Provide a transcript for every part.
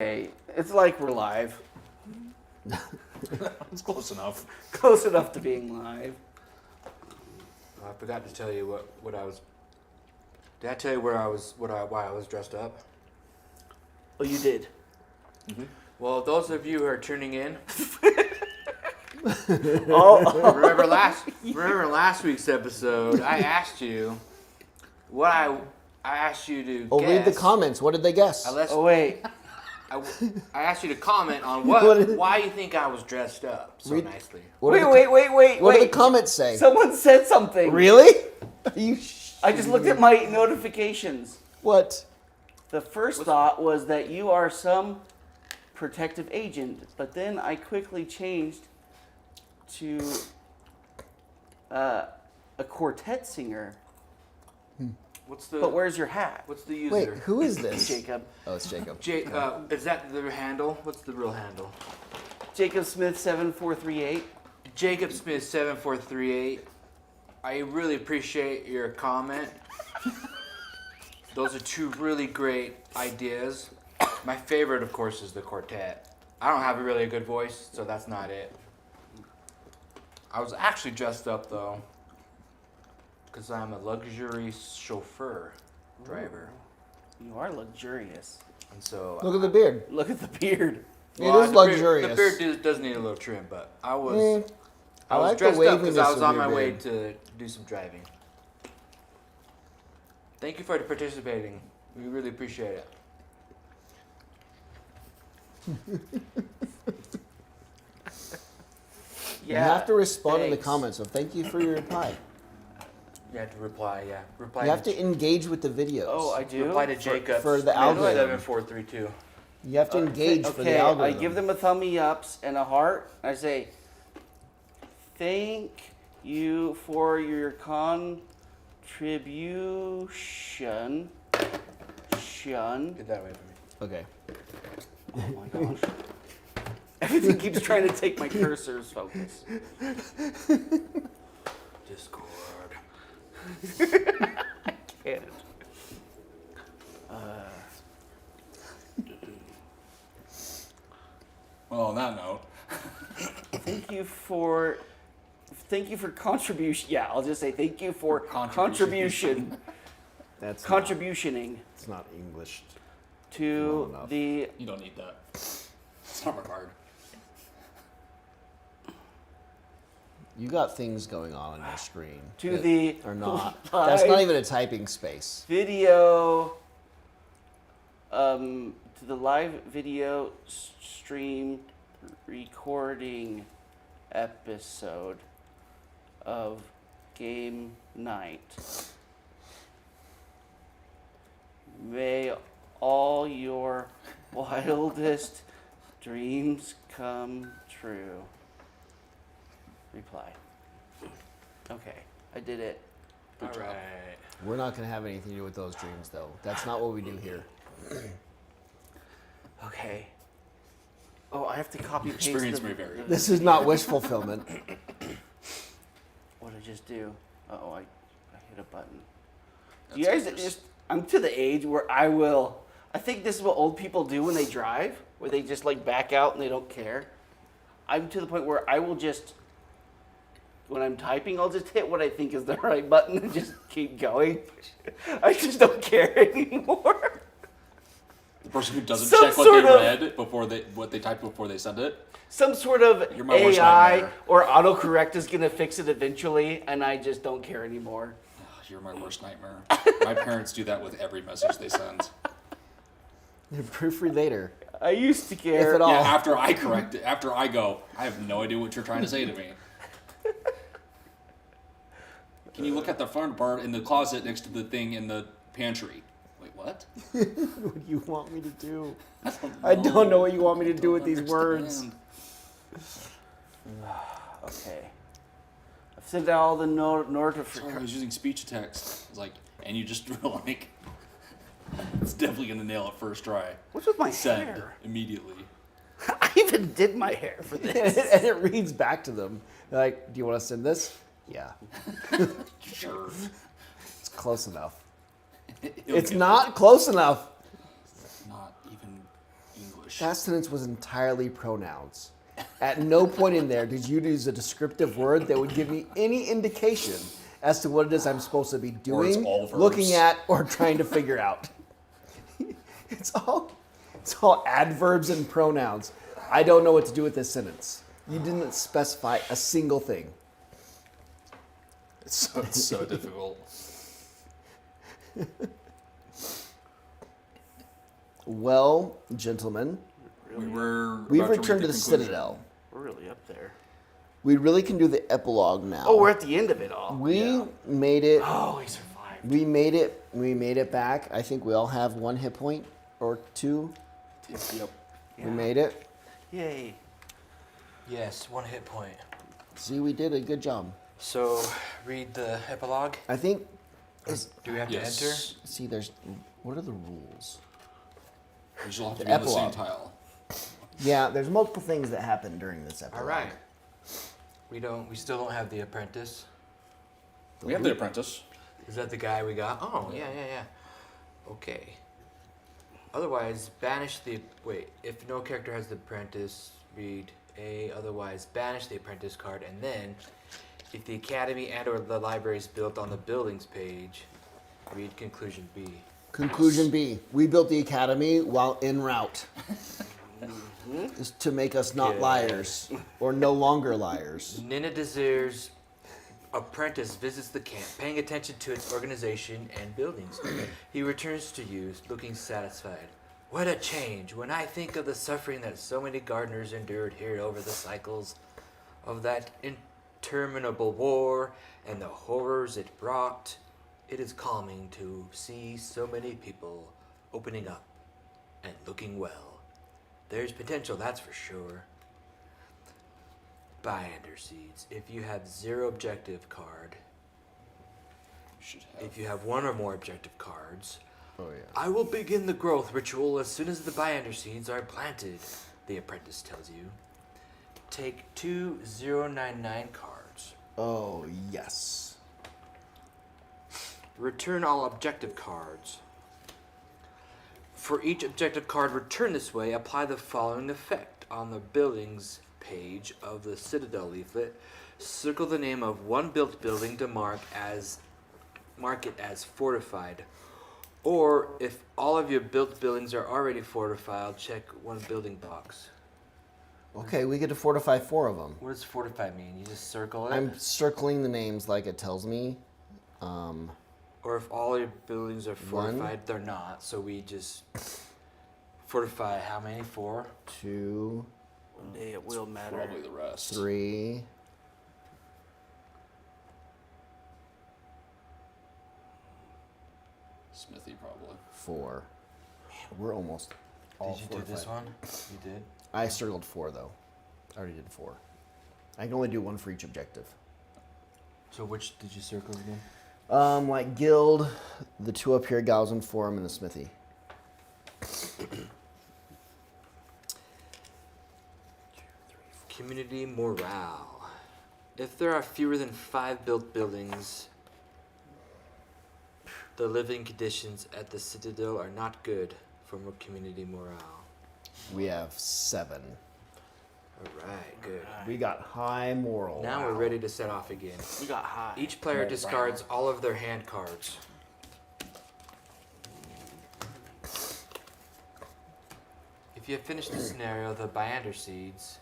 Hey, it's like we're live. It's close enough. Close enough to being live. I forgot to tell you what I was. Did I tell you why I was dressed up? Oh, you did. Mm-hmm. Well, those of you who are tuning in, remember last week's episode? I asked you what I asked you to. Oh, guess. read the comments. What did they guess? Oh wait. I asked you to comment on why you think I was dressed up so nicely. What Wait. What do the comments say? Someone said something. Really? Are you? I just looked at my notifications. What? The first thought was that you are some protective agent, but then I quickly changed to a quartet singer. But where's your hat? What's the user? Wait, who is this? Jacob. Oh, it's Jacob. Is that the handle? What's the real handle? Jacob Smith 7438. Jacob Smith 7438. I really appreciate your comment. Those are two really great ideas. My favorite, of course, is the quartet. I don't have a good voice, so that's not it. I was actually dressed up, though, because I'm a luxury chauffeur driver. You are luxurious. And so Look at the beard. Look at the beard. It is luxurious. The beard does need a little trim, but I was like the dressed up because I waviness was of on your my way beard. to do some driving. Thank you for participating. We really appreciate it. You have to respond in the thanks. comments, so thank you for your reply. You have to reply, yeah. Reply. You have to engage with the videos. Oh, I do? reply to Jacob for the algorithm. 7432. You have to engage for the algorithm. I give them a thumbs ups and a heart. I say, thank you for your contribution. Get that away from me. Okay. Oh my gosh. Everything keeps trying to take my cursor's focus. Discord. I can't. Well, on that note, Thank you for contribution. Yeah, I'll just say thank you for Contribution. That's contributioning It's not English. to Well enough. the you don't need that. It's not required. You got things going on your screen. To that the are not. live That's not even a typing space. video to the live video stream recording episode of game night. May all your wildest dreams come true. Reply. Okay, I did it. All right. We're not going to have anything to do with those dreams, though. That's not what we do here. Okay. Oh, I have to copy paste Experience the, may vary. This is not wish fulfillment. What did I just do? Uh-oh, I hit a button. Do you guys just... I'm to the age where I think this is what old people do when they drive, where they just like back out and they don't care. I'm to the point where I will just, when I'm typing, I'll just hit what I think is the right button and just keep going. I just don't care anymore. The person who doesn't Some check what sort they of- read before what they typed before they send it. Some sort of You're my worst AI nightmare. or autocorrect is going to fix it eventually, and I just don't care anymore. You're my worst nightmare. My parents do that with every message they send. Proofread later. I used to care. If at all. Yeah, after I correct it, after I go, I have no idea what you're trying to say to me. Can you look at the front part in the closet next to the thing in the pantry? Wait, what? What do you want me to do? I don't know what you want me to do with these words. Okay. I've sent out all the Sorry, I notifications. was using speech to text. It's like, and you just were like, it's definitely gonna nail it first try. What's with my Send hair? immediately. I even did my hair for this. And it reads back to them. They're like, do you want to send this? Yeah. Sure. It's close enough. It'll It's get not close enough. Not even English. English. That sentence was entirely pronouns. At no point in there did you use a descriptive word that would give me any indication as to what it is I'm supposed to be Or it's doing, all verbs. looking at, or trying to figure out. It's all adverbs and pronouns. I don't know what to do with this sentence. You didn't specify a single thing. It's so difficult. Well, gentlemen, Really, we've about to returned read to the conclusion. Citadel. we're really up there. We really can do the epilogue now. Oh, we're at the end of it all. We made it. Oh, he survived. We made it. We made it back. I think we all have 1 hit point or 2. Yep. Yeah. We made it. Yay. Yes, 1 hit point. See, we did a good job. So, read the epilogue. I think. Do we have to enter? Yes. See, there's. What are the rules? We should all have to The be on the same epilogue. tile. Yeah, there's multiple things that happen during this epilogue. All right. We still don't have the apprentice. We have the apprentice. Is that the guy we got? Oh, yeah. Okay. Otherwise, banish the... Wait, if no character has the apprentice, read A. Otherwise, banish the apprentice card. And then, if the academy and or the library is built on the buildings page, read conclusion B. Conclusion B. We built the academy while en route. Is to make us not Good. liars or no longer liars. Nina Desir's apprentice visits the camp, paying attention to its organization and buildings. He returns to you, looking satisfied. What a change when I think of the suffering that so many gardeners endured here over the cycles of that interminable war and the horrors it brought. It is calming to see so many people opening up and looking well. There's potential, that's for sure. Binder seeds. If you have 0 objective card, Should have. if you have 1 or more objective cards, Oh yeah. I will begin the growth ritual as soon as the binder seeds are planted, the apprentice tells you. Take 2 099 cards. Oh yes. Return all objective cards. For each objective card returned this way, apply the following effect. On the buildings page of the Citadel leaflet, circle the name of one built building to mark it as fortified. Or if all of your built buildings are already fortified, check one building box. Okay, we get to fortify 4 of them. What does fortified mean? You just circle it? I'm circling the names like it tells me. Or if all your buildings are One. fortified, they're not. So we just fortify how many? 4? 2, One day it will matter. Probably the rest. 3. Smithy probably. 4. Man, we're almost all Did you do fortified. this one? You did? I circled 4 though. I already did 4. I can only do 1 for each objective. So which did you circle again? Like guild, the 2 up here, Galsman Forum, and the Smithy. Community morale. If there are fewer than 5 built buildings, the living conditions at the Citadel are not good for community morale. We have 7. Alright, good. We got high moral. Now we're ready to set off again. We got high. Each player discards all of their hand cards. If you have finished the scenario, the Biander seeds,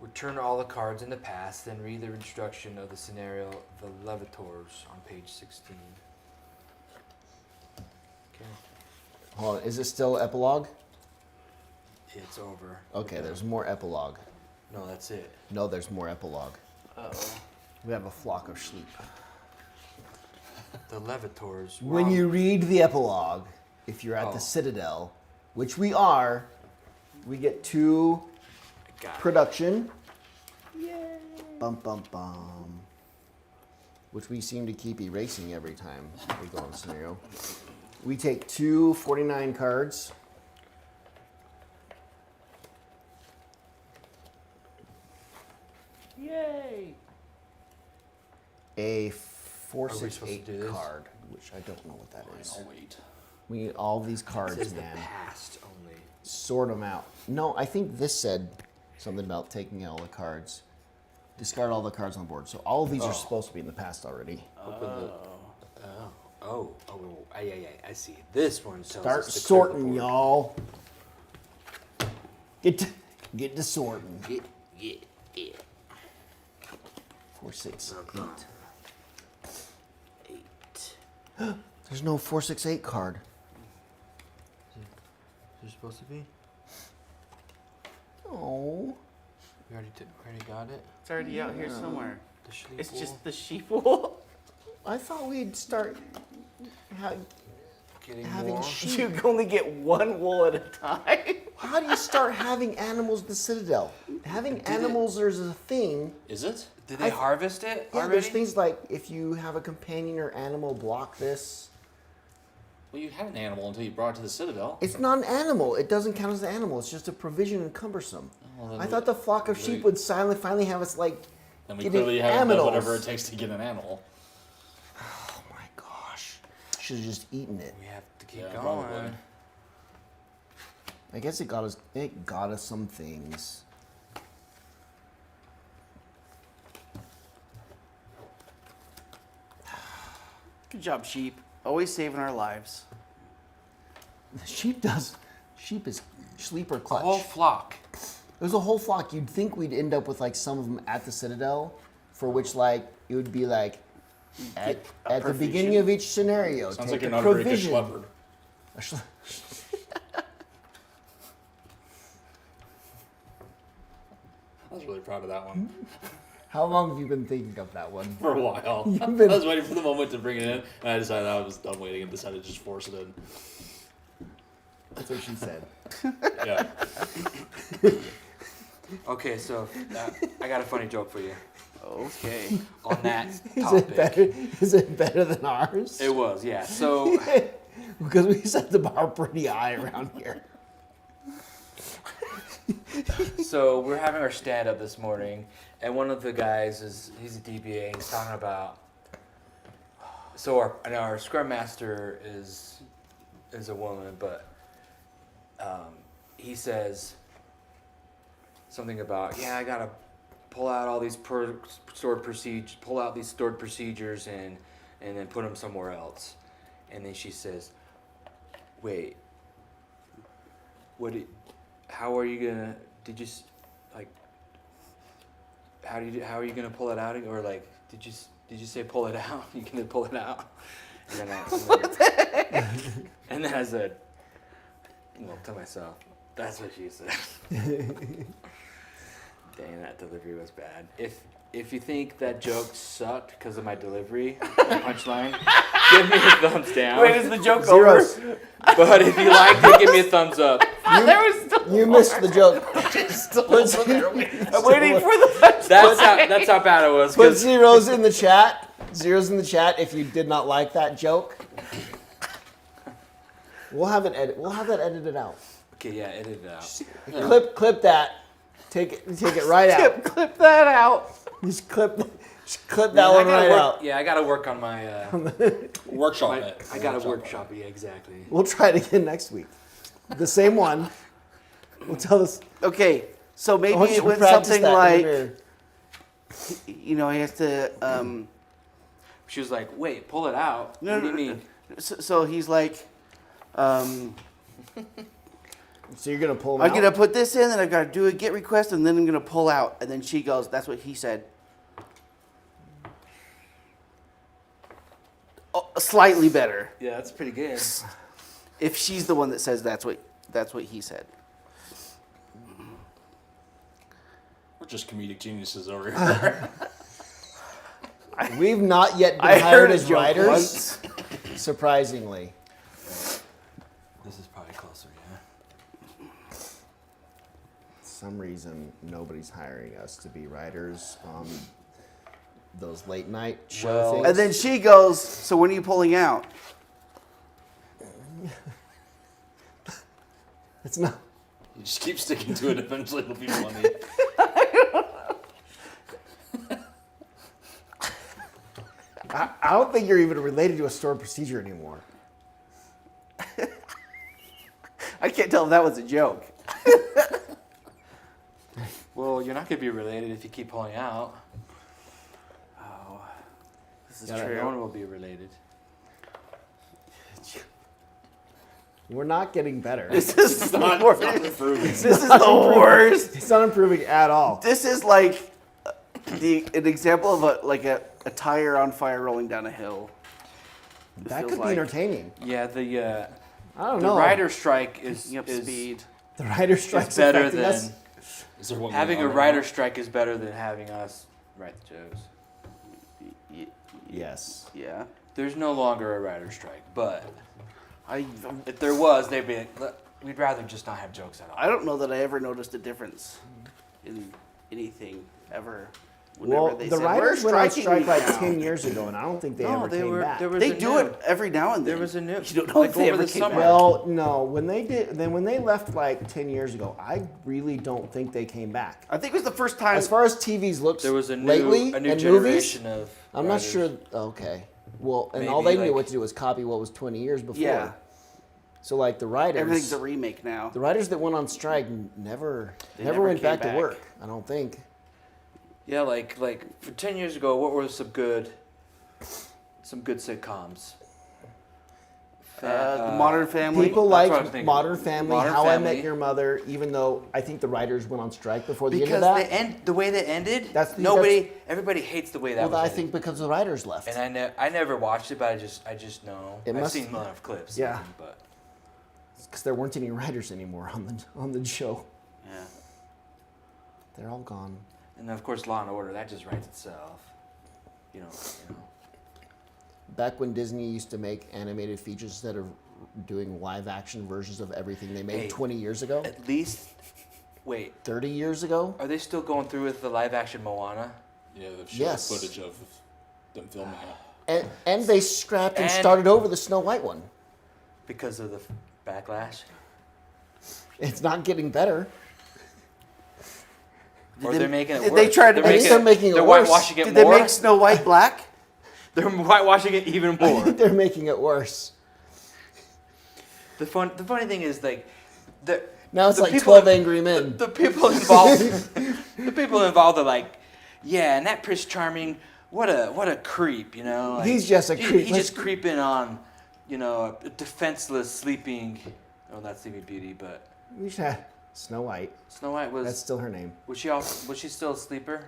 return all the cards in the past, then read the instruction of the scenario, the Levitors, on page 16. Okay, Hold on, is it still epilogue? it's over. Okay, there's more epilogue. No, that's it. No, there's more epilogue. Uh-oh. We have a flock of sheep. The Levitors. When you read the epilogue, if you're at Oh. the Citadel, which we are, we get 2 got it. production. Yay! Bum bum bum. Which we seem to keep erasing every time we go on the scenario. We take 2 49 cards. Yay! A Are we supposed to 468 do this? card, which I don't know what that Fine, is. I'll wait. We need all these It cards, says the man. past only. sort them out. No, I think this said something about taking all the cards. Discard all the cards on board. So all of these are supposed to be in the past already. I see. This one tells Start us to clear the sorting, board. y'all. Get to sorting. Yeah. 4, 6, 8. 8. There's no 4, 6, 8 card. Is there supposed to be? Oh. We already got it. It's already out here somewhere. The sheep It's wool. just the sheep wool. I thought we'd start Getting having more. sheep. You can only get one wool at a time. How do you start having animals in the Citadel? Having animals is a thing. Is it? Did they harvest it Yeah, already? there's things like if you have a companion or animal block this. Well, you had an animal until you brought it to the Citadel. It's not an animal. It doesn't count as an animal. It's just a provision and cumbersome. Well, then I thought the flock of sheep would finally have us like. And we getting clearly haven't done aminals. whatever it takes to get an animal. Oh my gosh! Should have just eaten it. We have to keep Yeah, going. probably. I guess it got us. It got us some things. Good job, sheep. Always saving our lives. Sheep is sleeper clutch. A whole flock. There's a whole flock. You'd think we'd end up with like some of them at the Citadel, for which like it would be like at the provision. beginning of each scenario. Sounds take like you're a not a very good provision. schlepper. A schle- I was really proud of that one How long have you been thinking of that one? for a while. You've been- I was waiting for the moment to bring it in, and I decided I was done waiting and decided to just force it in. That's what she said. Yeah. Okay, so I got a funny joke for you Okay. on that Is topic. it better? Is it better than ours? It was, yeah. So Because we set the bar pretty high around here. So we're having our stand up this morning, and one of the guys he's a DBA. He's talking about. So our scrum master is a woman, but he says something about I gotta pull out all these stored procedures and then put them somewhere else, and then she says, "Wait, how are you gonna? How are you gonna pull it out? Or like, did you say pull it out? You gonna pull it out?" And then I said, well, to myself, that's what she said. Dang, that delivery was bad. If you think that joke sucked because of my delivery, the punchline, give me a thumbs down. Wait, is the joke Zeros. over? But if you liked it, give me a thumbs up. There was still You missed the joke. I'm waiting for the punchline. That's how bad it was. Put 'Cause zeros in the chat. Zeros in the chat if you did not like that joke. We'll have that edited out. okay, yeah, edit it out. Clip that. Take it right out. Clip that out. Just clip that one right out. Yeah, I gotta work on my. Workshop it. I gotta workshop it. Yeah, exactly. We'll try it again next week. The same one. We'll tell us. Okay, so I maybe want you it to went practice something that in the like, mirror. he has to. She was like, "Wait, pull it out." No, what do you no, mean? So he's like, So you're gonna pull them I'm out? gonna put this in, and I've got to do a GET request, and then I'm gonna pull out. And then she goes, "That's what he said." Oh, slightly better Yeah, that's pretty good. if she's the one that says that's what he said. We're just comedic geniuses over here. We've not yet been I hired heard a as joke writers. once. Surprisingly. This is probably closer, yeah. Some reason nobody's hiring us to be writers on those late night show Well- things. And then she goes, "So when are you pulling out?" It's not. You just keep sticking to it. Eventually, it'll be funny. I don't think you're even related to a stored procedure anymore. I can't tell if that was a joke. Well, you're not gonna be related if you keep pulling out. Oh, this is Yeah, true. No one will be related. We're not getting better. This is the worst. improving. This is the worst. It's not improving at all. This is like an example of a tire on fire rolling down a hill. It That feels could be like entertaining. Yeah, the I don't the know. rider strike is picking up is speed. The rider strike's better affecting than us. Is there one having a going on rider right strike is better than having us write the jokes. Yes. Yeah. There's no longer a rider strike, but I if there was, they'd be like, "Look, we'd rather just not have jokes at all. I don't know that I ever noticed a difference in anything ever. Whenever Well, they the said, riders "We're went on striking strike like now." 10 years ago, and I don't think they ever came back. there was They a do new- it every now and then. There was a new. You don't know like if they over ever the came summer. back. Well, no, when they left like 10 years ago, I really don't think they came back. I think it was the first time. As far as TV's looks There was a new lately a new and movies, generation of. I'm not writers. sure. Okay. Well, and all Maybe, they knew like- what to do was copy what was 20 years before. Yeah. So like the writers, Everything's a remake now. the writers that went on strike never They never never went came back to back. work. I don't think. Yeah, like for 10 years ago, what were some good sitcoms? Modern Family. People That's what I was like thinking. Modern Family, Modern How I Family. Met Your Mother, even though I think the writers went on strike before the Because end of that. the way they ended, That's- everybody hates the way that Well, was I ended. think because the writers left. And I never watched it, but I just know. It I've must- seen a lot of clips. Yeah. But Because there weren't any writers anymore on the show. Yeah. They're all gone. and then of course Law and Order, that just writes itself. You know. Back when Disney used to make animated features instead of doing live action versions of everything they made Hey. 20 years ago, At least, wait, 30 years ago. are they still going through with the live action Moana? Yeah, they've shown Yes. footage of them filming it. And they scrapped and And- started over the Snow White one. Because of the backlash? It's not getting better. Or they- they're making it did worse. they try to They're make it- they're making it they're worse. whitewashing it Did they more. make Snow White black? They're whitewashing it even I more. think they're making it worse. The funny thing is like the Now it's the like people- 12 Angry Men. the people involved the people involved are like, yeah, and that Prince Charming, what a creep, you know. Like, He's just a creep. He's just creeping on, you know, a defenseless sleeping. Oh, not Sleeping Beauty, but We should have Snow White. Snow White was. That's still her name. Was she still a sleeper?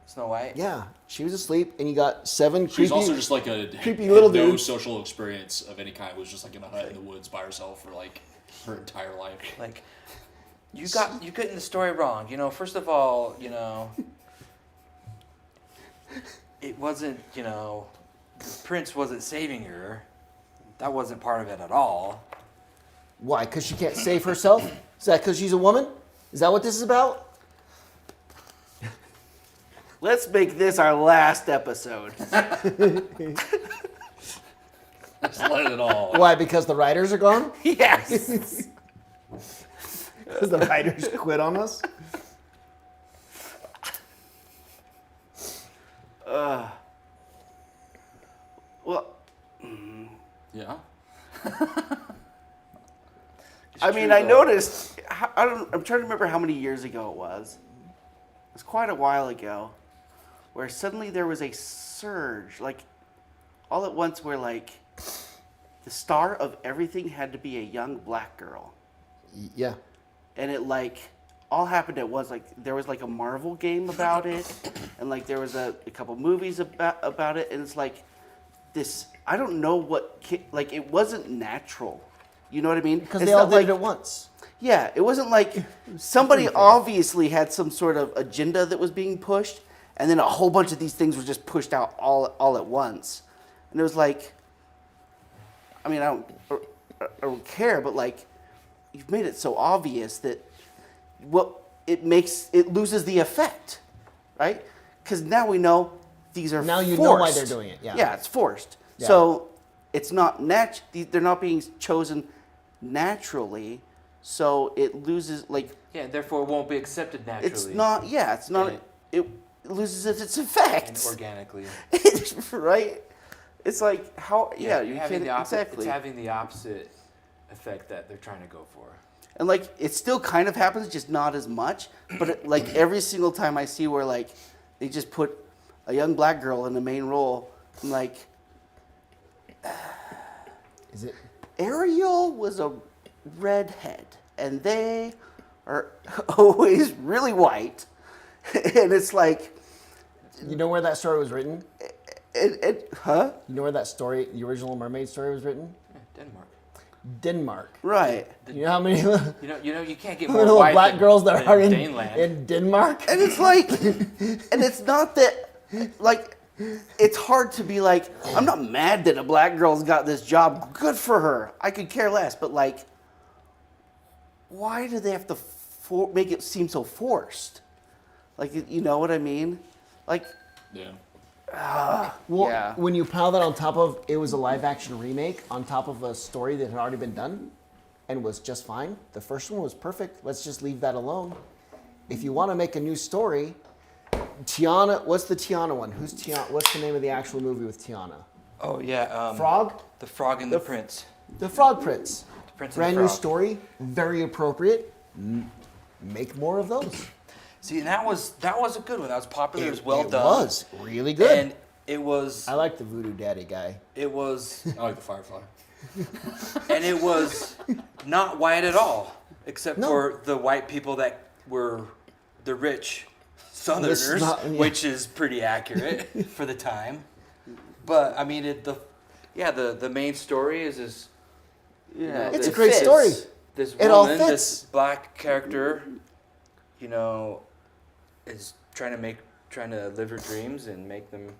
Snow White. Yeah, she was asleep, and you got 7 She's creepy. also just like a creepy had little no dude. social experience of any kind. Was just like in a hut in the woods by herself for like her entire life. Like, you getting the story wrong. You know, first of all, you know, it wasn't. You know, the prince wasn't saving her. That wasn't part of it at all. Why? Because she can't save herself? Is that because she's a woman? Is that what this is about? Let's make this our last episode. Just let it all. Why? Because the writers are gone? Yes. Because the writers quit on us? Well, Yeah. I mean, I noticed. I'm trying to remember how many years ago it was. It was quite a while ago, where suddenly there was a surge, like all at once, where like the star of everything had to be a young black girl, Yeah. and it like all happened at once. Like there was like a Marvel game about it, and like there was a couple movies about it, and it's like this. I don't know what like it wasn't natural. You know what I mean? Because It's they all not did like, it at once. Yeah, it wasn't like somebody obviously had some sort of agenda that was being pushed, and then a whole bunch of these things were just pushed out all at once. And it was like, I mean, I don't care, but like, you've made it so obvious that it loses the effect, right? Because now we know these are Now you forced. know why they're doing it, yeah. Yeah, it's forced. Yeah. So it's not they're not being chosen naturally, so it loses like Yeah, and therefore it won't be accepted naturally. it's not. Yeah, it's not. And It loses its and effect, organically. right? It's like how? Yeah, you you're having can't the opposite. exactly. It's having the opposite effect that they're trying to go for. And like it still kind of happens, just not as much. But like every single time I see where like they just put a young black girl in the main role, I'm like, Is it? Ariel was a redhead, and they are always really white, and it's like, You know where that story was written? huh? You know where that story, the original Mermaid story, was written? Denmark. Denmark. Right. You know how many You can't get more little white black than, girls that than are in Daneland. Denmark? And it's like, and it's not that, like, it's hard to be like, I'm not mad that a black girl's got this job. Good for her. I could care less. But like, why do they have to make it seem so forced? Like, you know what I mean? Like, Yeah. Well, Yeah. when you pile that on top of, it was a live action remake on top of a story that had already been done and was just fine. The first one was perfect. Let's just leave that alone. If you want to make a new story, Tiana, what's the Tiana one? Who's Tiana? What's the name of the actual movie with Tiana? Oh yeah. Frog? The Frog and the Prince. The Frog Prince. The Prince Brand and the new Frog. story, very appropriate. Make more of those. See, and that was a good one. That was popular. It was well done. It was really good. And it was. I like the Voodoo Daddy guy. It was. I like the Firefly. And it was not white at all, except No. for the white people that were the rich Southerners, yeah. which is pretty accurate for the time. But I mean, the main story is this. yeah, It's a it great fits. story. This It all woman, fits. this black character, is trying to live her dreams and make them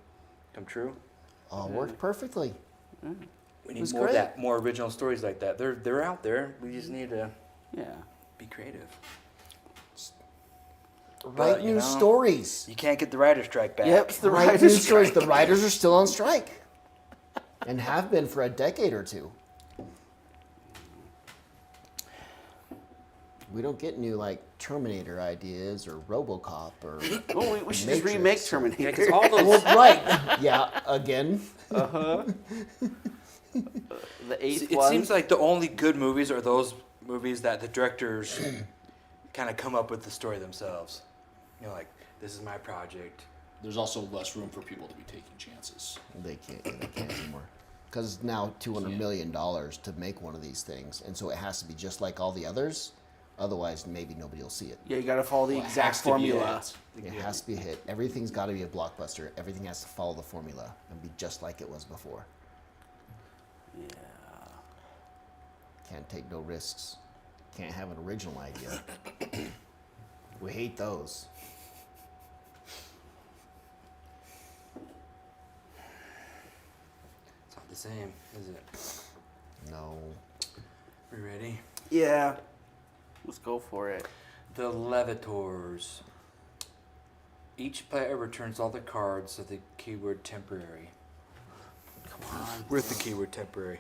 come true. All worked perfectly. We was need more of great. that, more original stories like that. They're out there. We just need to Yeah. be creative. Write you new know, stories. You can't get the writer's strike back. Yep, it's the Write new writer's stories. strike. The writers are still on strike, and have been for a decade or two. We don't get new like Terminator ideas or RoboCop or. Well, we should just Matrix. remake Yeah, Terminator. because all those. Well, right. Yeah. Again. the eighth It one. seems like the only good movies are those movies that the directors kind of come up with the story themselves. Like, this is my project. There's also less room for people to be taking chances. They can't anymore. Because now $200 million to make one of these things, and so it has to be just like all the others. Otherwise, maybe nobody will see it. Yeah, you got to follow the Well, it exact has to be a formula. hit. It has to be a hit. Everything's got to be a blockbuster. Everything has to follow the formula and be just like it was before. Yeah. Can't take no risks. Can't have an original idea. We hate those. It's not the same, is it? No. We ready? Yeah. Let's go for it. The Levitors. Each player returns all the cards with the keyword temporary. Come on. With the keyword temporary.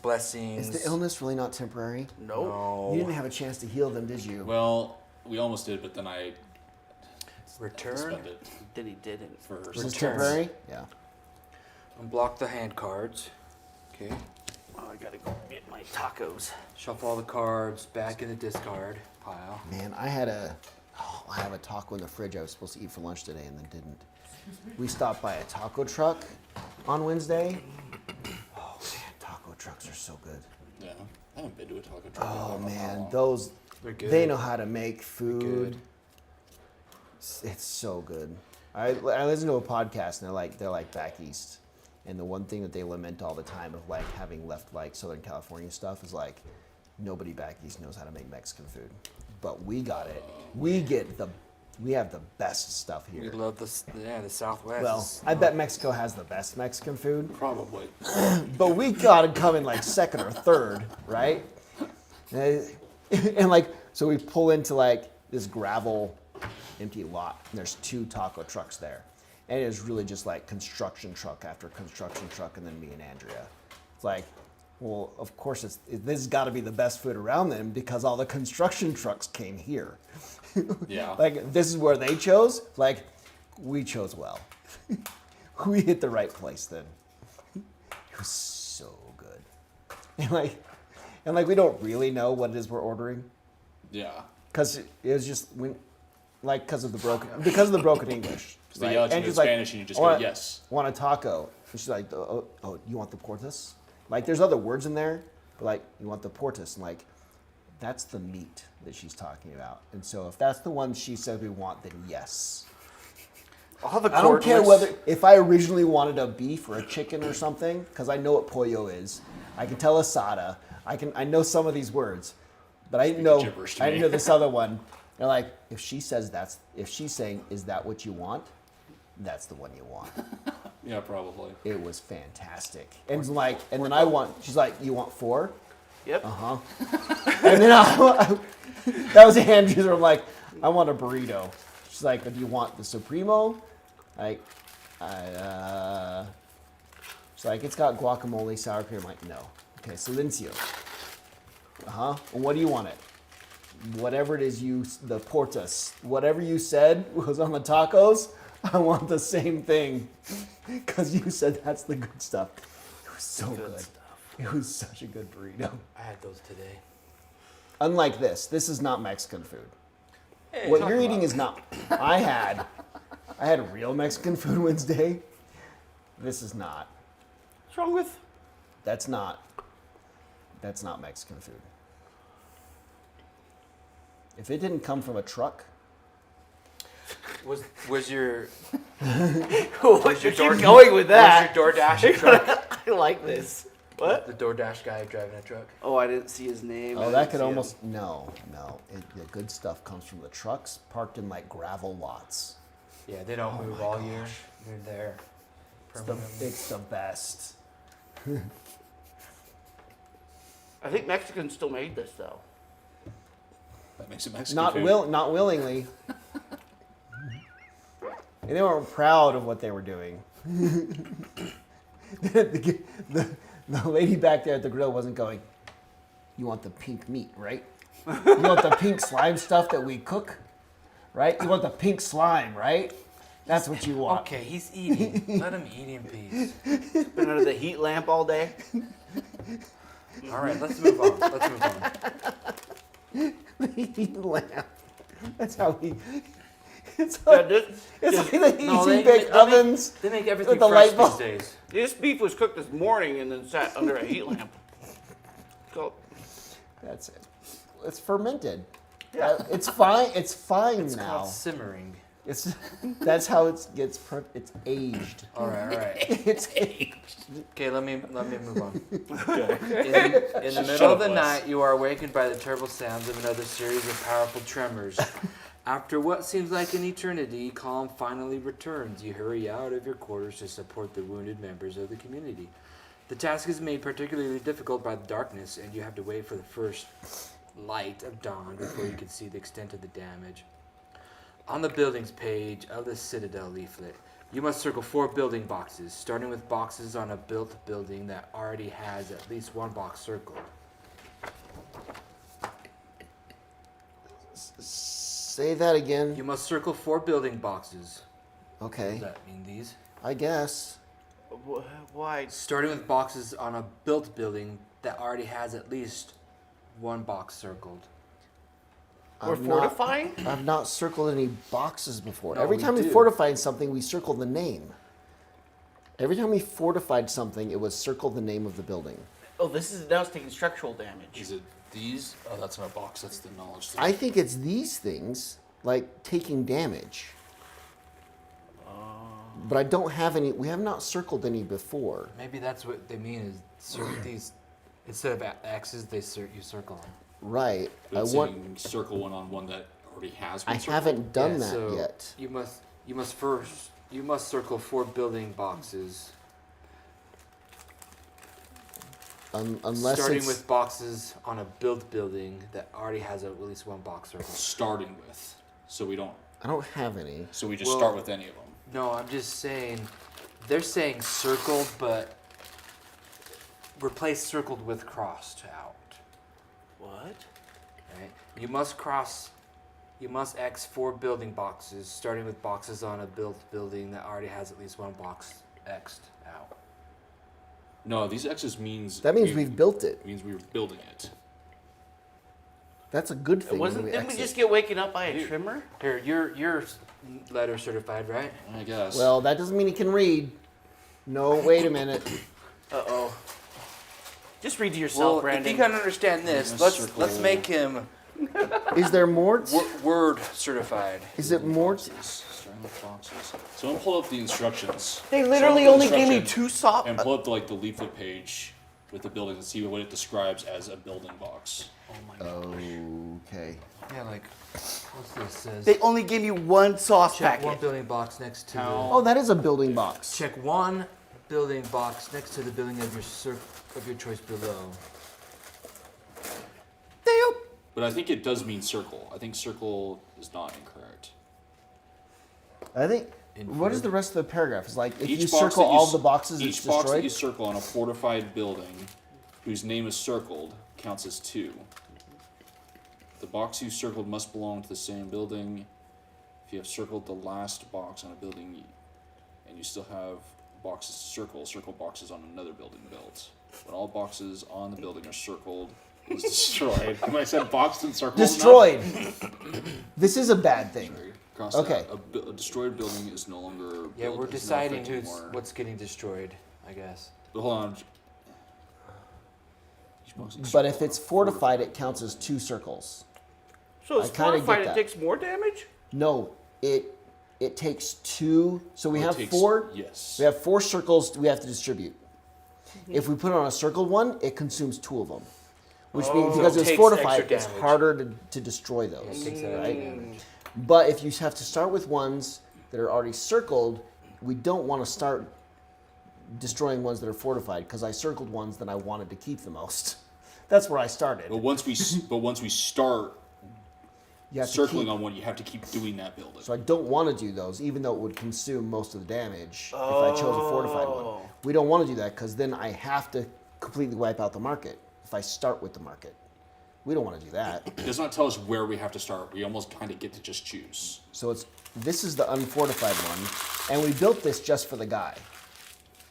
Blessings. Is the illness really not temporary? Nope. No. You didn't have a chance to heal them, did you? Well, we almost did, but then I Return. suspended Then he didn't. for Was it some temporary? Yeah. Unblock the hand cards. Okay. Oh, I gotta go get my tacos. Shuffle all the cards back in the discard pile. Man, I have a taco in the fridge I was supposed to eat for lunch today and then didn't. We stopped by a taco truck on Wednesday. Oh man, taco trucks are so good. Yeah, I haven't been to a taco truck. Oh in a man, while. those They're good. they know how to make food. good. It's so good. I listen to a podcast and they're like back east, and the one thing that they lament all the time of like having left like Southern California stuff is like nobody back east knows how to make Mexican food, but we got it. We have the best stuff We here. love the Southwest. Well, I bet Mexico has the best Mexican food, Probably. but we got it coming like second or third, right? And like, so we pull into like this gravel empty lot, and there's 2 taco trucks there. And it is really just like construction truck after construction truck, and then me and Andrea. It's like, well, of course, this has got to be the best food around them because all the construction trucks came here. Yeah. Like, this is where they chose. Like, we chose well. We hit the right place then. It was so good. And like, we don't really know what it is we're ordering. Yeah. Because it was just because of the broken English. So they right? yell at you And in she's like, Spanish and you just "I go, want- yes. Want a taco? And she's like, oh, you want the portas? Like, there's other words in there, but like, you want the portas, and like, that's the meat that she's talking about. And so, if that's the one she says we want, then yes. I'll have a I don't care cordless. if I originally wanted a beef or a chicken or something, because I know what pollo is. I can tell asada. I know some of these words, but I didn't know. gibberish to I didn't me. know this other one. And like, if she's saying, is that what you want? That's the one you want. Yeah, probably. It was fantastic. And she's like, she's like, you want 4? Yep. Uh-huh. And then that was Andrew's where I'm like, I want a burrito. She's like, do you want the Supremo? Like, she's like, it's got guacamole, sour cream. I'm like, no. Okay, Silencio. Uh-huh. And what do you want it? Whatever it is the portas, whatever you said was on the tacos, I want the same thing. Because you said that's the good stuff. It was so good. It was such a good burrito. I had those today. Unlike this is not Mexican food. Hey, What talk you're about eating it. is not. I had real Mexican food Wednesday. This is not. What's wrong with? That's not Mexican food. If it didn't come from a truck, Was your What your you door- keep going with that? was your DoorDash truck? I like this. What? The DoorDash guy driving a truck. Oh, I didn't see his name. I oh, didn't that could see him. almost no. The good stuff comes from the trucks parked in like gravel lots. Yeah, they don't move all year. They're there. Permanently. It's the best. I think Mexicans still made this though. That makes it Mexican food. Not willingly. And they weren't proud of what they were doing. The lady back there at the grill wasn't going, you want the pink meat, right? You want the pink slime stuff that we cook, right? You want the pink slime, right? That's what you want. Okay, he's eating. Let him eat in peace. Been under the heat lamp all day. All right, let's move on. Lamp. That's how he. It's Yeah, like, this, it's like the easy No, bake ovens. They make everything With the fresh light bulb. these days. this beef was cooked this morning and then sat under a heat lamp. So, That's it. It's fermented. Yeah. It's fine. It's fine It's now. called simmering. That's how it's aged. All right. It's aged. Okay, let me move on. Okay. In the Shut middle of up, the Les. night, you are awakened by the terrible sounds of another series of powerful tremors. After what seems like an eternity, calm finally returns. You hurry out of your quarters to support the wounded members of the community. The task is made particularly difficult by the darkness, and you have to wait for the first light of dawn before you can see the extent of the damage. On the buildings page of the Citadel leaflet, you must circle 4 building boxes, starting with boxes on a built building that already has at least 1 box circled. Say that again. You must circle 4 building boxes. Okay. Does that mean these? I guess. why? Starting with boxes on a built building that already has at least 1 box circled. We're I've not- fortifying? I've not circled any boxes before. No, Every we time we do. fortified something, we circled the name. Every time we fortified something, it was circle the name of the building. Oh, this is now it's taking structural damage. Is it these? Oh, that's not a box. That's the knowledge thing. I think it's these things, like taking damage. But I don't have any. We have not circled any before. Maybe that's what they mean is circle these instead of X's, you circle them. Right. But I it's want. saying circle one on one that already has one I circled. haven't done Yeah, that so yet. You must circle 4 building boxes. Unless starting it's, with boxes on a built building that already has at least 1 box circled. Starting with, so we don't. I don't have any. So we just Well- start with any of them. No, I'm just saying, they're saying circled, but replace circled with crossed out. What? Right? You must X 4 building boxes, starting with boxes on a built building that already has at least 1 box X'd out. No, these X's means That means we've built it. means we were building it. That's a good thing. Didn't we just get waken up by a trimmer? Here, you're letter certified, right? I guess. Well, that doesn't mean he can read. No, wait a minute. Uh-oh. Just read to yourself, Well, Brandon. if you can understand this, Yeah, let's circle. make him Is there more? word certified. Is it more? Strangle boxes. So I'm gonna pull up the instructions. They literally Some only gave me instruction 2 soft. And pull up the leaflet page with the building and see what it describes as a building box. Oh my god. Okay. Yeah, like what's this says? They only gave me 1 sauce Check one packet. building box next to Oh, that is a building box. check one building box next to the building of your choice below. Damn. But I think it does mean circle. I think circle is not incorrect. I think. What is Inferred. the rest of the paragraph? It's like if Each you box circle that you all s- the boxes, it's Each box that you destroyed. circle on a fortified building whose name is circled counts as 2. The box you circled must belong to the same building. If you have circled the last box on a building and you still have boxes to circle boxes on another building built. When all boxes on the building are circled, it's destroyed. Have I said boxed and circled enough? Destroyed. This is a bad thing. Sorry, cross Okay. that. A destroyed building is no longer. Yeah, we're is no deciding effect anymore. what's getting destroyed, I guess. But hold on. Each box is But if circled it's on a fortified, it counts as 2 circles. So it's I kinda get fortified, it that. takes more damage? No, it takes 2. So we It have takes- 4. Yes. We have 4 circles we have to distribute. If we put it on a circled one, it consumes 2 of them. Which means Oh. because So it it's takes fortified, extra it's damage. harder to destroy those. It takes that right? damage. But if you have to start with ones that are already circled, we don't want to start destroying ones that are fortified because I circled ones that I wanted to keep the most. That's where I started. But once we start You have to circling keep- on one, you have to keep doing that building. So I don't want to do those, even though it would consume most of the damage if I chose a fortified one. Oh. We don't want to do that because then I have to completely wipe out the market if I start with the market. We don't want to do that. It does not tell us where we have to start. We almost kind of get to just choose. So this is the unfortified one, and we built this just for the guy.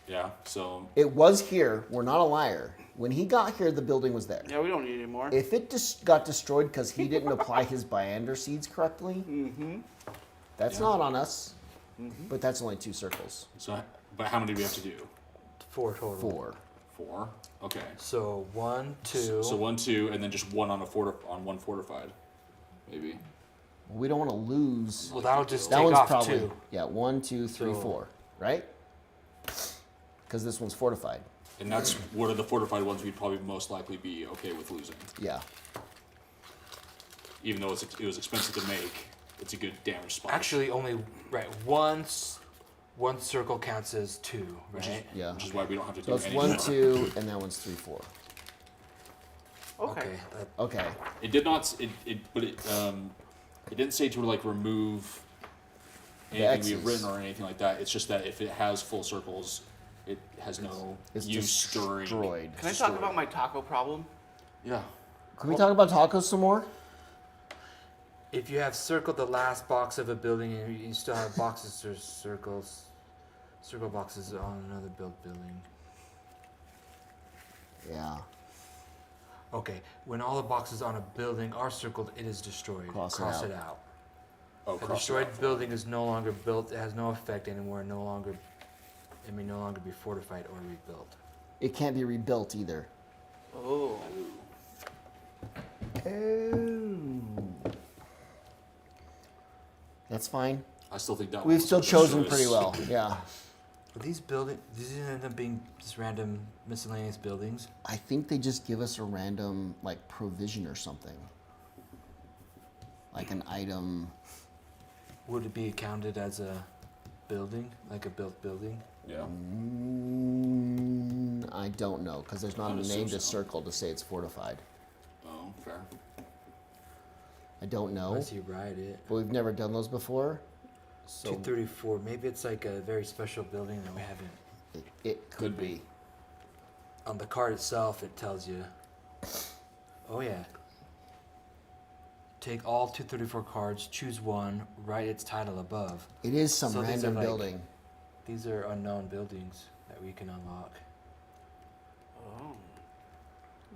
Yeah. So It was here. We're not a liar. When he got here, the building was there. Yeah, we don't need any more. If it just got destroyed because he didn't apply his biander seeds correctly, that's not on us. But that's only 2 circles. but how many do we have to do? 4 total. 4. 4. Okay. So 1, 2. So 1, 2, and then just one on one fortified, maybe. We don't want to lose. Well, that'll just That take one's off probably 2. yeah. 1, 2, 3, So- 4. Right? Because this one's fortified. And that's what are the fortified ones we'd probably most likely be okay with losing, Yeah. even though it was expensive to make. It's a good damage spot. Actually, only one circle counts as 2, which is, right? Yeah. which is why we don't have to So do it's any 1, more. 2, and that one's 3, 4. Okay. that- Okay. It did not. It didn't say to like remove anything we've X's. written or anything like that. It's just that if it has full circles, it has no It's use during. destroyed. Can I talk about my taco problem? Yeah. Can we talk about tacos some more? If you have circled the last box of a building and you still have boxes or circle boxes on another building. Yeah. Okay, when all the boxes on a building are circled, it is destroyed. Cross it out. Oh, A cross destroyed it out. building is no longer built. It has no effect anymore. It may no longer be fortified or rebuilt. It can't be rebuilt either. Oh. That's fine. I still think that We've one's still the chosen choice. pretty well. Yeah. Are these end up being just random miscellaneous buildings? I think they just give us a random like provision or something. Like an item. Would it be counted as a building, like a built building? Yeah. I don't know because there's not I'd a assume named so. circle to say it's fortified. Oh, fair. I don't know, Unless you write it. but we've never done those before. So 234. Maybe it's like a very special building that we haven't. it could be. On the card itself, it tells you. Oh yeah. Take all 234 cards, choose one, write its title above. It is some So these are random like- building. These are unknown buildings that we can unlock. Oh.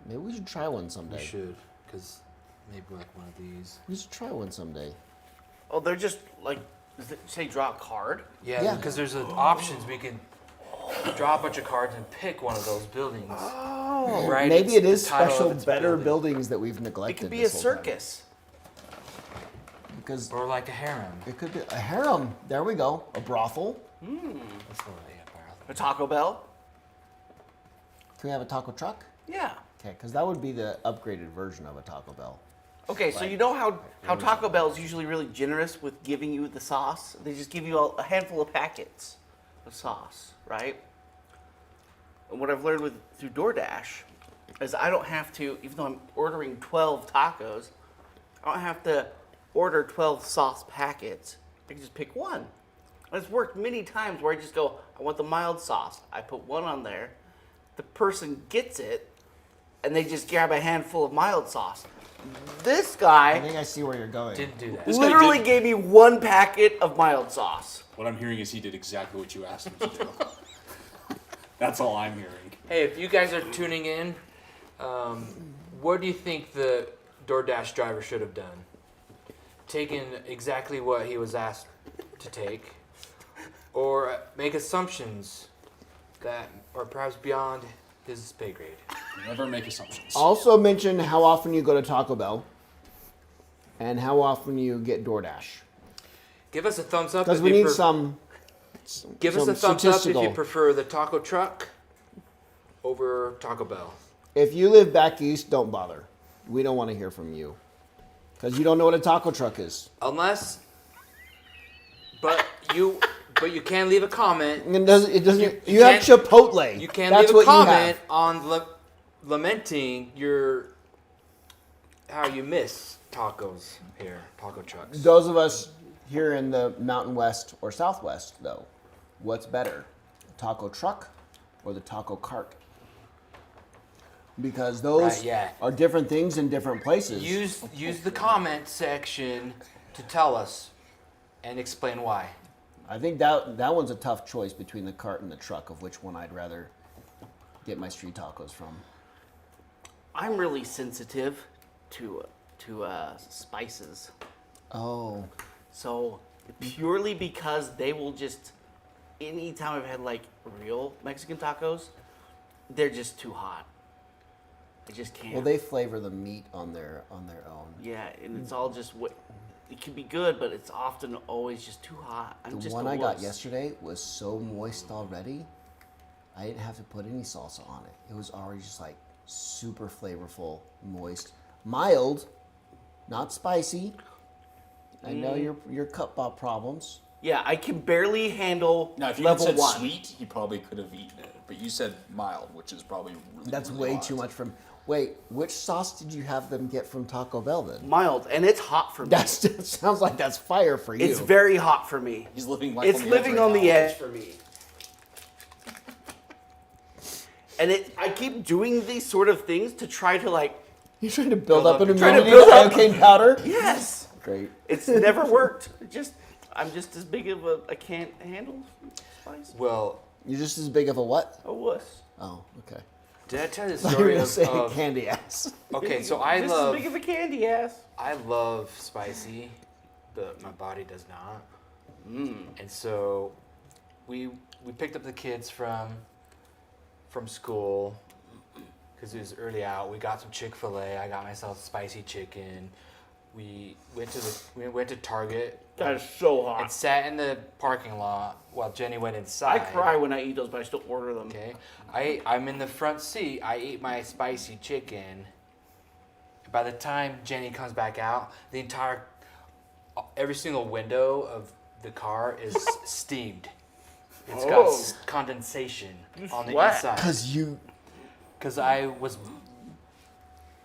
Maybe we should try one We someday. should, because Maybe like one of these. We should try one someday. Oh, they're just like, does it say draw a card? Yeah, Yeah. because there's options. We can draw a bunch of cards and pick one of those buildings. Oh. Right? Maybe it It's is the title of special, its better building. buildings that we've It neglected. could be a this whole time. circus. Because Or like a harem. it could be a harem. There we go. A brothel. That's the way A Taco Bell? Can we have a taco truck? Yeah. Okay, because that would be the upgraded version of a Taco Bell. Okay, so you know how Taco Bell is usually really generous with giving you the sauce? They just give you a handful of packets of sauce, right? And what I've learned through DoorDash is I don't have to, even though I'm ordering 12 tacos, I don't have to order 12 sauce packets. I can just pick one. And it's worked many times where I just go, I want the mild sauce. I put one on there. The person gets it, and they just grab a handful of mild sauce. This I guy think I see where you're going. Didn't do that. This guy literally did- gave me one packet of mild sauce. What I'm hearing is he did exactly what you asked him to do. That's all I'm hearing. Hey, if you guys are tuning in, what do you think the DoorDash driver should have done? Taken exactly what he was asked to take, or make assumptions that are perhaps beyond his pay grade? Never make assumptions. Also mention how often you go to Taco Bell and how often you get DoorDash. Give us a thumbs up. Because if we you need some Give us some a thumbs up if statistical. you prefer the taco truck over Taco Bell. If you live back east, don't bother. We don't want to hear from you. Because you don't know what a taco truck is. Unless, but you can leave a comment. It doesn't. You have can't- Chipotle. You can That's leave a what comment you on lamenting how you miss tacos here, taco trucks. have. Those of us here in the Mountain West or Southwest, though, what's better, a taco truck or the taco cart? Because those Right, yeah. are different things in different places. Use the comment section to tell us and explain why. I think that one's a tough choice between the cart and the truck of which one I'd rather get my street tacos from. I'm really sensitive to spices. Oh, So purely because they will just, anytime I've had like real Mexican tacos, they're just too hot. I just can't. well, they flavor the meat on their own. Yeah, and it's all just what it can be good, but it's often always just too hot. I'm The just one a I got wuss. yesterday was so moist already. I didn't have to put any salsa on it. It was already just like super flavorful, moist, mild, not spicy. I know your cup pop problems. Yeah, I can barely handle Now, if you had level said 1. sweet, he probably could have eaten it. But you said mild, which is probably really, That's really way hot. too much from. Wait, which sauce did you have them get from Taco Bell then? Mild, and it's hot for me. That sounds like that's fire for you. It's very hot for me. He's living life It's on the living edge on right the now. edge for me. And I keep doing these sort of things to try to like, You're trying to build Build up up an your- Trying to immunity to build up- iocane powder. yes, Great. it's never worked. I'm just as big of I can't handle spice. Well, You're just as big of a what? A wuss. Oh, okay. did I tell you the I thought you were story gonna of, say of candy ass. okay, so I Just love as big of a candy ass. I love spicy, but my body does not. And so we picked up the kids from school because it was early out. We got some Chick-fil-A. I got myself spicy chicken. We went to Target That is so and hot. sat in the parking lot while Jenny went I inside. cry when I eat those, but I still order them. Okay, I'm in the front seat. I eat my spicy chicken. By the time Jenny comes back out, every single window of the car is steamed. It's got Oh. condensation on the sweat. inside. Because I was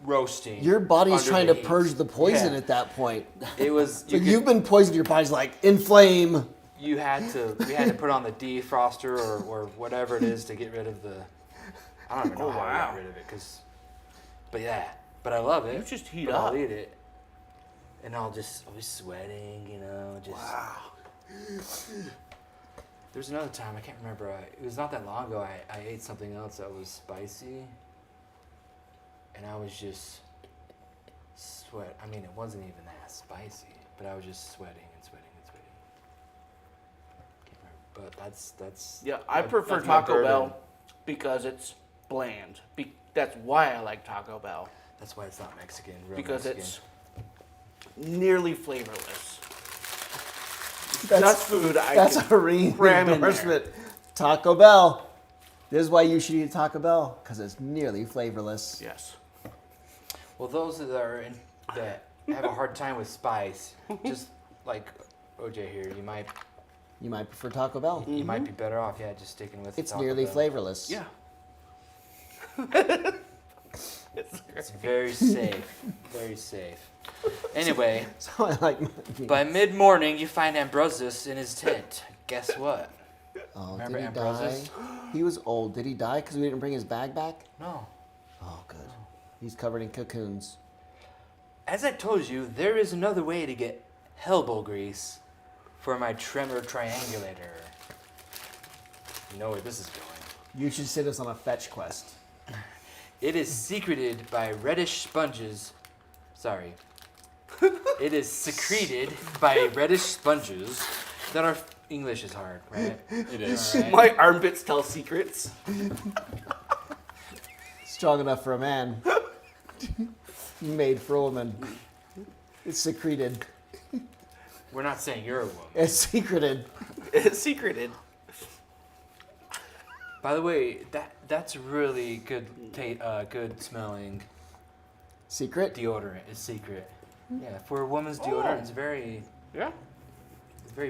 roasting. Your body's under trying the to heat. purge the poison Yeah. at that point. It was. So you've been poisoned. Your body's like inflame. We had to put on the defroster or whatever it is to get rid of the. I don't even know Oh, how I wow. got rid of it but I love it. You just heat but up. I'll eat it, and I'll be sweating, just. Wow. There's another time I can't remember. It was not that long ago. I ate something else that was spicy, and I was just sweat. I mean, it wasn't even that spicy, but I was just sweating and sweating and sweating. Can't remember. But that's. Yeah, I prefer that's my Taco bourbon. Bell because it's bland. That's why I like Taco Bell. That's why it's not Mexican. Real Because Mexican. it's nearly flavorless. That's That's food that's I a ring cram in endorsement. Taco Bell. This is why you should eat Taco Bell, because it's nearly flavorless. Yes. Well, those that that have a hard time with spice, just like OJ here, you might prefer Taco Bell. you might be better off, just sticking with. It's Taco nearly Bell. flavorless. Yeah. It's very safe, very safe. Anyway, So I like. by mid-morning, you find Ambrosius in his tent. Guess what? Oh, Remember did he Ambrosius? die? He was old. Did he die because we didn't bring his bag back? No. Oh, good. He's covered in cocoons. As I told you, there is another way to get Hellbow grease for my Tremor Triangulator. You know where this is going. You should send us on a fetch quest. It is secreted by reddish sponges. Sorry. It is secreted by reddish sponges that are. English is hard, right? It is. All right. My armpits tell secrets. Strong enough for a man. Made for a woman. It's secreted. We're not saying you're a woman. It's secreted. It's secreted. By the way, that's really good. Good smelling Secret? deodorant. It's secret. Yeah, for a woman's deodorant, it's very Yeah.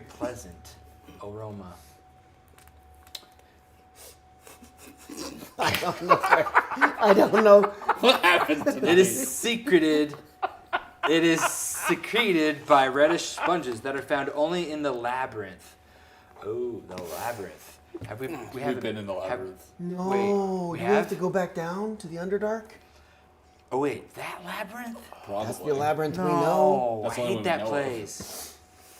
pleasant aroma. I don't know. What happened tonight? It is secreted. It is secreted by reddish sponges that are found only in the labyrinth. Oh, the labyrinth. Have we? We We've haven't been in the have- labyrinth. No. we Do we have have? to go back down to the Underdark? Oh wait, that labyrinth? Probably. That's the labyrinth we know. No, That's I the only hate one that we know of. place.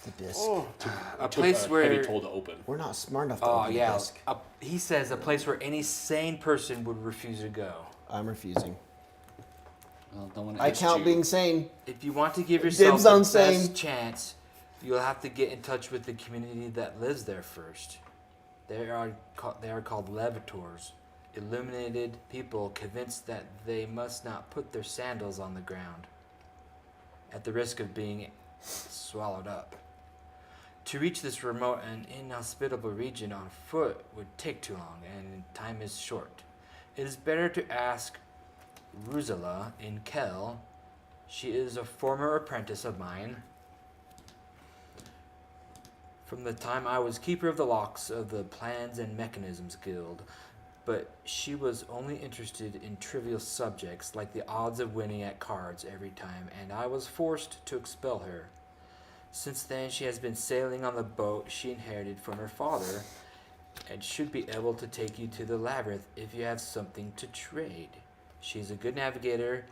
The disc. A Took place a where. heavy toll to open. We're not smart enough to Oh open the yeah, disc. he says a place where any sane person would refuse to go. I'm refusing. Well, no one I asked count you. being sane. If you want to give yourself Dibs the on best sane. chance, you'll have to get in touch with the community that lives there first. They are called levitors, illuminated people convinced that they must not put their sandals on the ground, at the risk of being swallowed up. To reach this remote and inhospitable region on foot would take too long, and time is short. It is better to ask Ruzela in Kel. She is a former apprentice of mine. From the time I was keeper of the locks of the Plans and Mechanisms Guild, but she was only interested in trivial subjects like the odds of winning at cards every time, and I was forced to expel her. Since then, she has been sailing on the boat she inherited from her father, and should be able to take you to the labyrinth if you have something to trade. She's a good navigator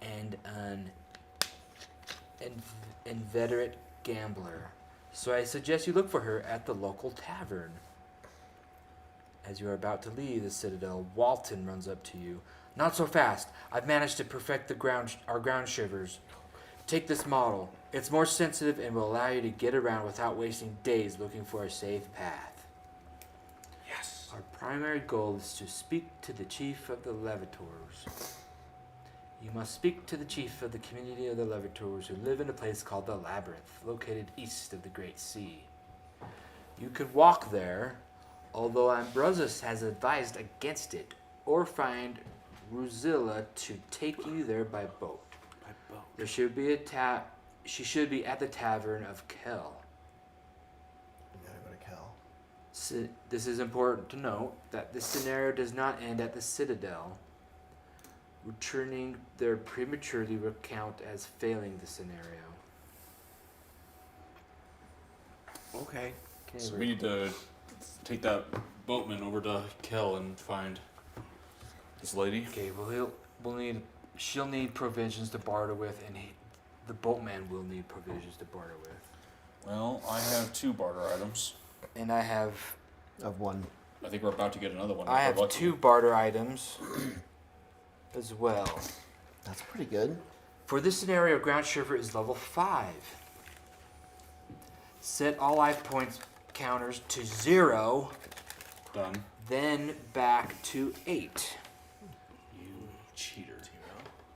and an inveterate gambler, so I suggest you look for her at the local tavern. As you are about to leave the Citadel, Walton runs up to you. Not so fast. I've managed to perfect our ground shivers. Take this model. It's more sensitive and will allow you to get around without wasting days looking for a safe path. Yes. Our primary goal is to speak to the chief of the Levitors. You must speak to the chief of the community of the Levitors who live in a place called the Labyrinth, located east of the Great Sea. You could walk there, although Ambrosius has advised against it, or find Ruzilla to take you there by boat. There should be she should be at the tavern of Kel. We gotta go to Kel. This is important to note that this scenario does not end at the Citadel. Returning there prematurely will count as failing the scenario. Okay. So we need to take that boatman over to Kel and find this lady. Okay, well she'll need provisions to barter with, and the boatman will need provisions to barter with. Well, I have 2 barter items. And I have Of one. I think we're about to get another one. I if have we're lucky. 2 barter items as well. That's pretty good. For this scenario, ground shiver is level 5. Set all life points counters to 0, Done. then back to 8. You cheater.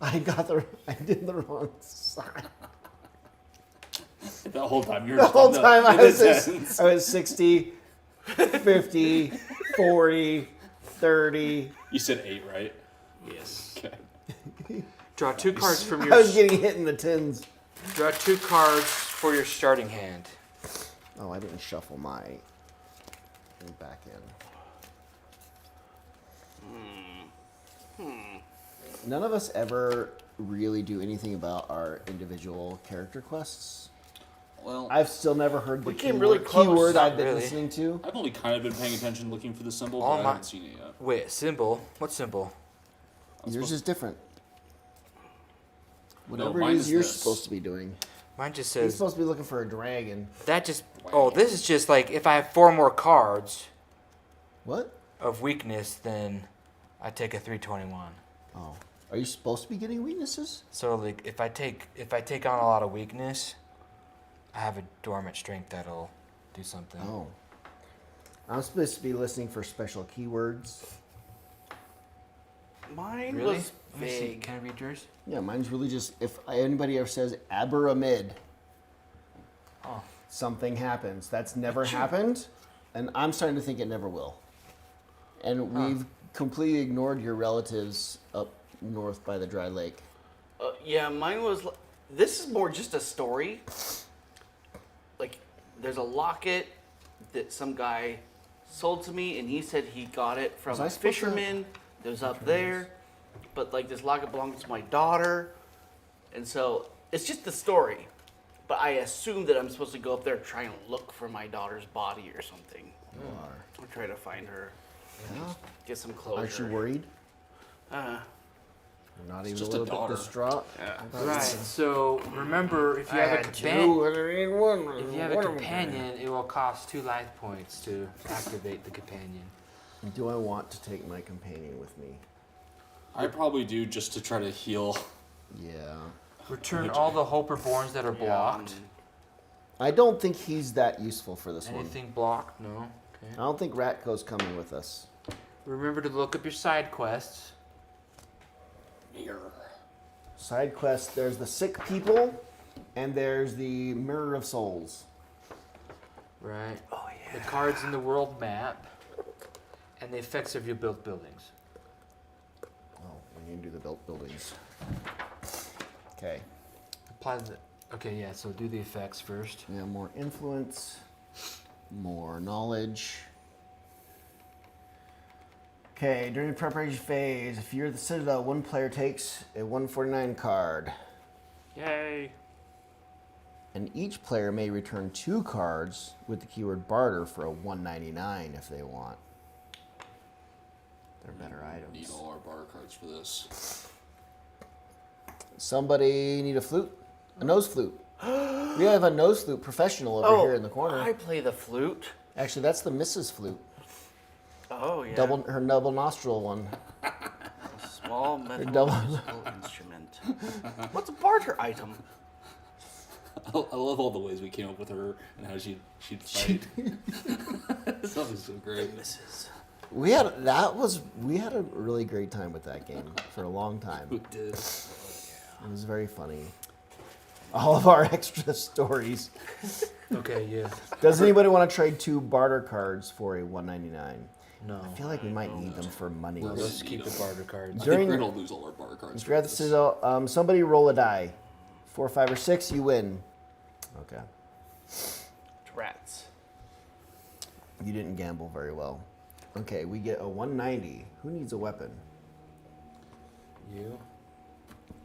I did the wrong side. The whole time you were The just whole on time I in was the just, sentence. I was 60, 50, 40, 30. You said 8, right? Yes. Okay. Draw 2 cards from I your was getting hit in the tins. draw 2 cards for your starting hand. Oh, I didn't shuffle my thing back in. None of us ever really do anything about our individual character quests. Well, I've still never heard the We came really close, keyword not I've been really. listening to. I've only kind of been paying attention looking for the symbol, All but I my- haven't seen it yet. Wait, symbol? What symbol? I'm Yours supposed- is different. Whatever mine it is is you're this. supposed to be doing. Mine just He's says supposed to be looking for a dragon. that just. Oh, this is just like if I have 4 more cards What? of weakness, then I take a 321. Oh. Are you supposed to be getting weaknesses? So like if I take on a lot of weakness, I have a dormant strength that'll do something. Oh. I'm supposed to be listening for special keywords. Mine Really? was Let me see. vague. Can I read yours? Yeah, mine's really just if anybody ever says Abaramid, Oh. something happens. That's never happened, and I'm starting to think it never will. And we've completely ignored your relatives up north by the dry lake. Yeah, mine was. This is more just a story. Like, there's a locket that some guy sold to me, and he said he got it from Was I a supposed to- fisherman that was up there. But like, this locket belongs to my daughter, and so it's just the story. But I assume that I'm supposed to go up there and try and look for my daughter's body or something. You are. I'll try to find her, Yeah. get some closure. Aren't you worried? You're not even just a a little bit daughter. distraught. Right. So remember, if you have a companion, if you have a companion, it will cost 2 life points to activate the companion. Do I want to take my companion with me? I probably do just to try to heal. Yeah. Return all the Hope Reborns that are blocked. I don't think he's that useful for this one. Anything blocked? No. Okay. I don't think Ratco's coming with us. Remember to look up your side quests. Mirror. Side quest, there's the sick people, and there's the Mirror of Souls. Right. Oh yeah. The cards in the world map, and the effects of your built buildings. Oh, we need to do the built buildings. Okay. Apply the. Okay, yeah. So do the effects first. We have more influence, more knowledge. Okay, during the preparation phase, if you're the Citadel, one player takes a 149 card. Yay! And each player may return 2 cards with the keyword barter for a 199 if they want. They're better items. Need all our bar cards for this. Somebody need a flute? A nose flute. We have a nose flute professional over here in the corner. I play the flute. Actually, that's the Mrs. Flute. Oh yeah. Her double nostril one. Small metal double- musical instrument. What's a barter item? I love all the ways we came up with her and how she'd fight. This stuff is so great. Mrs. We had a really great time with that game for a long time. Who did? It was very funny. All of our extra stories. Okay, yeah. Does anybody want to trade 2 barter cards for a 199? No. I feel like we might need them for money. No, let's keep the barter cards. I During- think we're gonna lose all our bar cards. If you're at the for this. Citadel, somebody roll a die. 4, 5, or 6, you win. Okay. Rats. You didn't gamble very well. Okay, we get a 190. Who needs a weapon? You.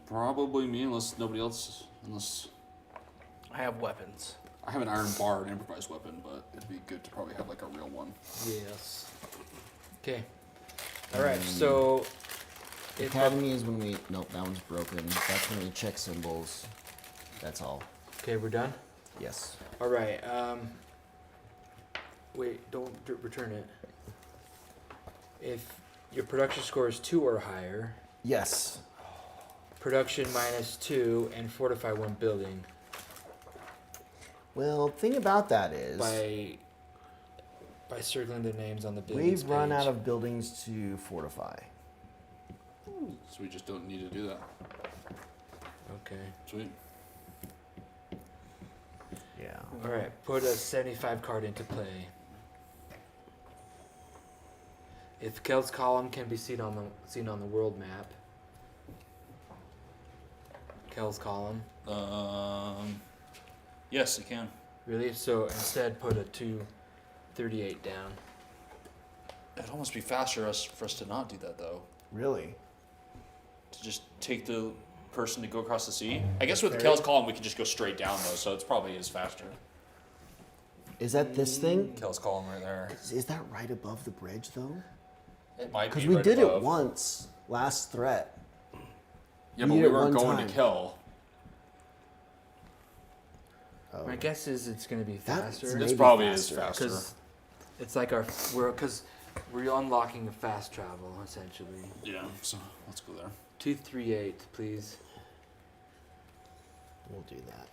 Probably me, unless nobody else. Unless I have weapons. I have an iron bar, an improvised weapon, but it'd be good to probably have like a real one. Yes. Okay. All right. So. It, Academy is when we... Nope, that one's broken. That's when we check symbols. That's all. okay, we're done. Yes. All right. Wait, don't return it. If your production score is 2 or higher, Yes. production -2, and fortify 1 building Well, thing about that is by circling the names on the buildings we've run page. out of buildings to fortify. So we just don't need to do that. Okay. Sweet. Yeah. All right. Put a 75 card into play. If Kel's column can be seen on the world map. Kel's column. Yes, it can. Really? So instead, put a 238 down. It'd almost be faster for us to not do that though. Really? To just take the person to go across the sea. I guess with the Kel's column we can just go straight down though, so it's probably is faster. Is that this thing? Kel's column right there. Is that right above the bridge though? It might be Because we right did above. it once last threat. Yeah, We but did we it weren't one going time. to Kel. Oh. My guess is it's going to be That- faster. Maybe This probably is faster. faster. Because it's like we're unlocking a fast travel essentially. Yeah, so let's go there. 238, please. We'll do that.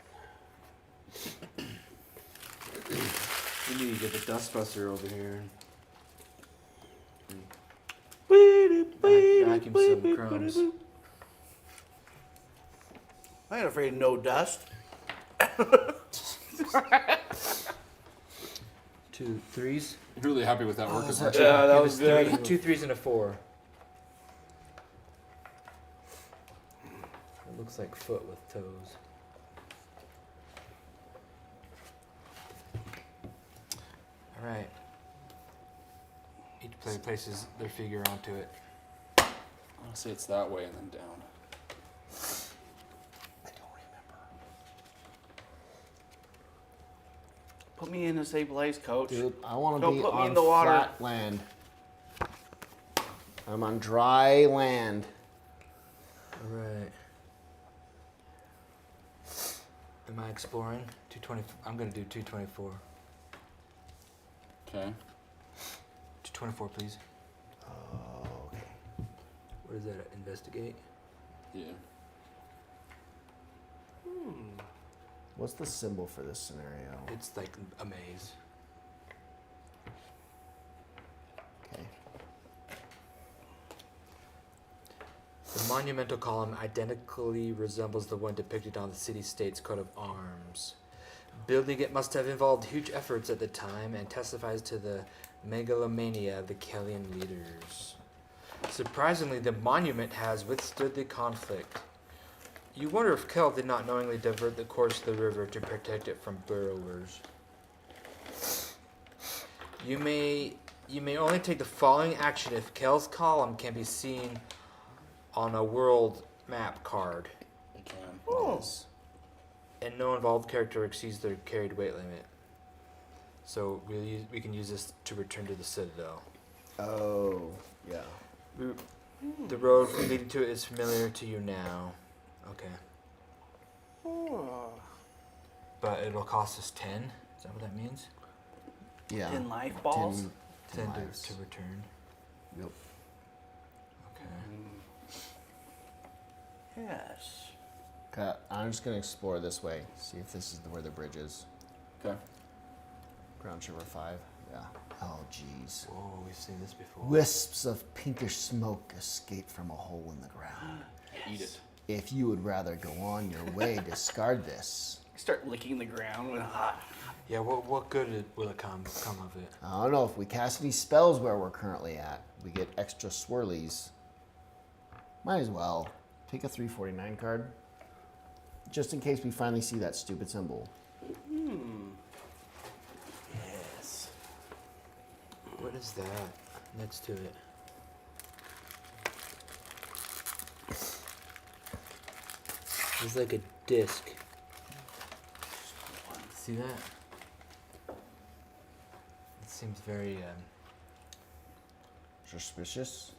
We need to get the Dustbuster over here. Vacuum some crumbs. I ain't afraid of no dust. 2 3s. Really happy with that work. is as that- Yeah, that Give was us good. 2 3s and a 4. It looks like foot with toes. All right. Each player places their figure onto it. I want to say it's that way and then down. I don't remember. Put me in a safe place, coach. Dude, I want to Don't be put me on in the water. flat land. I'm on dry land. All right. Am I exploring? 220. I'm gonna do 224. Okay. 224, please. Oh, okay. What is that? Investigate. Yeah. What's the symbol for this scenario? It's like a maze. Okay. The monumental column identically resembles the one depicted on the city-state's coat of arms. Building it must have involved huge efforts at the time and testifies to the megalomania of the Kellian leaders. Surprisingly, the monument has withstood the conflict. You wonder if Kel did not knowingly divert the course of the river to protect it from burrowers. You may only take the following action if Kel's column can be seen on a world map card, You can. Oh. and no involved character exceeds their carried weight limit. So we can use this to return to the Citadel. Oh, yeah. The road leading to it is familiar to you now. Okay. Oh. But it'll cost us 10? Is that what that means? Yeah. 10 life balls? 10 lives. to return. Yep. Okay. Yes. Okay, I'm just gonna explore this way. See if this is where the bridge is. Okay. Ground Shiver 5. Yeah. Oh, jeez. Whoa, we've seen this before. Wisps of pinkish smoke escape from a hole in the ground. Eat it. If you would rather go on your way, discard this. Start licking the ground with hot. Yeah, what good will it come of it? I don't know if we cast any spells where we're currently at. We get extra swirlies. Might as well take a 349 card, just in case we finally see that stupid symbol. Yes. What is that next to it? It's like a disc. See that? It seems very, Suspicious.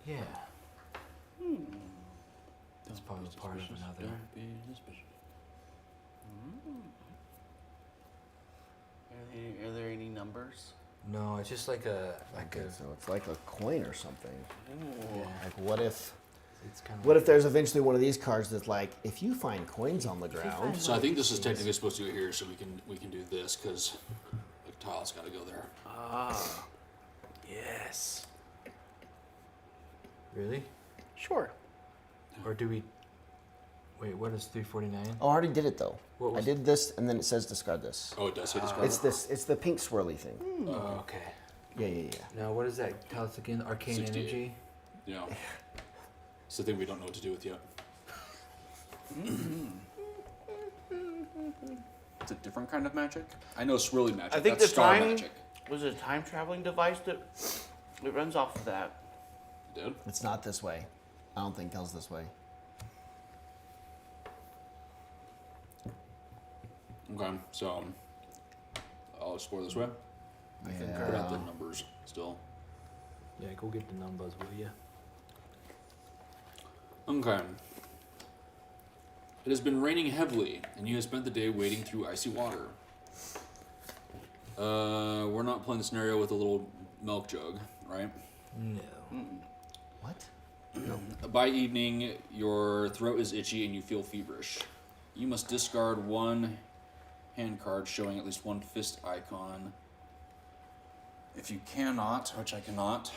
yeah. That's probably part of another. Are there any numbers? No, it's just like a So it's like a coin or something. yeah. Like what if It's kind of. What if there's eventually one of these cards that's like, if you find coins on the ground, find- So I think this is technically supposed to go here, so we can do this because the tile's got to go there. Ah. Yes. Really? Sure. Or do we? Wait, what is 349? oh, I already did it though. What I was- did this, and then it says discard this. Oh, it does say discard. It's this. It's the pink swirly thing. Oh, okay. Yeah. Now, what is that? Tell us again. Arcane 68. energy. Yeah. It's the thing we don't know what to do with yet. It's a different kind of magic. I know swirly magic. I think That's the star time magic. was a time traveling device that it runs off of that. Dude. It's not this way. I don't think Kel's this way. Okay, so I'll explore this way. I can Yeah. figure out the numbers still. Yeah, go get the numbers, will you? Okay. It has been raining heavily, and you have spent the day wading through icy water. We're not playing the scenario with a little milk jug, right? No. What? By evening, your throat is itchy and you feel feverish. You must discard one hand card showing at least one fist icon. If you cannot, which I cannot,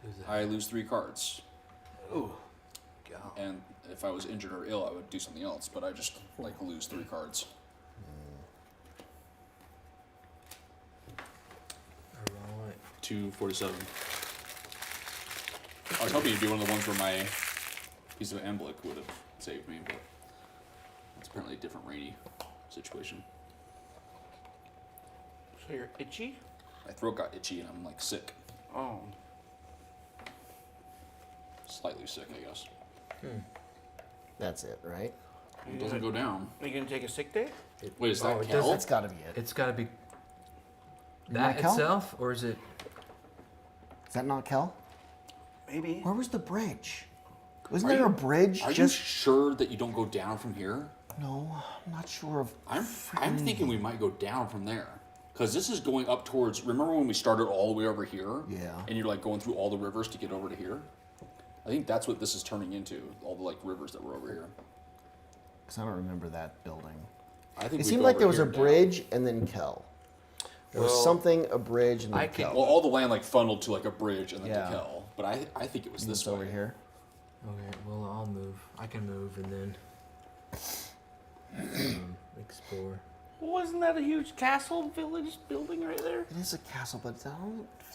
Who's that? I lose 3 cards. Ooh. Go. And if I was injured or ill, I would do something else, but I just like lose 3 cards. Alright. 247. I was hoping you'd be one of the ones where my piece of Amblick would have saved me, but it's apparently a different rainy situation. So you're itchy? My throat got itchy and I'm like sick. Oh. Slightly sick, I guess. That's it, right? It doesn't go down. Are you gonna take a sick day? Wait, is that it Kel? That's got to be it. It's got to be Isn't that that Kel? itself, or is it? Is that not Kel? Maybe. Where was the bridge? Wasn't Are there you- a bridge? Are you Just sure that you don't go down from here? no. I'm not sure of. I'm thinking we might go down from there. Because this is going up towards, remember when we started all the way over here? Yeah. And you're like going through all the rivers to get over to here? I think that's what this is turning into, all the like rivers that were over here. Because I don't remember that building. I think It we seemed go like over there was here a and down. bridge and then Kel. There was Well, something, a bridge, and then I can- Kel. Well, all the land like funneled to like a bridge and then Yeah. to Kel. But I think it was And this it's way. over here. Okay, well I'll move. I can move and then explore. Wasn't that a huge castle village building right there? It is a castle, but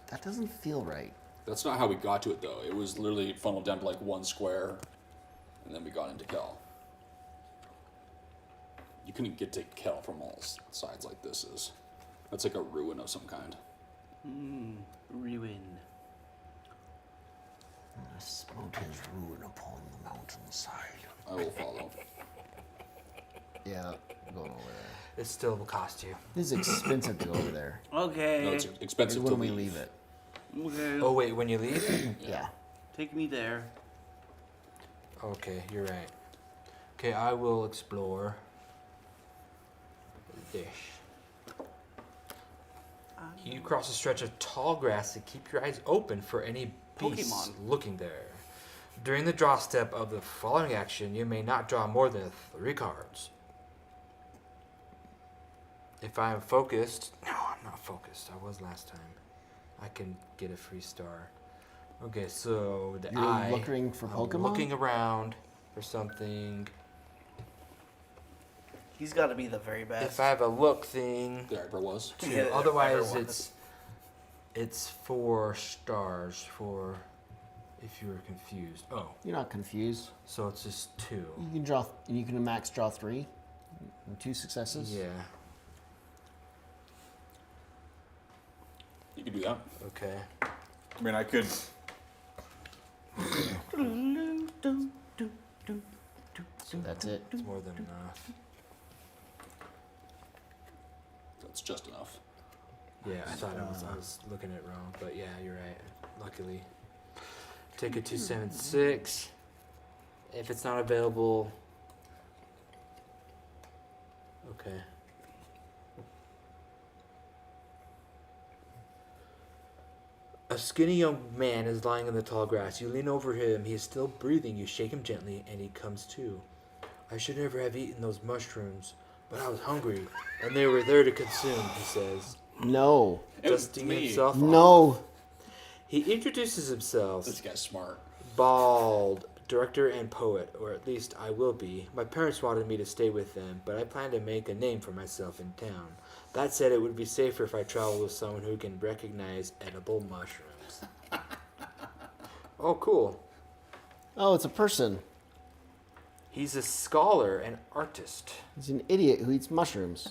that doesn't feel right. That's not how we got to it though. It was literally funneled down to like one square, and then we got into Kel. You couldn't get to Kel from all sides like this is. That's like a ruin of some kind. Ruin. I smote his ruin upon the mountainside. I will follow. Yeah, I'm going over there. It still will cost you. It is expensive to go over there. Okay. No, it's expensive to When we leave. leave it. Okay. Oh wait, when you leave? Yeah. Take me there. Okay, you're right. Okay, I will explore this. You cross a stretch of tall grass to keep your eyes open for any beasts Pokemon. looking there. During the draw step of the following action, you may not draw more than 3 cards. If I am focused, no, I'm not focused. I was last time. I can get a free star. Okay, so the You're eye. looking for I'm Pokemon? looking around for something. He's got to be the very best. If I have a look thing, There ever was. too. Yeah, Otherwise, everyone. it's 4 stars for if you were confused. Oh, You're not confused. so it's just 2. You can draw. You can max draw 3. And 2 successes. Yeah. You could do that. Okay. I mean, I could. So that's it. It's more than enough. That's just enough. Yeah, I thought I was looking at it wrong, but yeah, you're right. Luckily, take a 276. If it's not available, okay. A skinny young man is lying in the tall grass. You lean over him. He is still breathing. You shake him gently, and he comes to. I should never have eaten those mushrooms, but I was hungry, and they were there to consume, he says, No. dusting me. himself off. No. He introduces himself. This guy's smart. Bald, director and poet, or at least I will be. My parents wanted me to stay with them, but I plan to make a name for myself in town. That said, it would be safer if I travel with someone who can recognize edible mushrooms. Oh, cool. Oh, it's a person. He's a scholar and artist, He's an idiot who eats mushrooms.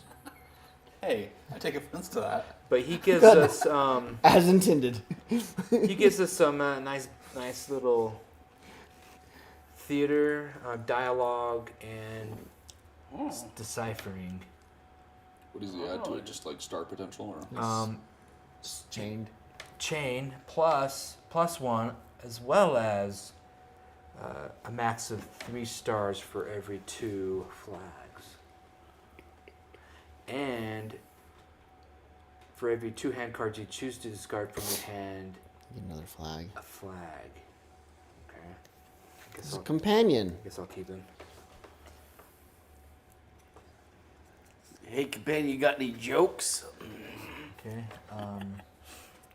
Hey, I take offense to that. but he gives us As intended. some nice little theater, dialogue, and deciphering. What does he add to it? Just like star potential, or Chained. Chain plus 1, as well as a max of 3 stars for every 2 flags. And for every 2 hand cards you choose to discard from your hand, Get another flag. a flag. Okay. I This guess is a I'll, companion. I guess I'll keep him. Hey, companion, you got any jokes? Okay.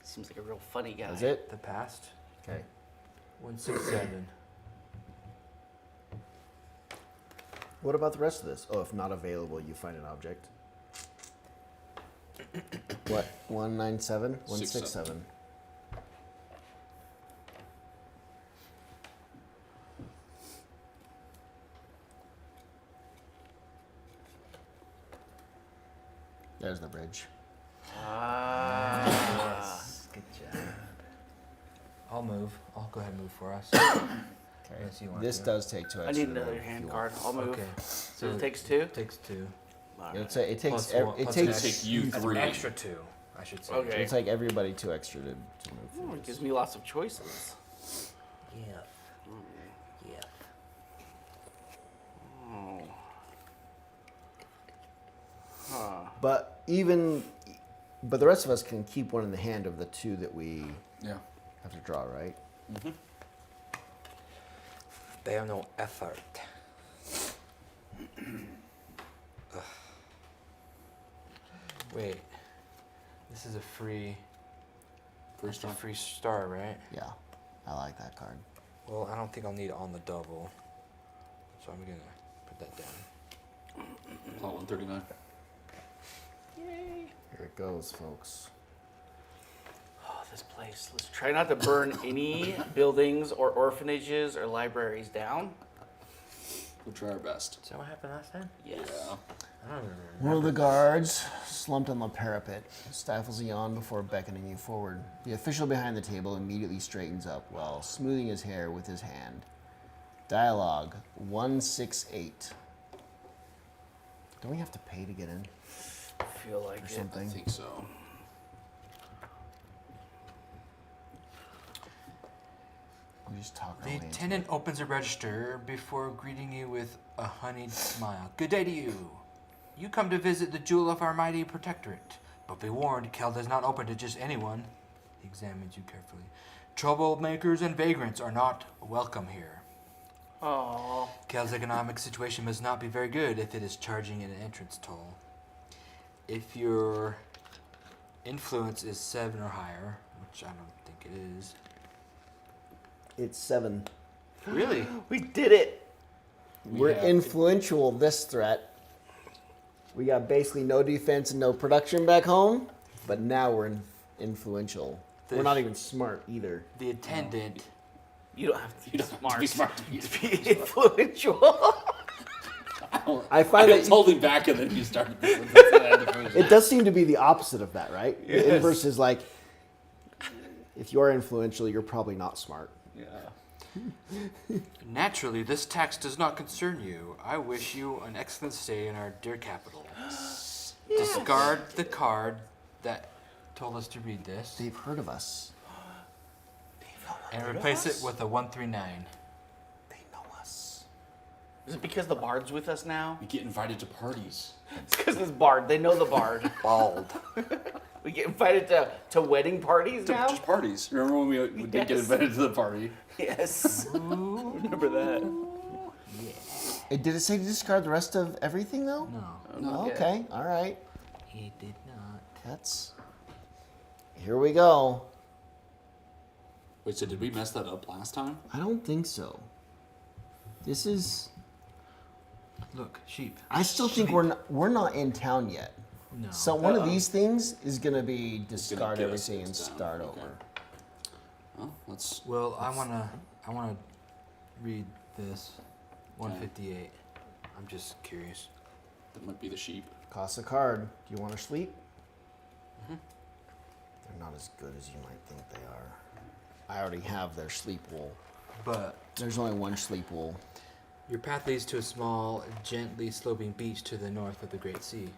Seems like a real funny guy. That's it? The past. Okay. 167. What about the rest of this? Oh, if not available, you find an object. What? 197? 167. There's the bridge. Ah. Good job. I'll move. I'll go ahead and move for us. Unless you want This to. does take 2 I extra. need to another move if hand you card. want. I'll move. Okay. So it takes 2? Takes 2. All It, right. ta- it takes Plus ev- one- it plus takes take you 3. Extra 2, I should say. Okay. it'll take everybody 2 extra to move. Oh, through it this. gives me lots of choices. Yeah. Yeah. Oh. Huh. But the rest of us can keep one in the hand of the 2 that we Yeah. have to draw, right? They have no effort. Ugh. Wait. This is a free. First A one. free star, right? Yeah, I like that card. Well, I don't think I'll need it on the double. So I'm gonna put that down. Plot 139. Yay. Here it goes, folks. Oh, this place. Let's try not to burn any buildings or orphanages or libraries down. We'll try our best. Is that what happened last time? Yes. Yeah. I don't remember. One of the guards, slumped on the parapet, stifles a yawn before beckoning you forward. The official behind the table immediately straightens up while smoothing his hair with his hand. Dialogue 168. Don't we have to pay to get in I feel like or it. I something? think so. We just talk our The way into attendant opens a register before greeting you with a honeyed smile. Good day to you. You come to visit the jewel of our mighty protectorate. But be warned, Kel does not open to just anyone. He examines you carefully. Troublemakers and vagrants are not welcome here. Oh. Kel's economic situation must not be very good if it is charging an entrance toll. If your influence is 7 or higher, which I don't think it is. It's 7. Really? We did it. We're have- influential this threat. We got basically no defense and no production back home, but now we're influential. We're not even smart either. The attendant You don't have to be smart. To be smart to be influential. I find I that totally back and then you started. This one. That's what I had to finish. it does seem to be the opposite of that, right? The Yes. inverse is like, if you're influential, you're probably not smart. Yeah. Naturally, this tax does not concern you. I wish you an excellent stay in our dear capital. Discard the card that told us to read this They've heard of us. and replace it with a 139. They know us. Is it because the bard's with us now? We get invited to parties. It's because this bard. They know the bard. Bald. We get invited to wedding parties now? Just parties. Remember when we did get Yes. invited to the party? Yes. Remember that? Did it say to discard the rest of everything though? No, Oh, Okay. okay. All right. he did not. That's. Here we go. Wait, so did we mess that up last time? I don't think so. This is. Look, sheep. I still think we're not in town yet. No. So one of these things is gonna be discard get us everything and into town. start Okay. over. Well, let's. Well, I wanna read this. 158. I'm just curious. That might be the sheep. Cost a card. Do you want to sleep? They're not as good as you might think they are. I already have their sleep wool. But There's only one sleep wool. your path leads to a small, gently sloping beach to the north of the Great Sea.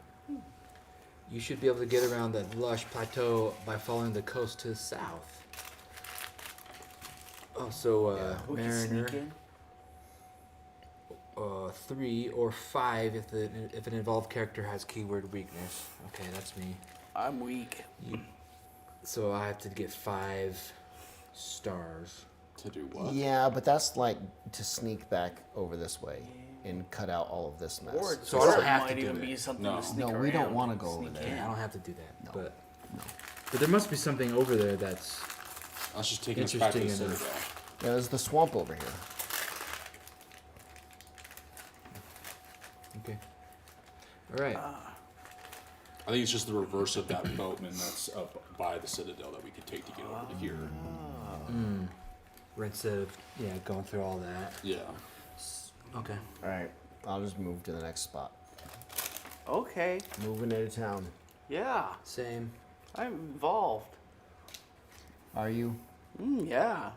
You should be able to get around that lush plateau by following the coast to the south. Oh, so We can Mariner, sneak in. 3 or 5 if an involved character has keyword weakness. Okay, that's me. I'm weak. So I have to get 5 stars. To do what? Yeah, but that's like to sneak back over this way and cut out all of this mess. Or So I don't it have to might do even it. be something No. to sneak No, around. we don't wanna go over Sneak there. in. I don't have to do that. No. But there must be something over there that's Let's just take us back to the Interesting Citadel. Yeah, there's the swamp over here. okay. All right. I think it's just the reverse of that boatman that's up by the Citadel that we could take to get over to here. Where instead of going through all that. Yeah. Okay. All right, I'll just move to the next spot. Okay. Moving into town. Yeah. Same. I'm involved. Are you? Yeah.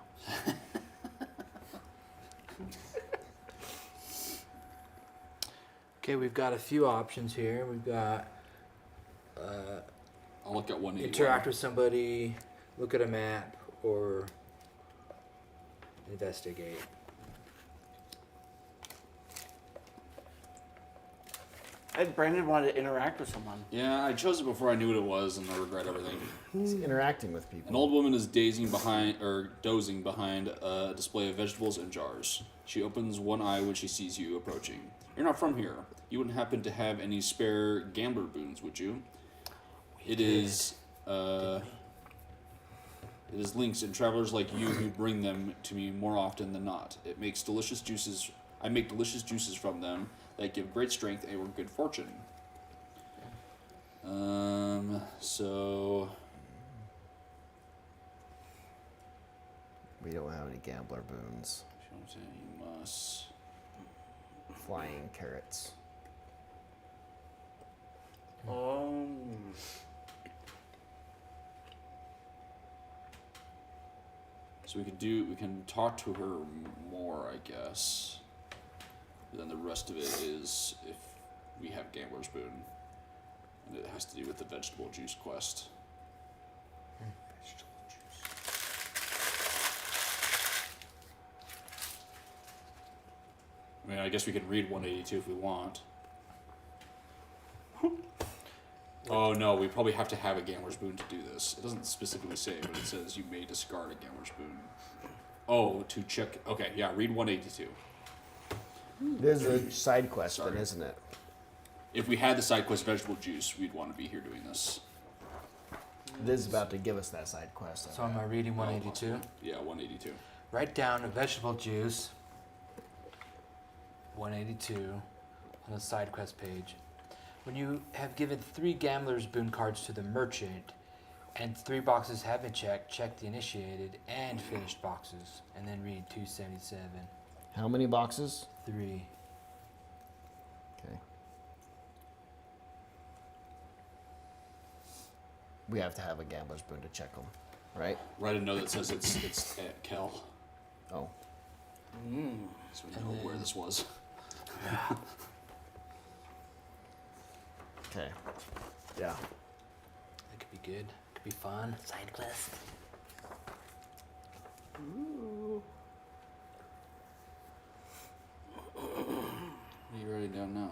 Okay, we've got a few options here. We've got I'll look at 181. interact with somebody, look at a map, or investigate. Brandon wanted to interact with someone. Yeah, I chose it before I knew what it was, and I regret everything. He's interacting with An people. old woman is dozing behind a display of vegetables and jars. She opens one eye when she sees you approaching. You're not from here. You wouldn't happen to have any spare gambler boons, would you? It is links and travelers like you who bring them to me more often than not. It makes delicious juices. I make delicious juices from them that give great strength and good fortune. So We don't have any gambler boons. you must. Flying carrots. So we can talk to her more, I guess. But then the rest of it is if we have Gambler's Boon. And it has to do with the vegetable juice quest. I mean, I guess we can read 182 if we want. Oh no, we probably have to have a Gambler's Boon to do this. It doesn't specifically say, but it says you may discard a Gambler's Boon. Oh, to check. Okay, yeah, read 182. There's a side quest, Sorry. then, isn't it? If we had the side quest vegetable juice, we'd want to be here doing this. This is about to give us that side quest. So am I reading 182? Yeah, 182. Write down a vegetable juice. 182 on the side quest page. When you have given 3 Gambler's Boon cards to the merchant, and 3 boxes have been checked, check the initiated and finished boxes, and then read 277. How many boxes? 3. Okay. We have to have a gambler's boon to check them, right? Write a note that says it's at Kel, Oh. so we know where this was. Okay. Yeah. That could be good. Could be fun. Side quest. What are you writing down now?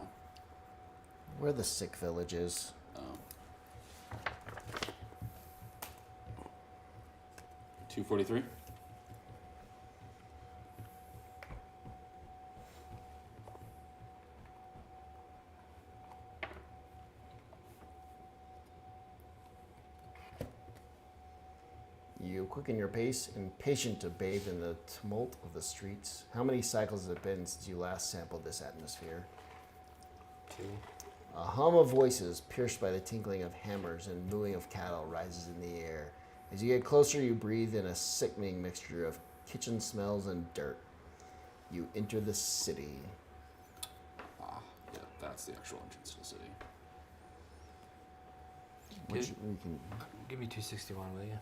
Where the sick village is. Oh. 243. You quicken your pace, impatient to bathe in the tumult of the streets. How many cycles has it been since you last sampled this atmosphere? 2. A hum of voices, pierced by the tinkling of hammers and mooing of cattle, rises in the air. As you get closer, you breathe in a sickening mixture of kitchen smells and dirt. You enter the city. Ah, yeah, that's the actual entrance to the city. We can, Give me 261, will you?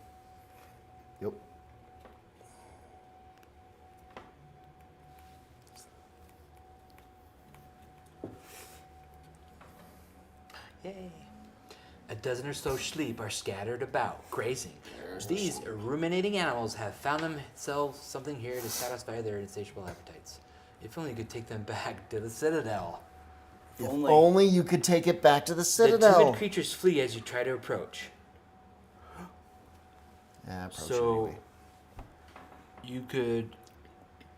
yep. Yay. A dozen or so sheep are scattered about, grazing. There's the These sheep. ruminating animals have found themselves something here to satisfy their insatiable appetites. If only you could take them back to the Citadel. If Only- only you could take it back to the The Citadel. timid creatures flee as you try to approach. Yeah, approach So- anyway. You could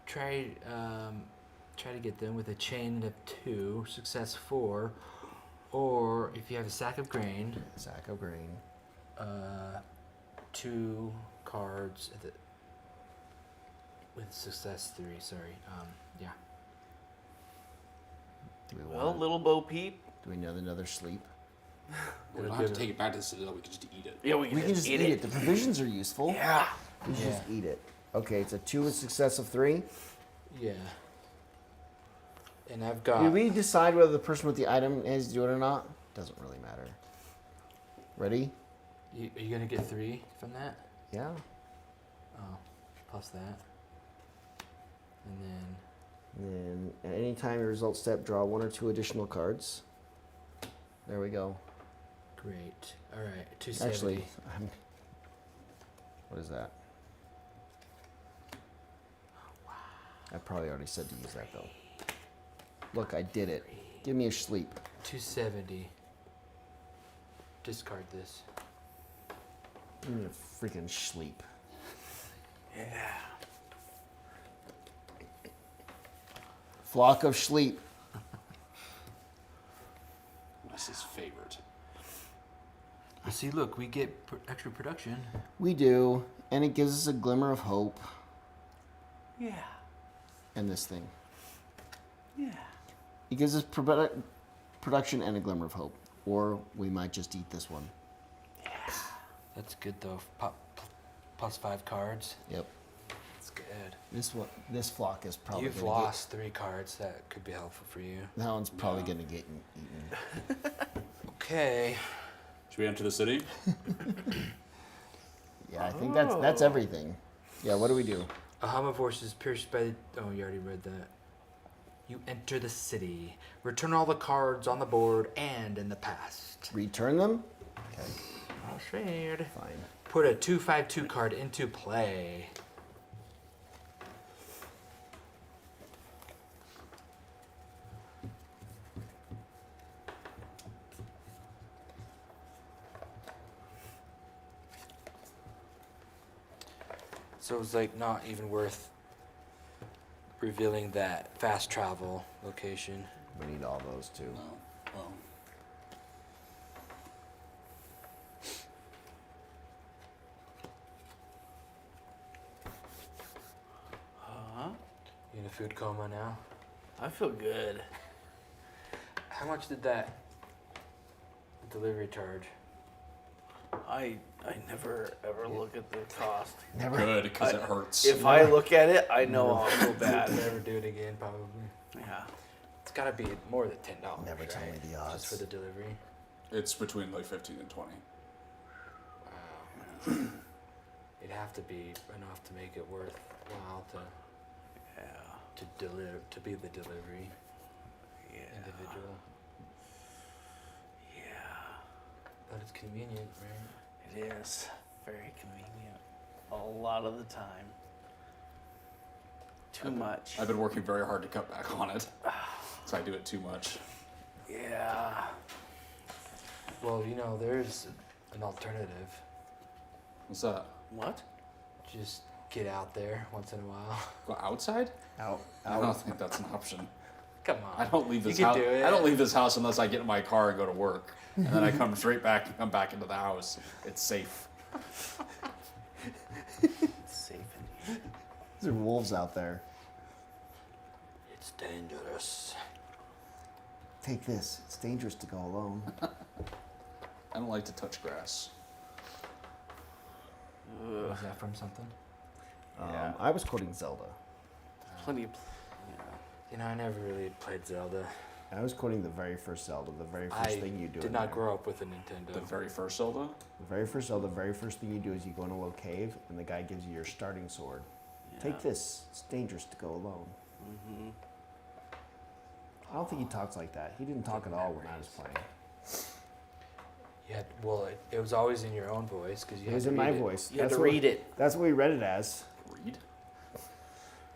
try to get them with a chain of 2, success 4, or if you have a sack of grain, Sack of grain. 2 cards with success 3. Sorry. Yeah. Do we Well, want? little Bo Peep. Do we need another sleep? We don't have to take it back to the Citadel. We can just eat it. Yeah, We can just eat it. The provisions are useful. Yeah. We should just Yeah. eat it. Okay, it's a 2 with success of 3. Yeah. And I've got. Did we decide whether the person with the item is to do it or not? Doesn't really matter. Ready? Are you gonna get 3 from that? Yeah. Oh, plus that. And then. And then at any time your result step, draw 1 or 2 additional cards. There we go. Great. All right. 270. Actually, what is that? I probably already said to use that though. Look, I did it. Give me a sleep. 270. Discard this. Give me a freaking sleep. Yeah. Flock of sleep. That's his favorite. See, look, we get extra production. We do, and it gives us a glimmer of hope. Yeah. And this thing. Yeah. It gives us production and a glimmer of hope. Or we might just eat this one. That's good though. Plus 5 cards. Yep. That's good. This flock is probably You've gonna lost 3 cards. That could be helpful for you. That one's probably Yeah. gonna get eaten. Okay. Should we enter the city? Yeah, I think that's everything. Yeah, what do we do? A hum of voices pierced by the. Oh, you already read that. You enter the city. Return all the cards on the board and in the past. Return them? Okay, Well said. fine. Put a 2/5/2 card into play. So it's like not even worth revealing that fast travel location. We need all those too. No. Well, Huh? You in a food coma now? I feel good. How much did that delivery charge? I never ever look at the cost. Never. good, because it hurts. If I look at it, I know I'll feel bad. Never do it again, probably. Yeah. It's gotta be more than $10. Never tell right? me the odds. Just for the delivery. It's between like 15 and 20. Wow. It'd have to be enough to make it worthwhile Yeah. to be the delivery Yeah. individual. Yeah. But it's convenient, right? It is very convenient. A lot of the time. Too much. I've been working very hard to cut back on it. So I do it too much. Yeah. Well, there's an alternative. What's that? What? just get out there once in a while. Go outside? Out. I don't think that's an option. Come on. I don't leave this You house. can do it. I don't leave this house unless I get in my car and go to work, and then I come straight back and come back into the house. It's safe. Safe indeed. There's wolves out there. It's dangerous. Take this. It's dangerous to go alone. I don't like to touch grass. Was that from something? Yeah. I was quoting Zelda. Plenty of. You know, I never really played Zelda. I was quoting the very first Zelda, the very first thing you do. did in not there. grow up with a Nintendo. The very first Zelda? The very first Zelda, the very first thing you do is you go in a little cave, and the guy gives you your starting sword. Yeah. Take this. It's dangerous to go alone. Mm-hmm. I don't think he talks like that. He didn't talk at all when I was playing. Yeah, well, it was always in your own voice because you It had was to in read my it. voice. You had to what- read it. That's what we read it as. Read?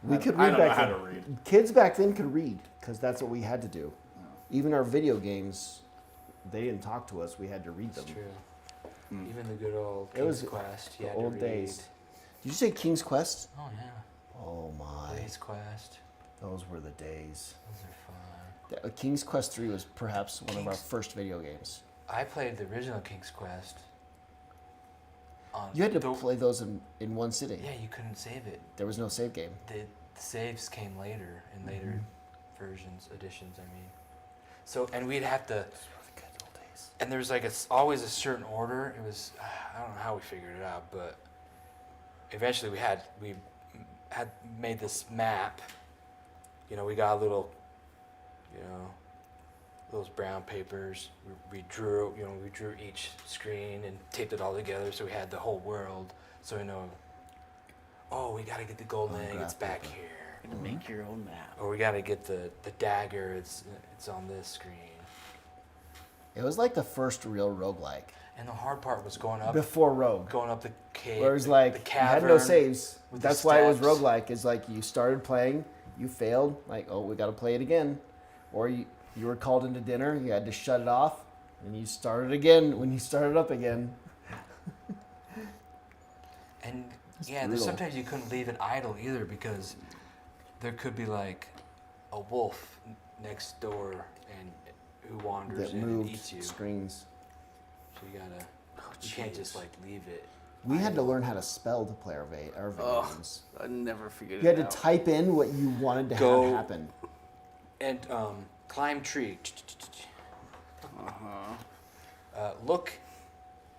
We could I read don't know back how then. to read. Kids back then could read because that's what we had to do. Even our video games, they didn't talk to us. We had to read It's them. true. Mm. Even the good old It was King's Quest. You The had to old read. days. Did you say King's Quest? Oh yeah, Oh my, Days Quest. those were the days. Those are fun. King's Quest 3 was perhaps one of our King's- first video games. I played the original King's Quest. On You had to the- play those in one sitting. Yeah, you couldn't save it. There was no save game. The saves came later in later Mm-hmm. versions, editions. I mean, so and we'd have to. Those were the good old days. And there was like always a certain order. It was I don't know how we figured it out, but eventually we had made this map. You know, we got a little, those brown papers. We drew each screen and taped it all together, so we had the whole world. So we know, oh, we got to get the golden egg. It's graph back paper. here. You had to make your own map. Or we got to get the dagger. It's on this screen. It was like the first real roguelike. And the hard part was going up Before Rogue. the cave. Where it was the like, you had no cavern saves. with the That's why it was steps. roguelike. Is like you started playing, you failed, like, oh, we got to play it again. Or you were called into dinner, you had to shut it off, and you started again when you started up again. And It's yeah, there's brutal. sometimes you couldn't leave it idle either because there could be like a wolf next door and who wanders That in and moved eats you. So screens. you gotta, you can't just like leave it. We had to idle. learn how to spell to play our video Oh, games. I never figured You it had out. to type in what you wanted to Go- have happen. And climb tree. Uh-huh. Look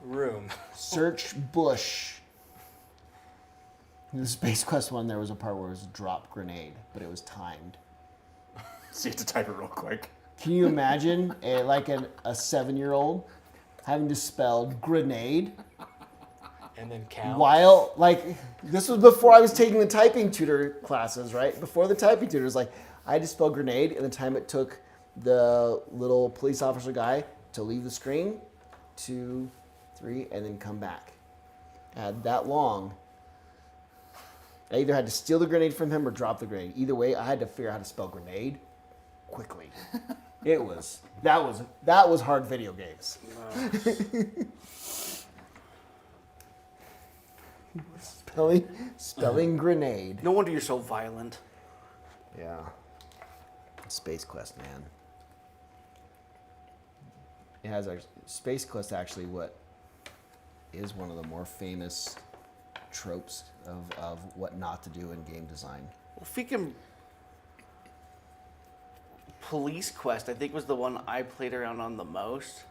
room. Search bush. In the Space Quest one, there was a part where it was drop grenade, but it was timed. So you have to type it real quick. Can you imagine a 7-year-old having to spell grenade And then count. while, this was before I was taking the typing tutor classes, right? Before the typing tutors, I had to spell grenade, and the time it took the little police officer guy to leave the screen, 2, 3, and then come back. I had that long. I either had to steal the grenade from him or drop the grenade. Either way, I had to figure out how to spell grenade quickly. That was hard video games. Spelling grenade. No wonder you're so violent. Yeah. Space Quest, man. It has Space Quest actually what is one of the more famous tropes of what not to do in game design. Well, freaking Police Quest, I think, was the one I played around on the most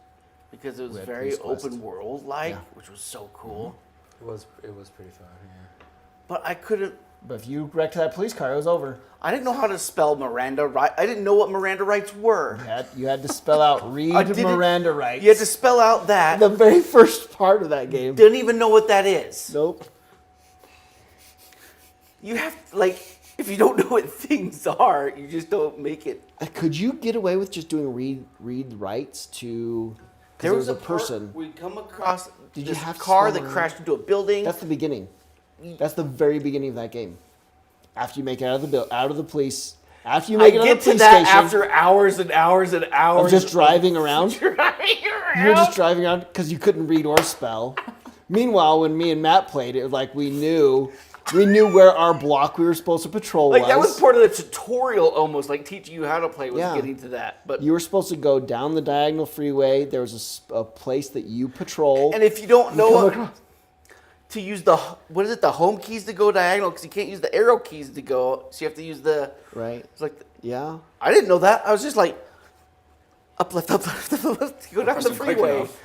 because it was We had very Police Quest. open world like, Yeah. which was so cool. It was pretty fun. Yeah. But I couldn't. But if you wrecked that police car, it was over. I didn't know how to spell Miranda right. I didn't know what Miranda rights were. You had to spell out I read didn't- Miranda rights. You had to spell out that. The very first part of that game. Didn't even know what that is. Nope. You have if you don't know what things are, you just don't make it. Could you get away with just doing read rights to? Because there was a person. We'd come across Did you this have to car spell that it? crashed into a building. That's the beginning. That's the very beginning of that game. After you make it out of the police, after you I make it out of get the to police that station, after hours and hours and hours of just driving around. driving around. You were just driving around because you couldn't read or spell. Meanwhile, when me and Matt played, it was like we knew where our block we were supposed to patrol Like that was part of the tutorial, almost like teaching you how to play was Yeah. getting to that. But You were supposed to go down the diagonal freeway. There was a place that you patrol. and if you don't come know across- to use the home keys to go diagonal, because you can't use the arrow keys to go, so you have to use the. Right. It's like Yeah. I didn't know that. I was just like up left, up left, up left to go down the Pressing quick freeway. enough.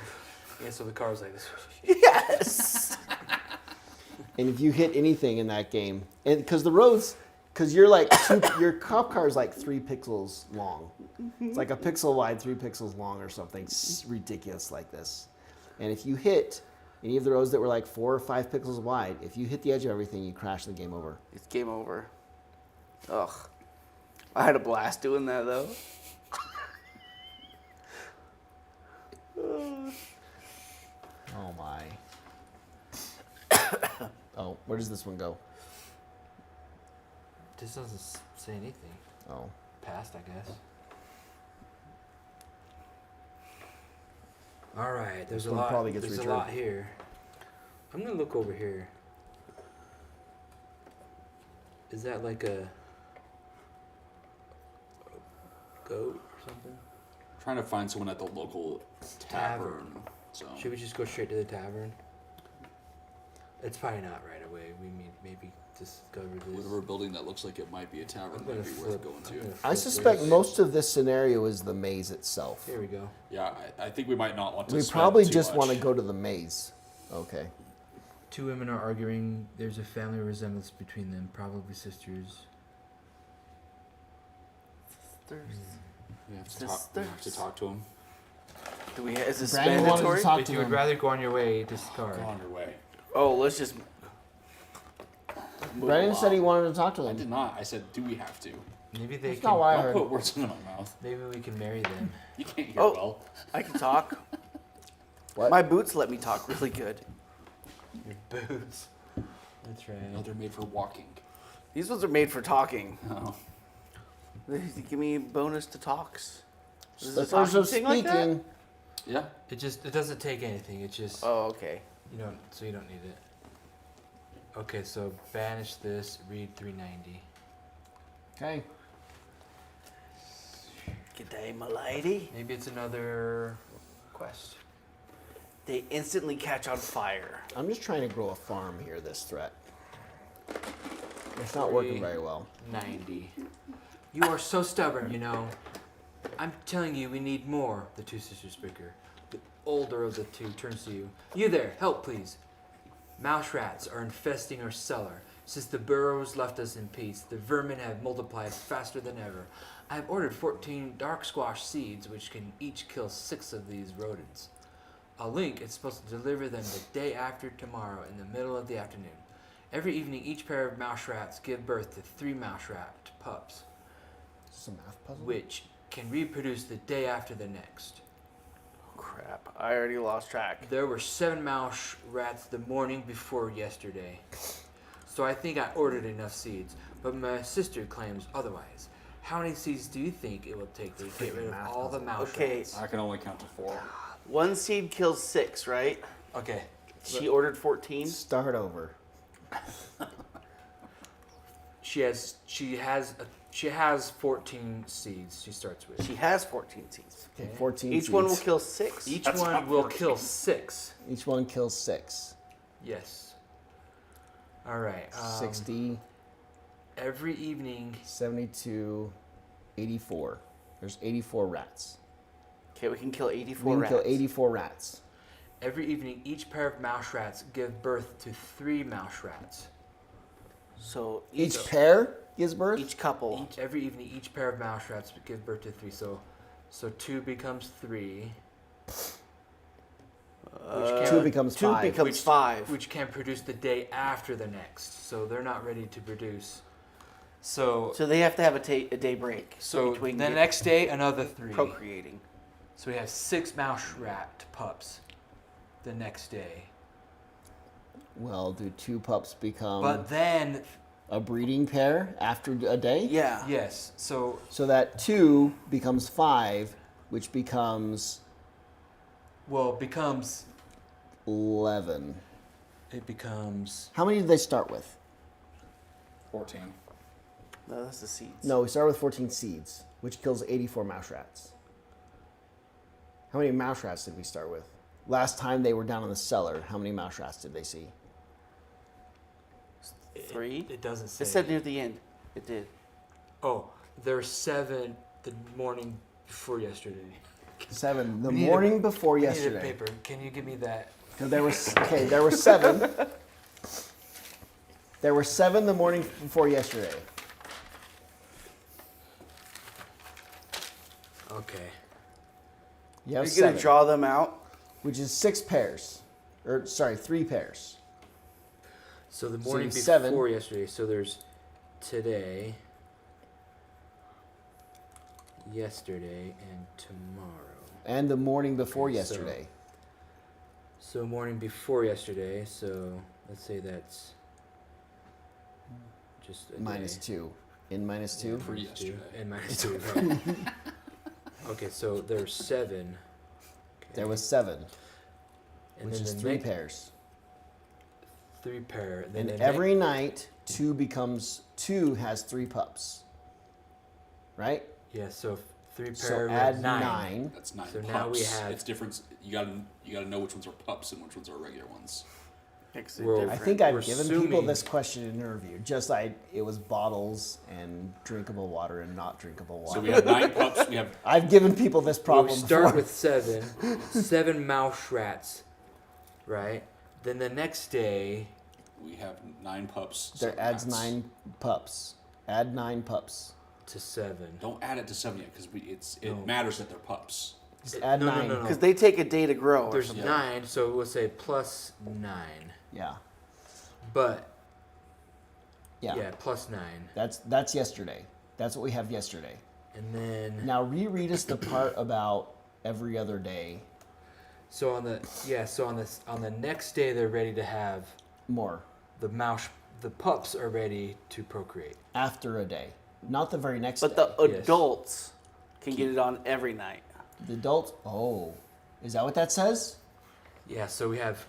Yeah, so the car's like this. Yes. And if you hit anything in that game, and because the roads, because you're like your cop car is like 3 pixels long. It's like a pixel wide, 3 pixels long, or something ridiculous like this. And if you hit any of the roads that were like 4 or 5 pixels wide, if you hit the edge of everything, you crash the game over. It's game over. Ugh. I had a blast doing that though. Oh my. Oh, where does this one go? This doesn't say anything. Oh. Past, I guess. All right, there's This a one lot. probably gets There's a returned. lot here. I'm gonna look over here. Is that like a goat or something? Trying to find someone at the local tavern. So Should we just go straight to the tavern? It's probably not right away. We maybe discover this. whatever building that looks like it might be a tavern I'm might gonna be flip. worth going I'm to. gonna I flip suspect this. most of this scenario is the maze itself. Here we go. Yeah, I think we might not want to. We spend probably too just much. want to go to the maze. Okay. 2 women are arguing. There's a family resemblance between them, probably sisters. We have to talk to him. Do we? Is this Brandon wanted to mandatory? talk If to you would him. rather go on your way, discard. Go on your way. Oh, let's just. move Brandon along. said he wanted to talk to I him. did not. I said, do we have to? Maybe they That's can. not why I Don't heard. put words in my mouth. Maybe we can marry them. You can't hear Oh. well. I can talk. What? My boots let me talk really good. Your boots. That's right. No, they're made for walking. These ones are made for talking. Oh. They give me a bonus to talks. Is The it a talking person thing like that? speaking. Yeah. It doesn't take anything. It just Oh, okay. you don't need it. Okay, so banish this. Read 390. Okay. G'day, my lady. Maybe it's another quest. They instantly catch on fire. I'm just trying to grow a farm here, this threat. It's not working 3. very well. 90. You are so stubborn, you know. I'm telling you, we need more. The 2 sisters bicker. The older of the 2 turns to you. You there, help please. Mouse rats are infesting our cellar. Since the burrows left us in peace, the vermin have multiplied faster than ever. I have ordered 14 dark squash seeds, which can each kill 6 of these rodents. A link is supposed to deliver them the day after tomorrow in the middle of the afternoon. Every evening, each pair of mouse rats give birth to 3 mouse rat pups, Is this a math puzzle? which can reproduce the day after the next. Crap. I already lost track. There were 7 mouse rats the morning before yesterday. So I think I ordered enough seeds, but my sister claims otherwise. How many seeds do you think it will take to get rid of math all the puzzle. mouse Okay. rats? I can only count to 4. 1 seed kills 6, right? Okay. She ordered 14. Start over. She has 14 seeds she starts with. She has 14 seeds. Okay, Okay. 14 Each one will seeds. kill 6. Each That's one not will 14. kill 6. Each one kills 6. Yes. All right. 60, Every evening, 72, 84. There's 84 rats. Okay, we can kill 84 We can rats. kill 84 rats. each pair of mouse rats give birth to 3 mouse rats. So Each pair gives birth? each couple. Every evening, each pair of mouse rats give birth to 3. So 2 becomes 3, Two becomes 2 5. becomes 5. which can produce the day after the next. So they're not ready to produce. So So they have to have a day break. so between the next day, another 3. procreating. So we have 6 mouse rat pups the next day. Well, do 2 pups become But then, a breeding pair after a day? Yeah. yes. So So that 2 becomes 5, which becomes becomes 11. it becomes. How many did they start with? 14. No, that's the seeds. No, we started with 14 seeds, which kills 84 mouse rats. How many mouse rats did we start with? Last time they were down in the cellar, how many mouse rats did they see? 3. It doesn't say. It said near the end. It did. Oh, there were 7 the morning before yesterday. 7. The We need morning before I need a yesterday. paper. Can you give me that? So there was there were 7. There were 7 the morning before yesterday. Okay. You have You're 7, gonna draw them out. which is 6 pairs, or sorry, 3 pairs. So the So morning you before have 7. yesterday. So there's today, yesterday, and tomorrow. And the morning before Okay, so- yesterday. So morning before yesterday. So let's say that's just a Minus day. 2. In minus 2. For Minus two, yesterday. and minus 2. Right. Okay, so there's 7. Okay. There was 7, and which then is the 3 next- pairs. 3 pair. Then And the every night, 2 has 3 pups. Right? yeah, so 3 pair. So with add 9. 9. That's 9 So pups. now we have- It's different. You gotta know which ones are pups and which ones are regular ones. It's Well, I different. think I've We're given people assuming- this question in an interview. Just like it was bottles and drinkable water and not drinkable water. So we have 9 pups. We have I've given people this Well, problem we start before. with 7 mouse rats, right? Then the next day, 9 pups. There 7 adds rats. 9 pups. Add 9 pups. to 7. Don't add it to 7 yet because it No. matters that they're pups. Just add no, 9. No, no, no. Because they take a day to grow. Or There's something. 9, so we'll say plus 9. Yeah. But Yeah. yeah, plus 9, That's yesterday. That's what we have yesterday. and then Now reread us the part about every other day so on the next day they're ready to have more the pups are ready to procreate. after a day. Not the very next But day. the Yes. adults can get it on every night. The adults, is that what that says? Yeah, so we have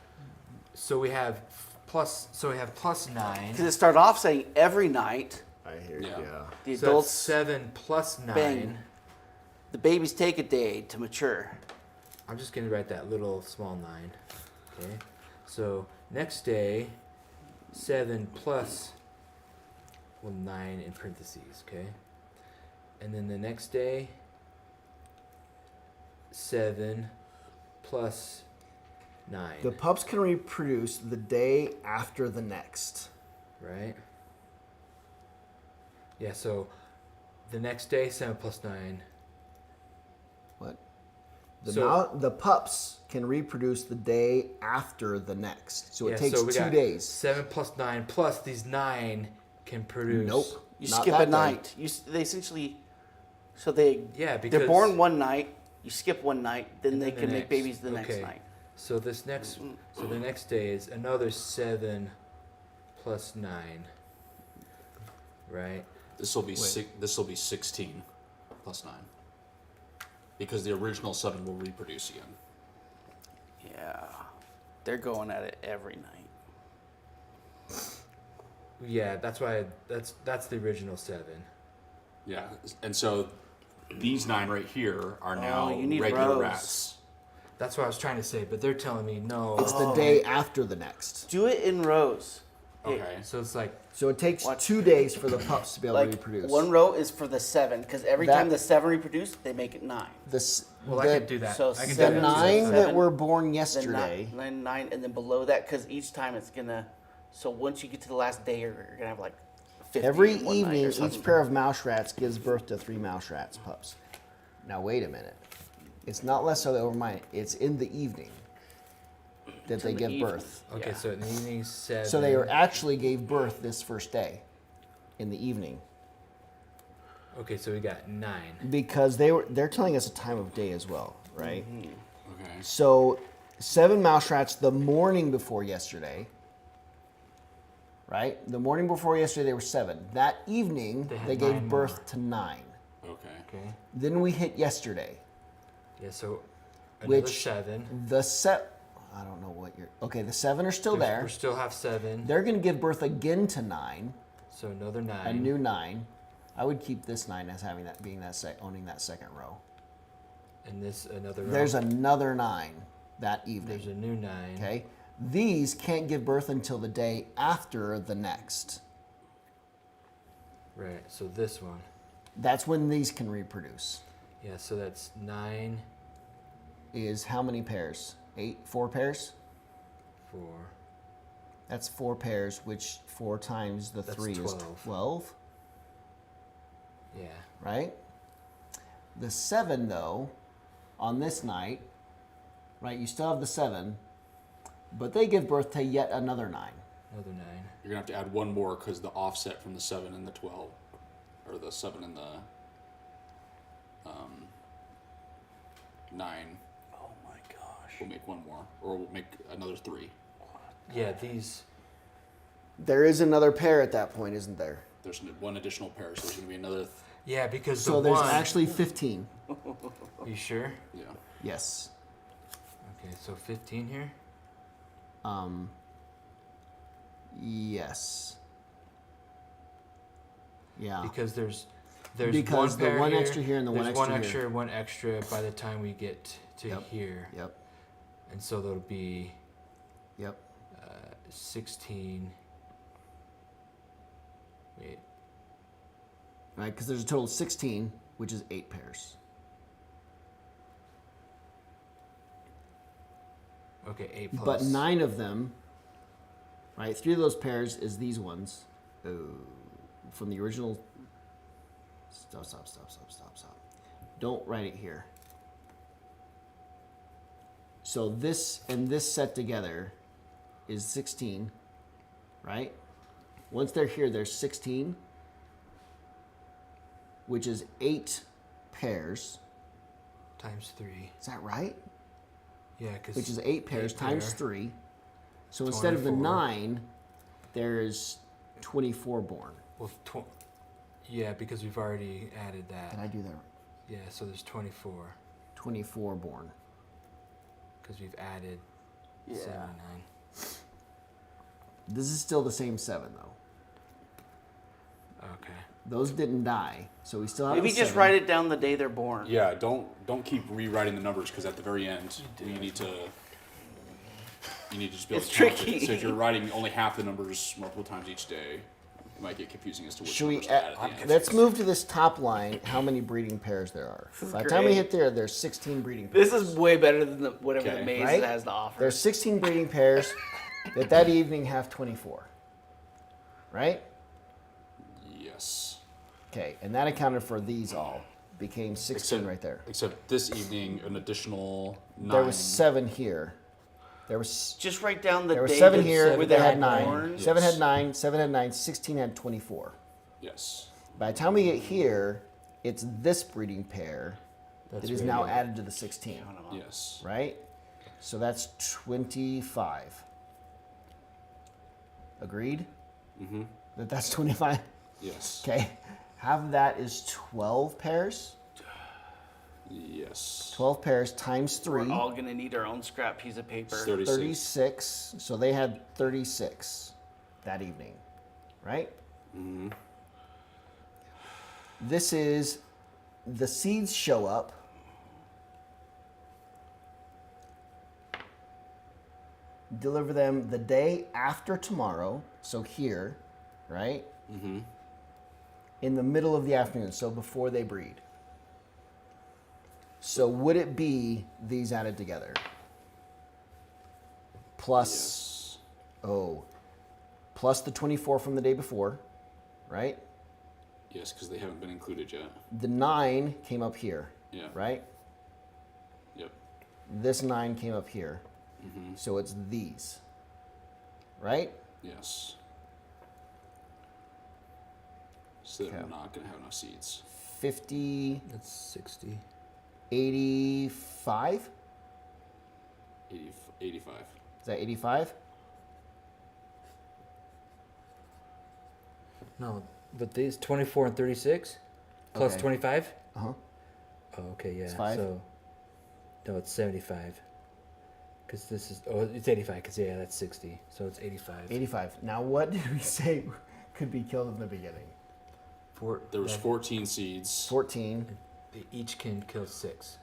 plus 9. Because it started off saying every night. I hear Yeah. The So adults, that's 7 plus 9. bang. The babies take a day to mature. I'm just gonna write that little small 9. Okay. So next day, 7 plus 9 in parentheses. Okay. And then the next day, 7 plus 9. The pups can reproduce the day after the next. Right. Yeah. So the next day, 7 plus 9. What? The pups can reproduce the day after the next. So it Yeah, takes so we 2 got days. 7 plus 9 plus these 9 can produce. Nope. You Not skip that a day. night. They essentially, so Yeah, because they're born one night. You skip one night, then And they then the can make next. babies the next Okay. night. So the next day is another 7 plus 9. Right? This will be This will be 16 plus 9. Because the original 7 will reproduce again. Yeah, they're going at it every night. Yeah, that's why that's the original 7. Yeah, and so these 9 right here are now you need regular rows. rats. That's what I was trying to say, but they're telling me no. It's the day after the next. Do it in rows. Okay. So it's like So it takes Watch. 2 days for the pups to be able to Like reproduce. one row is for the 7, because every That- time the 7 reproduce, they make it 9. well, I could do that. so I could do The seven- that. 9 that seven, were born Then yesterday. 9, and then below that, because each time it's gonna. So once you get to the last day, you're gonna have like 50 Every in one night or evening, something. each pair of mouse rats gives birth to 3 mouse rats pups. Now wait a minute. It's not necessarily overnight. It's in the evening that they in the give evening. birth. Okay, Yeah. so in the evening 7. So they actually gave birth this first day, in the evening, Okay, so we got 9. because they're telling us a time of day as well, right? Okay. So 7 mouse rats the morning before yesterday. Right? The morning before yesterday, they were 7. That evening, They had they gave 9 birth more. to 9. Okay. Okay. Then we hit yesterday. Yeah, so another Which 7. the set. I don't know what you're. Okay, the 7 are still We there. still have 7. They're going to give birth again to 9, So another 9. a new 9. I would keep this 9 as having that being that owning that second row. And this another row. There's another 9 that evening. There's a new 9. Okay, these can't give birth until the day after the next. Right. So this one. That's when these can reproduce. Yeah. So that's 9. Is how many pairs? 4 pairs? 4. That's 4 pairs, which 4 times the That's 3 is 12. 12, Yeah. right? The 7, though, on this night, right, you still have the 7, but they give birth to yet another 9. Another 9. You're gonna have to add one more because the offset from the 7 and the 12, or the 7 and the 9 Oh my gosh. will make one more, or we'll make another 3. Yeah. These. There is another pair at that point, isn't there? There's one additional pair, so there's gonna be another. Yeah, because So the there's one. actually 15. You sure? Yeah. Yes. Okay. So 15 here. Yes. Yeah. Because there's Because one the pair one here, extra here and the one there's extra one here. extra, one extra by the time we get to Yep. here, Yep. and so there'll be Yep. 16. Wait, Right, because there's a total of 16, which is 8 pairs. okay, 8 But plus. 9 of them, right? 3 of those pairs is these ones. From the original. Stop. Don't write it here. So this and this set together is 16, right? Once they're here, there's 16, which is 8 pairs. Times 3. Is that right? Yeah, because Which is 8 pairs 8 times pair. 3. So instead of the 24. 9, there's 24 born. Well, yeah, because we've already added that. Did I do that? Yeah, so there's 24 24 born. because we've added Yeah. 79. This is still the same 7, though. Okay. Those didn't die, so we still have Maybe a just 7. write it down the day they're born. Yeah. Don't keep rewriting the numbers because at the very end you need to just be able It's to count tricky. it. So if you're writing only half the numbers multiple times each day, it might get confusing as to which Should numbers we? to add at the end. Let's move to this top line. How many breeding pairs there are? is By the time we great. hit there, there's 16 breeding pairs. This is way better than whatever Okay. the maze Right? has to offer. There's 16 breeding pairs that evening have 24. Right? Yes. Okay, and that accounted for these all. Became 16 right there. Except this evening, an additional 9. There was 7 here. There was Just write down the there were day 7 that- here. where They they're had 9. born. 7 Yes. had 9. 7 had 9. 16 had 24. Yes. By the time we get here, it's this breeding pair That's that is really now good. added to the 16. Count 'em up. Yes. Right? So that's 25. Agreed? Mm-hmm. That's 25? Yes. Okay. Half of that is 12 pairs. Yes. 12 pairs times 3. We're all gonna need our own scrap piece of paper. It's 36. 36. So they had 36 that evening. Right? Mm-hmm. This is the seeds show up. Deliver them the day after tomorrow, so here, right? Mm-hmm. In the middle of the afternoon, so before they breed. So would it be these added together? Plus, Yes. plus the 24 from the day before, right? Yes, because they haven't been included yet. The 9 came up here, Yeah. right? Yep. This 9 came up here. Mm-hmm. So it's these, right? Yes. So that Okay. we're not going to have enough seeds. 50, That's 60. 85? 85. Is that 85? No, but these 24 and 36 plus Okay. 25. Uh-huh. Oh, okay, yeah. It's 5? So no, it's 75. Because this is, oh, it's 85, because, yeah, that's 60. So it's 85. 85. Now, what did we say could be killed in the beginning? There was 14 seeds. 14. They each can kill 6,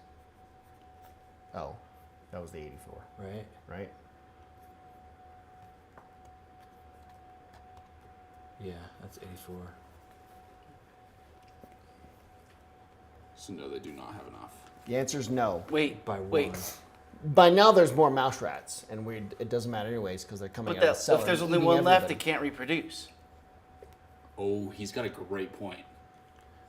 Oh, that was the 84, right? right? Yeah, that's 84. So no, they do not have enough. The answer is no. Wait, By wait. 1. By now, there's more mouse rats, and it doesn't matter anyways because they're coming But out of the that, cellar. if there's and only eating one left, everybody. it can't reproduce. Oh, he's got a great point.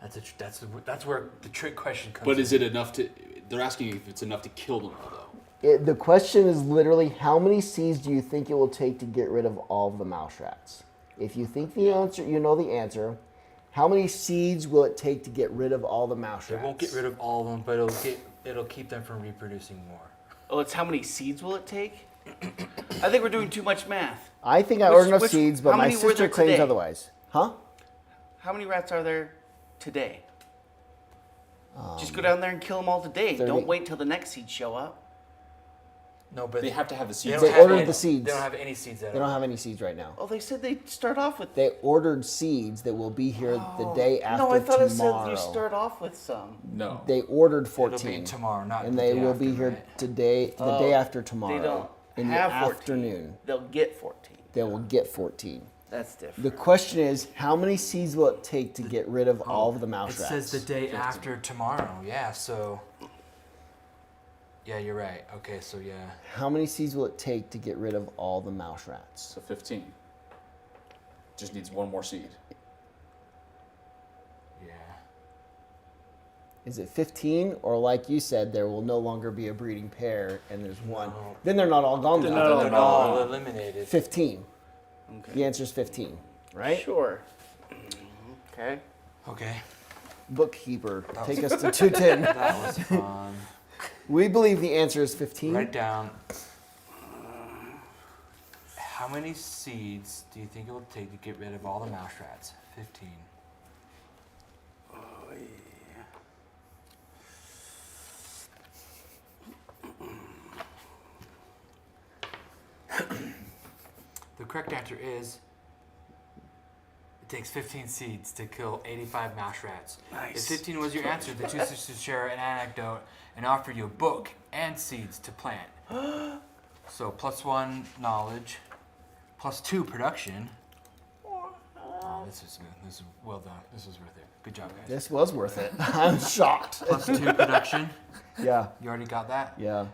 That's where the trick question comes But in. is it enough to? They're asking if it's enough to kill them all, though. The question is literally how many seeds do you think it will take to get rid of all of the mouse rats? If you think the answer, you know the answer. How many seeds will it take to get rid of all the mouse They rats? won't get rid of all of them, but it'll keep them from reproducing more. Oh, it's how many seeds will it take? I think we're doing too much math. I think I Which- ordered enough which- seeds, but how my many were sister there claims today? otherwise. Huh? How many rats are there today? Just go down there and kill them all today. 30. Don't wait till the next seeds show up. No, but They have to have the they seeds. don't They have ordered any- the seeds. They don't have any seeds at They all. don't have any seeds right now. Oh, they said they'd start off with. They ordered seeds that will be here the day after No, I thought tomorrow. it said you start off with some. No. They ordered It'll 14. be tomorrow, not and the they day will after, be here right? today, the Oh, day after tomorrow. They don't in the have 14. afternoon. They'll get 14. They will get 14. That's different. The question is, how many seeds will it take to get rid of all of the mouse It rats? says the day after tomorrow. Yeah, so. Yeah, you're right. Okay, so yeah. How many seeds will it take to get rid of all the mouse rats? So 15. Just needs one more seed. Yeah. Is it 15, or like you said, there will no longer be a breeding pair and there's one? No. Then they're not all gone. They're then. not all They're gone. all eliminated. 15. Okay. The answer is 15, right? Sure. Okay. Okay. Bookkeeper, take us to 210. That was fun. We believe the answer is 15. Write down. How many seeds do you think it will take to get rid of all the mouse rats? 15. Oh, yeah. The correct answer is it takes 15 seeds to kill 85 mouse rats. Nice. If 15 was your answer, the two sisters share an anecdote and offer you a book and seeds to plant. So +1 knowledge, +2 production. Oh, this is good. This is well done. This was worth it. Good job, guys. This was worth it. I'm shocked. +2 production. Yeah, You already got that? yeah.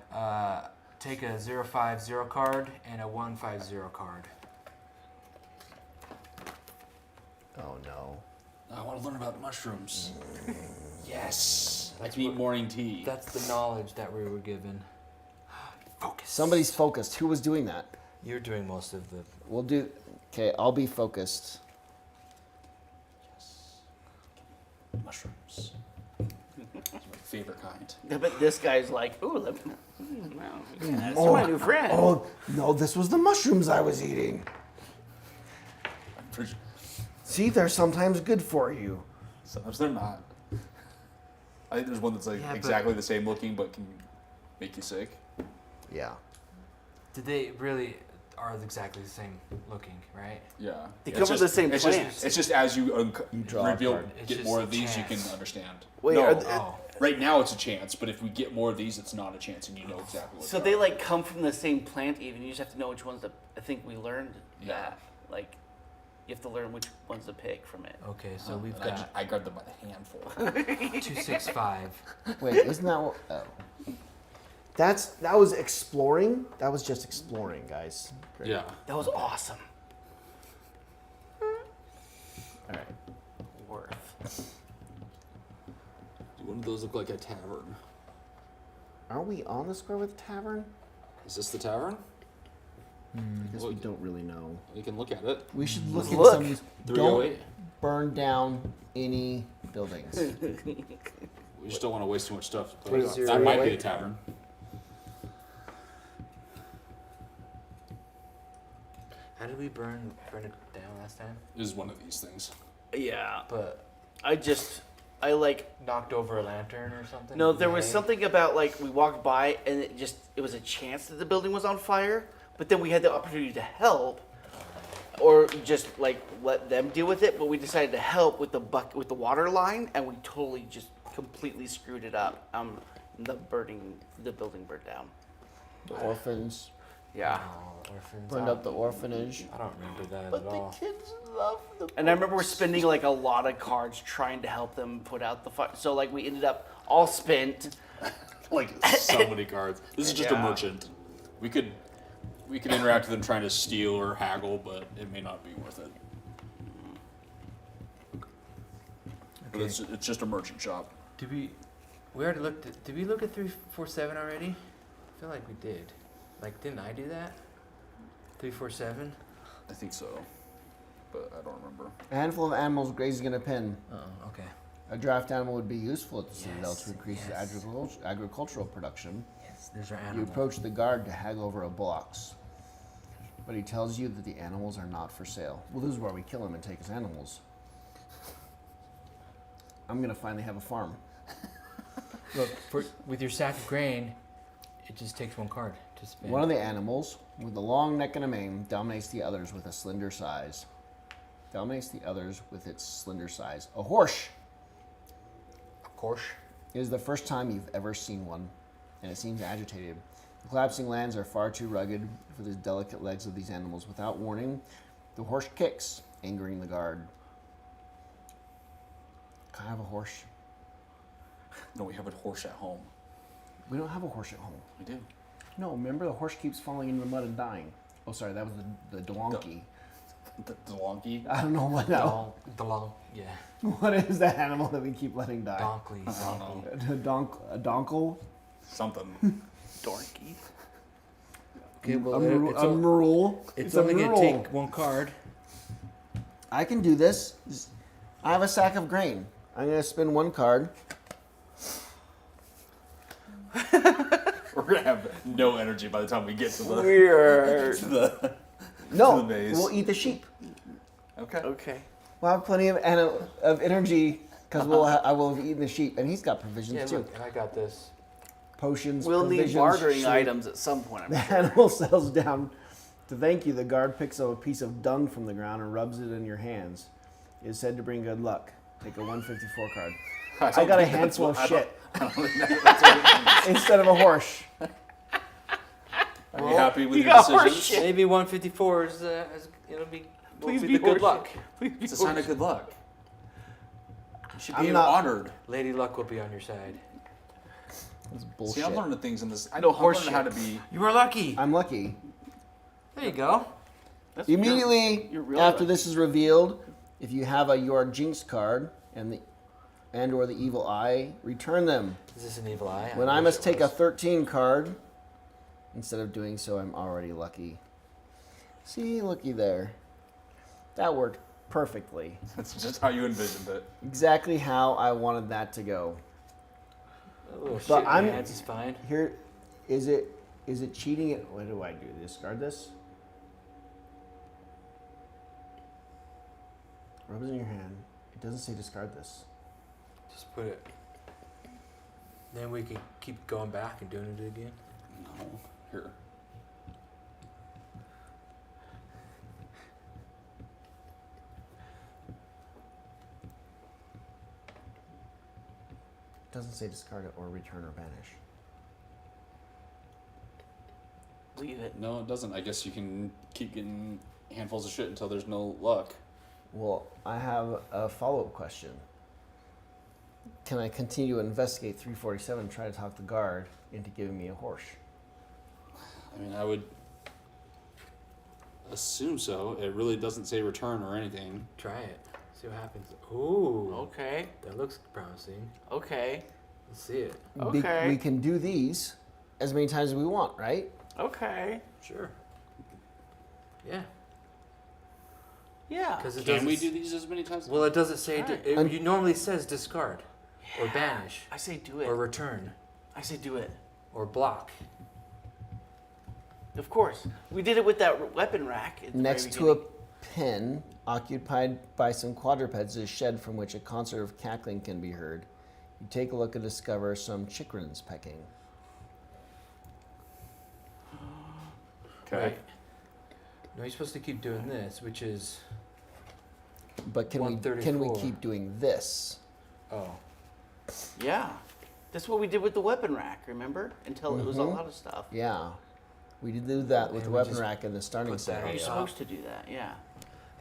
Take a 050 card and a 150 card. Oh no. I want to learn about mushrooms. Yes. I can eat morning tea. That's the knowledge that we were given. Focus. Somebody's focused. Who was doing that? You're doing most of the. We'll do. Okay, I'll be focused. Mushrooms. It's my favorite kind. I bet this guy's like, ooh, let me. Wow, yeah, that's Oh, my new friend. Oh no, this was the mushrooms I was eating. I'm pretty sure. See, they're sometimes good for you. Sometimes they're not. I think there's one that's like Yeah, but- exactly the same looking but can make you sick. Yeah. Did they really are exactly the same looking, right? Yeah. They Yeah, come it's with just- the same it's plant. Just, it's just as you, You draw a reveal, card. It's get just more a of these, you can chance. understand. Wait, no, are th- Oh. right now it's a chance, but if we get more of these, it's not a chance, and you know exactly what. So they like come from the same plant even. You just have to know which ones to. I think we learned Yeah. that. Like, you have to learn which ones to pick from it. Okay, so And we've I, got I grabbed them by the handful. 265. Wait, isn't that what? Oh. That was exploring. That was just exploring, guys. Great. Yeah. That was awesome. All right. Worth. One of those look like a tavern. Are we on the square with the tavern? Is this the tavern? I guess we Look. don't really know. We can look at it. We should look Let's into look. some of these. 308. Don't burn down any buildings. We just don't want to waste too much stuff. But 308. that might be the tavern. How did we burn it down last time? This is one of these things. Yeah, But I just I like. Knocked over a lantern or something? No, there was Hey. something about like we walked by and it was a chance that the building was on fire, but then we had the opportunity to help, or just like let them deal with it. But we decided to help with the water line, and we totally just completely screwed it up. The building burned down. The orphans Yeah. Oh, orphans. burned up the orphanage. I don't remember that But at the all. kids love the. And I remember we're spending like a lot of cards trying to help them put out the fire. So like we ended up all spent. Like so many cards. This is just a Yeah. merchant. We could interact with them trying to steal or haggle, but it may not be worth it. But it's just a merchant shop. Did we already looked at, did we look at 347 already? I feel like we did. Like, didn't I do that? 347? I think so, but I don't remember. A handful of animals grazing in a pen. Oh, okay. A draft animal would be useful at the Citadel Yes, to increase yes. agricultural production. Yes, there's our You animal. approach the guard to haggle over a box, but he tells you that the animals are not for sale. Well, this is where we kill him and take his animals. I'm gonna finally have a farm. Look, with your sack of grain, it just takes one card to spin. One of the animals, with a long neck and a mane, dominates the others with a slender size. Dominates the others with its slender size. A horse. Of course. It is the first time you've ever seen one, and it seems agitated. The collapsing lands are far too rugged for the delicate legs of these animals. Without warning, the horse kicks, angering the guard. Can I have a horse? No, we have a horse at home. We don't have a horse at home. We do. No, remember the horse keeps falling into the mud and dying. Oh, sorry, that was the donkey. The donkey. I don't know what now. Yeah. What is that animal that we keep letting die? Donkley. I don't know. A donkle? Something. Dorky. Okay, A well, mule? it's a only going to mule. take one card. I can do this. I have a sack of grain. I'm going to spin one card. We're gonna have no energy by the time we get to the. Weird. to the No, To the maze. we'll eat the sheep. okay. Okay. We'll have plenty of energy because I will have eaten the sheep, and he's got provisions Yeah, too. look, and I got this. Potions. We'll need provisions, bartering sheep. items at some point. I'm The sure. animal settles down. To thank you, the guard picks up a piece of dung from the ground and rubs it in your hands. It is said to bring good luck. Take a 154 card. I don't got a think that's handful what- of I don't- shit I don't think that's what it means. instead of a horse. Are you happy with you your got horse decisions? shit. Maybe 154 is, it'll be, Please will be the good horseshit. luck. Please be It's a sign of horseshit. good luck. You should I'm be not- honored. Lady Luck will be on your side. That's See, bullshit. I'm learning things in this. No I'm horse learning how to shit. be. You were lucky. I'm lucky. There you go. That's Immediately you're real after lucky. this is revealed, if you have a Your Jinx card and or the Evil Eye, return them. Is this an evil eye? When I wish must it take a was. 13 card, instead of doing so, I'm already lucky. See, looky there. That worked perfectly. That's just how you envisioned it. Exactly how I wanted that to go. A little shit But in your I'm- hands is fine. Here, is it cheating? What do I do? Discard this? Rub it in your hand. It doesn't say discard this. Just put it. Then we can keep going back and doing it again. No. Here. It doesn't say discard it or return or banish. Leave it. No, it doesn't. I guess you can keep getting handfuls of shit until there's no luck. Well, I have a follow-up question. Can I continue to investigate 347 and try to talk the guard into giving me a horse? I mean, I would assume so. It really doesn't say return or anything. Try it. See what happens. Ooh. Okay. That looks promising. Okay. Let's see it. Okay. We can do these as many times as we want, right? Okay. Sure. Yeah. Yeah. Because it Can doesn't we s- do these as many times? Well, it doesn't say. Alright. It you normally says discard, or banish, I say do it. or return, I say do it. or block. Of course. We did it with that weapon rack. At the Next very to a beginning. pen occupied by some quadrupeds is a shed from which a concert of cackling can be heard. You take a look and discover some chickens pecking. Okay. Right. No, you're supposed to keep doing this, which is But can we 134. keep doing this? oh. Yeah. That's what we did with the weapon rack, remember? Until it was a Mhm. lot of stuff. Yeah. We did do that with And the we weapon just rack in the starting put that You're on scenario. top. supposed to do that, yeah.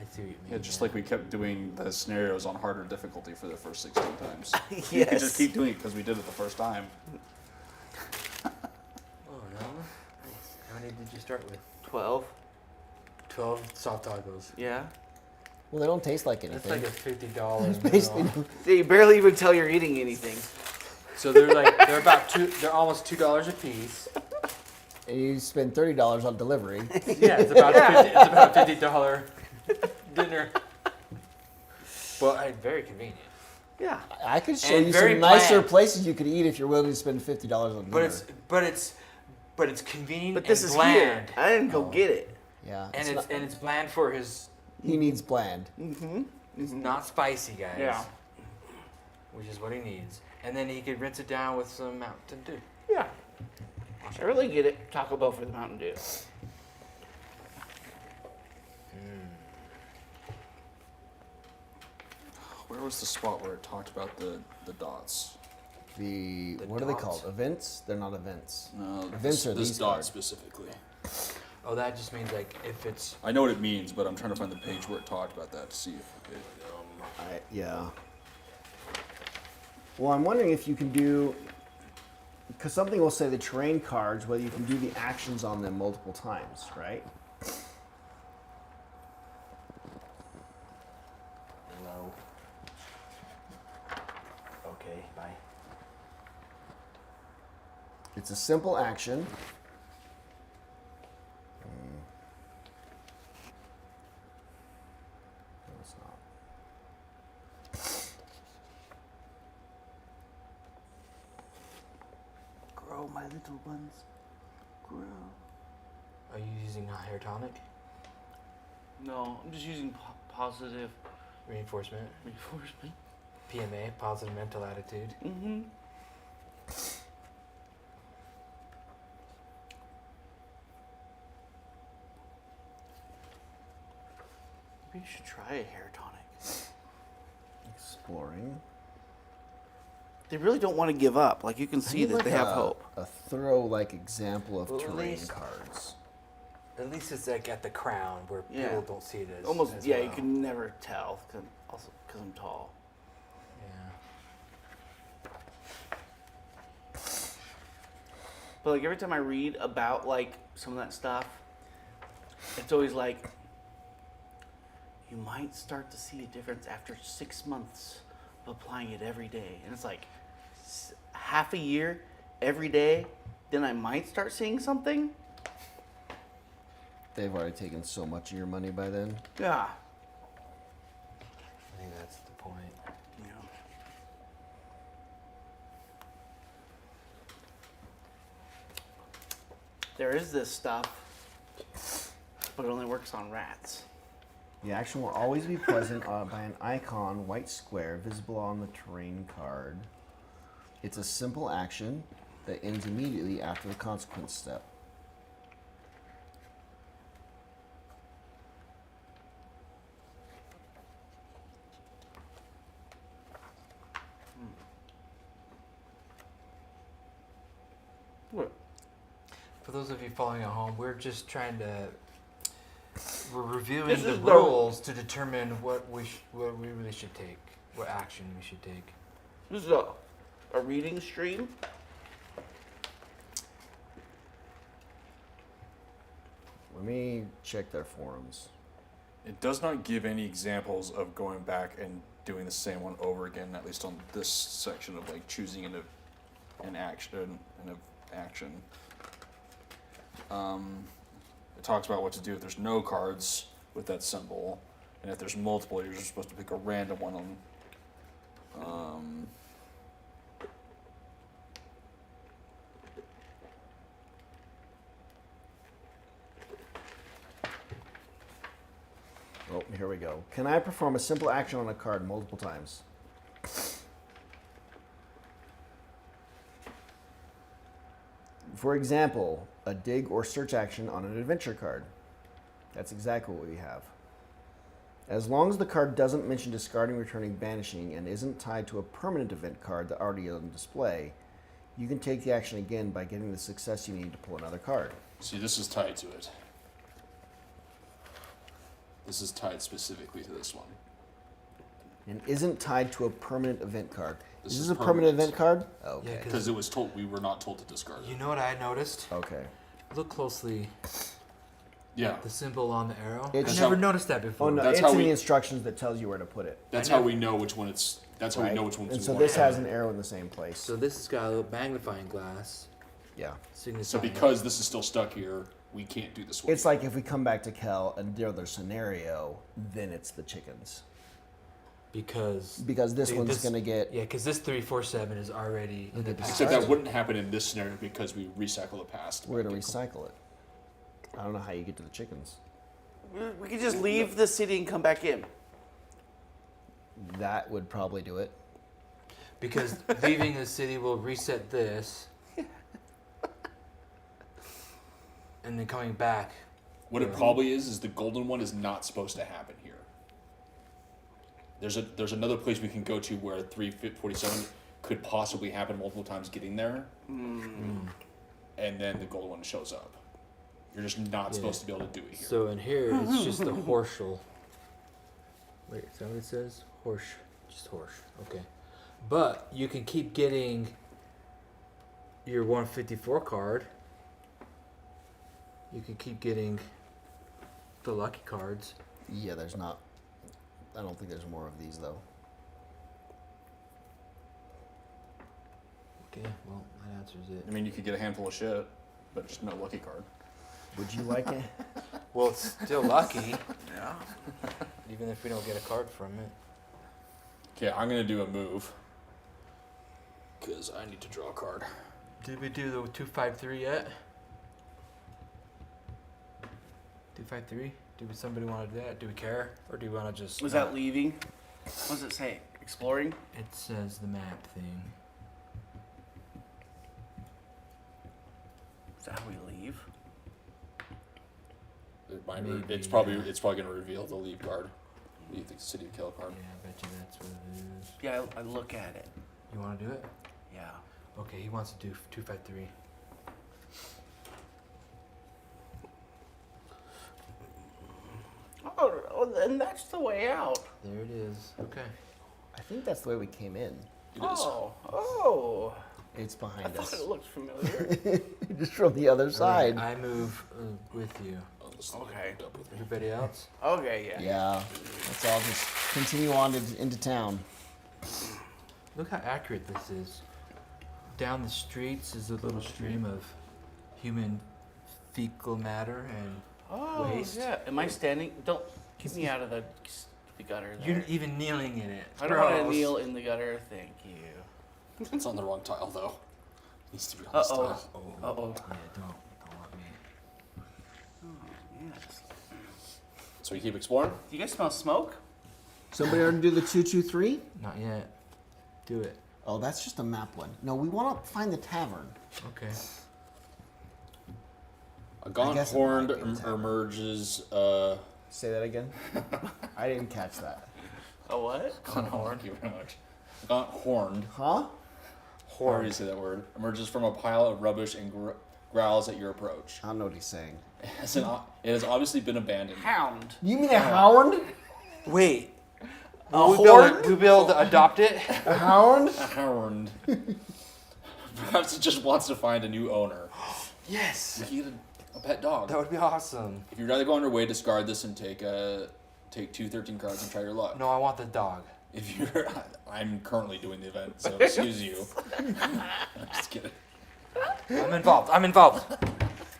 I see what you mean. Yeah, just like we kept doing the scenarios on harder difficulty for the first 16 times. You could Yes. just keep doing it because we did it the first time. Oh no. Nice. How many did you start with? 12, 12 soft tacos. yeah. Well, they don't taste like That's anything. like a $50 Basically, meal. You barely even tell you're eating anything. So they're about they're almost $2 a piece. and you spend $30 on delivery. Yeah, it's about a $50 dinner. But very convenient. Yeah. I could show And you very some nicer bland. places you could eat if you're willing to spend $50 on dinner. But it's convenient But this and is bland. here. I didn't go get it. Yeah, And not- it's bland for his. he needs bland. It's not spicy, guys. Yeah. Which is what he needs. And then he could rinse it down with some Mountain Dew. Yeah. I really get it. Taco Bell for the Mountain Dew. Where was the spot where it talked about the dots? The The what are they dots. called? Events? They're not events. No, Events are this these dot cards. specifically. Oh, that just means like if it's. I know what it means, but I'm trying to find the page where it talked about that to see if it. Yeah. Well, I'm wondering if you can do, because something will say the terrain cards, whether you can do the actions on them multiple times, right? Hello. Okay, bye. It's a simple action. No, it's not. Grow, my little ones. Grow. Are you using a hair tonic? No, I'm just using positive Reinforcement? reinforcement. PMA, positive mental attitude. Mm-hmm. Maybe you should try a hair tonic. Exploring. They really don't want to give up. Like you can I see need that like they have a- hope. A thorough like example of Well, at terrain least- cards. At least it's like at the crown where Yeah. people don't see it as Almost, as yeah. well. You can never tell. Also, because I'm tall. Yeah. But like every time I read about like some of that stuff, it's always like you might start to see a difference after 6 months of applying it every day, and it's like half a year every day. Then I might start seeing something. They've already taken so much of your money by then. Yeah. I think that's the point. You know. There is this stuff, but it only works on rats. The action will always be present by an icon, white square, visible on the terrain card. It's a simple action that ends immediately after the consequence step. What? For those of you following at home, we're just trying to. We're reviewing This the is the- rules to determine what we really should take, what action we should take. This is a reading stream. Let me check their forums. It does not give any examples of going back and doing the same one over again. At least on this section of like choosing an action. It talks about what to do if there's no cards with that symbol, and if there's multiple, you're just supposed to pick a random one on. Oh, here we go. Can I perform a simple action on a card multiple times? For example, a dig or search action on an adventure card. That's exactly what we have. As long as the card doesn't mention discarding, returning, banishing, and isn't tied to a permanent event card that already is on display, you can take the action again by getting the success you need to pull another card. See, this is tied to it. This is tied specifically to this one. And isn't tied to a permanent event card. This Is is this a permanent permanent. event card? Yeah, Okay. Because it was told we were not told to discard it. You know what I noticed? Okay. Look closely. Yeah. The symbol on the arrow. It's I never how- noticed that before. Oh no, That's it's how in we- the instructions that tells you where to put it. That's I how know. we know which one it's. That's how we know which one's. And so we this want. has an arrow in the same place. So this has got a little magnifying glass. Yeah. Signifying So because this is still stuck here, we can't do this one. It's like if we come back to Kel and the other scenario, then it's the chickens. because Because this Dude, one's this- going to get... yeah, because this 347 is already in the past. Except that wouldn't happen in this scenario because we recycle the past. We're going to recycle it. I don't know how you get to the chickens. We could just leave the city and come back in. That would probably do it. Because leaving the city will reset this, and then coming back. What it probably is the golden one is not supposed to happen here. There's another place we can go to where 347 could possibly happen multiple times getting there, and then the golden one shows up. You're just not supposed to be able to do it here. So in here, it's just the horschel. Wait, is that what it says? Just horse. Okay. But you can keep getting your 154 card. You can keep getting the lucky cards. Yeah, there's not... I don't think there's more of these, though. Okay, well, that answers it. I mean, you could get a handful of shit, but just no lucky card. Would you like it? Well, it's still lucky, Yeah. even if we don't get a card from it. Okay, I'm gonna do a move. Cause I need to draw a card. Did we do the 253 yet? 253? Do somebody want to do that? Do we care, or do we want to just? Was that leaving? What does it say? Exploring? It says the map thing. Is that how we leave? Maybe, It's probably gonna reveal the leave card. Leave the city of Kill card. Yeah, I bet you that's what it is. Yeah, I look at it. You want to do it? Yeah. Okay, he wants to do 253. Oh, then that's the way out. There it is. Okay. I think that's the way we came in. It is. Oh. It's I behind thought us. it looked familiar. Just from the other side. I move with you. Oh, this thing Okay. moved up with me. Everybody else? Okay, yeah. Yeah. Let's all just continue on into town. Look how accurate this is. Down the streets is a little stream of human fecal matter, and Oh, Waste. yeah. Am I standing? Don't keep me out of the gutter there. you're even kneeling in it. I don't want to Gross. kneel in the gutter. Thank you. It's on the wrong tile though. Needs to be on this Uh-oh. tile. Uh-oh. Yeah, don't let me. Oh, yes. So you keep exploring? Do you guys smell smoke? Somebody already do the 223? Not yet. Do it. Oh, that's just a map one. No, we want to find the tavern. Okay. A gaunt guess it horned might be the tavern. emerges. Say that again. I didn't catch that. A what? Gaunt horned. Thank you very much. Gaunt horned. Huh? I already say that word. Emerges from a pile of rubbish and growls at your approach. I don't know what he's saying. It has obviously been abandoned. Hound. You mean a hound? Wait. A Will horn? we be able to adopt it? A hound? Horned. Perhaps it just wants to find a new owner. Yes. You get a pet dog. That would be awesome. If you'd rather go on your way, discard this and take 2 13 cards and try your luck. No, I want the dog. If you're, I'm currently doing the event, so excuse you. I'm just kidding. I'm involved.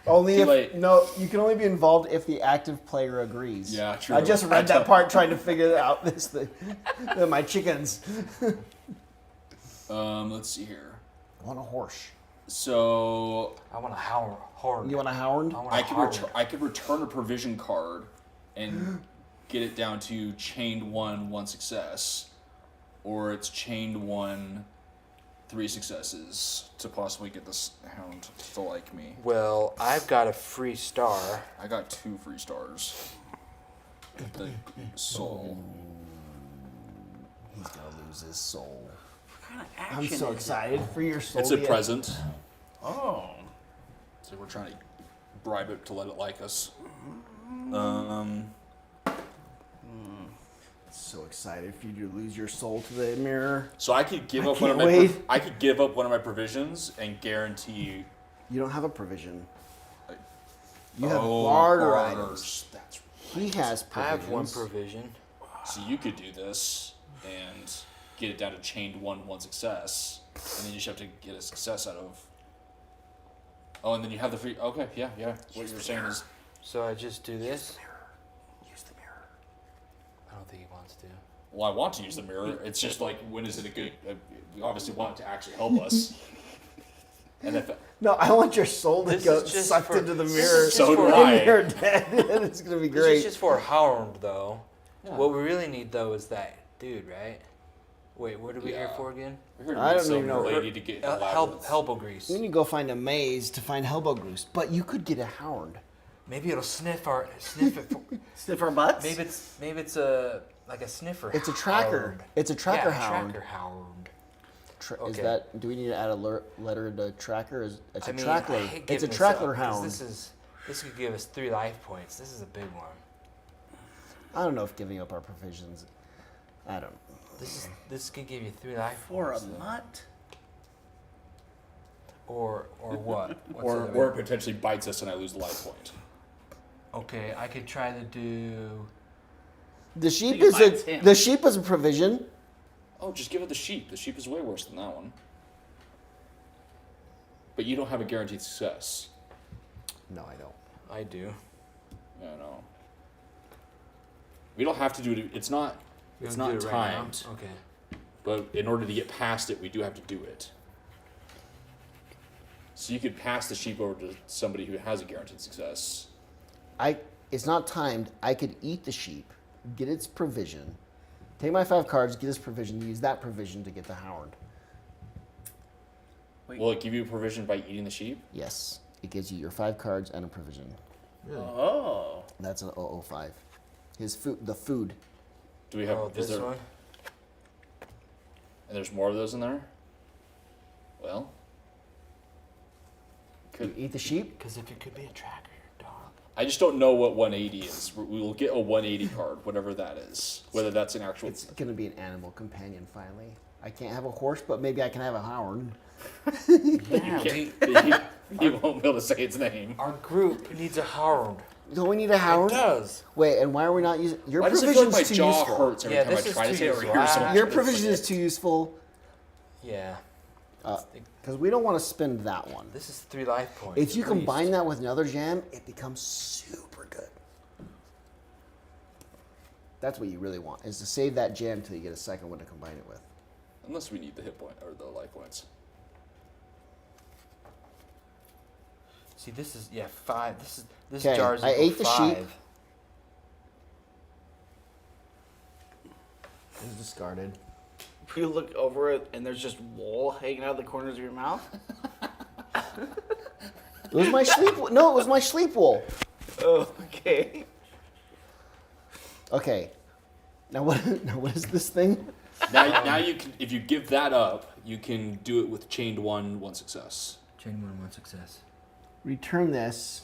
Only Too if late. no, you can only be involved if the active player agrees. Yeah, true. I just read that part trying to figure out this thing. My chickens. Let's see here. I want a horse. So I want a horn. You want a hound? I want I a could horn. I could return a provision card, and get it down to chained 1 success, or it's chained 1 3 successes to possibly get this hound to like me. Well, I've got a free star. I got 2 free stars. The soul. He's gonna lose his soul. What kind of action I'm so is excited for your soul. It's a to be present. it? Oh. So we're trying to bribe it to let it like us. So excited for you to lose your soul to the mirror. So I could give I up one of can't my wait. I could give up one of my provisions and guarantee. You don't have a provision. Like, You have barter barters. items. That's He has I provisions. have one provision. So you could do this and get it down to chained 1 success, and then you just have to get a success out of. Oh, and then you have the free. Okay, yeah. What you're saying is, So I just do this. Use the mirror. I don't think he wants to. well, I want to use the mirror. It's just like, when is it a good? We obviously want it to actually help us. And if No, I want your soul to This go is just sucked for- into the this mirror. is just for- So do I. And you're dead. It's gonna be This is great. just for a hound, though. Yeah. What we really need, though, is that dude, right? Wait, what are we here Yeah. for again? we're here to I meet don't some even know. lady to get Help, help grease. We need to go find a maze to find Helbogoose, but you could get a hound. Maybe it'll sniff it. For, Sniff our butts? maybe it's a like a sniffer. It's a tracker. hound. It's a tracker yeah, hound. Tracker hound. Is Okay. that? Do we need to add a letter to tracker? It's a I mean, trackler. I hate It's a giving this trackler up, 'cause hound. This could give us 3 life points. This is a big one. I don't know if giving up our provisions. I don't. This could give you 3 life For a points. mutt? Or what? What's or the other or way? it potentially bites us and I lose the life point. Okay, I could try to do. The sheep think it is bites a him. the sheep is a provision. Oh, just give it the sheep. The sheep is way worse than that one. But you don't have a guaranteed success. No, I don't. I do. Yeah, no. We don't have to do it. It's not. We It's don't not do it right now? timed. Okay. But in order to get past it, we do have to do it. So you could pass the sheep over to somebody who has a guaranteed success. It's not timed. I could eat the sheep, get its provision, take my 5 cards, get its provision, use that provision to get the hound. Wait. Will it give you a provision by eating the sheep? Yes, it gives you your 5 cards and a provision. Oh. That's an 005. His food, the food. Do we have? Oh, is this there? one. And there's more of those in there. Well. You eat the sheep. Because if it could be a tracker, dog. I just don't know what 180 is. We will get a 180 card, whatever that is. Whether that's an actual. It's gonna be an animal companion finally. I can't have a horse, but maybe I can have a hound. Yeah. You won't be able to say its name. Our group needs a hound. Don't we need a hound? It does. Wait, and why are we not using your Why does it feel provision's like my too jaw useful? hurts every Yeah, time I this is try to too say it or hear useful. something? Your provision is too useful Yeah. because we don't want to spend that one. This is 3 life points. If you at least. combine that with another jam, it becomes super good. That's what you really want, is to save that jam till you get a second one to combine it with. Unless we need the hit point or the life points. See, this is 5. This 'Kay, jar's I equal ate the sheep. 5. It's discarded. You look over it and there's just wool hanging out of the corners of your mouth. It was my sleep. No, it was my sleep wool. Oh, okay. Okay. Now what? Now what is this thing? Now you can, if you give that up, you can do it with chained 1 success. Chain 1 success. Return this.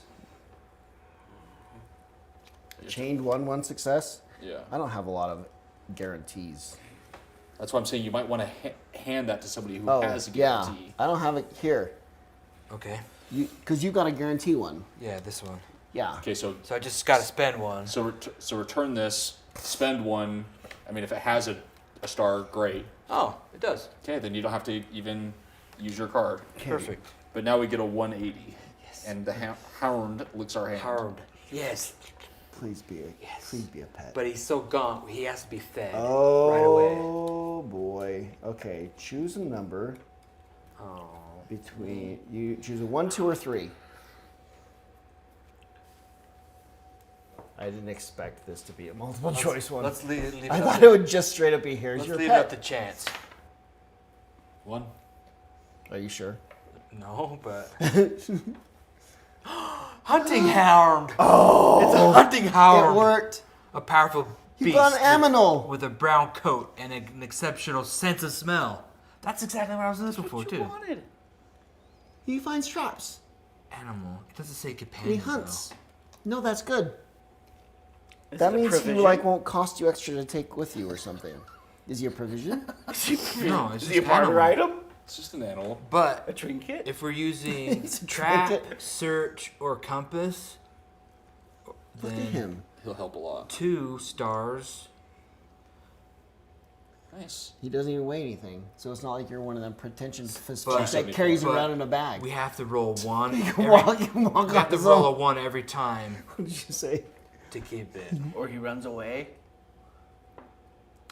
Chained 1 success. Yeah. I don't have a lot of guarantees. That's why I'm saying you might want to hand that to somebody who Oh, has a yeah. guarantee. I don't have it here. Okay. Because you got a guarantee one. Yeah, this one. Yeah. Okay, so So I just got to spend 1. so return this, spend 1. I mean, if it has a star, great. Oh, it does. Okay, then you don't have to even use your card. Perfect. But now we get a 180. Yes. And the hound licks our hand. Hound. Yes. Please be a pet. But he's so gaunt, he has to be fed oh right away. boy. Okay, choose a number Oh. between you choose a 1, 2, or 3. I didn't expect this to be a multiple choice one. Let's leave it I up thought to, it would just straight up be here's let's your leave it up pet. to chance. 1. Are you sure? No, but hunting hound. Oh, it's a hunting hound. It worked. A powerful He beast brought an aminal. with a brown coat and an exceptional sense of smell. That's exactly what I was looking for What you too. wanted? He finds traps. Animal. It doesn't say And companion. he hunts. No, that's good. Is That it a means he provision? like won't cost you extra to take with you or something. Is he a provision? No, it's Is just he a barter animal. item? It's just an animal. A But trinket? if we're using It's a trap, trinket. search, or compass, Look at then him. He'll help a lot. 2 stars. Nice. He doesn't even weigh anything, so it's not like you're one of them pretentious But- that carries him but around in a bag. We have to roll 1. You can every- walk, you can walk we have on to his roll a own. 1 every time What did you say? to keep it. Or he runs away?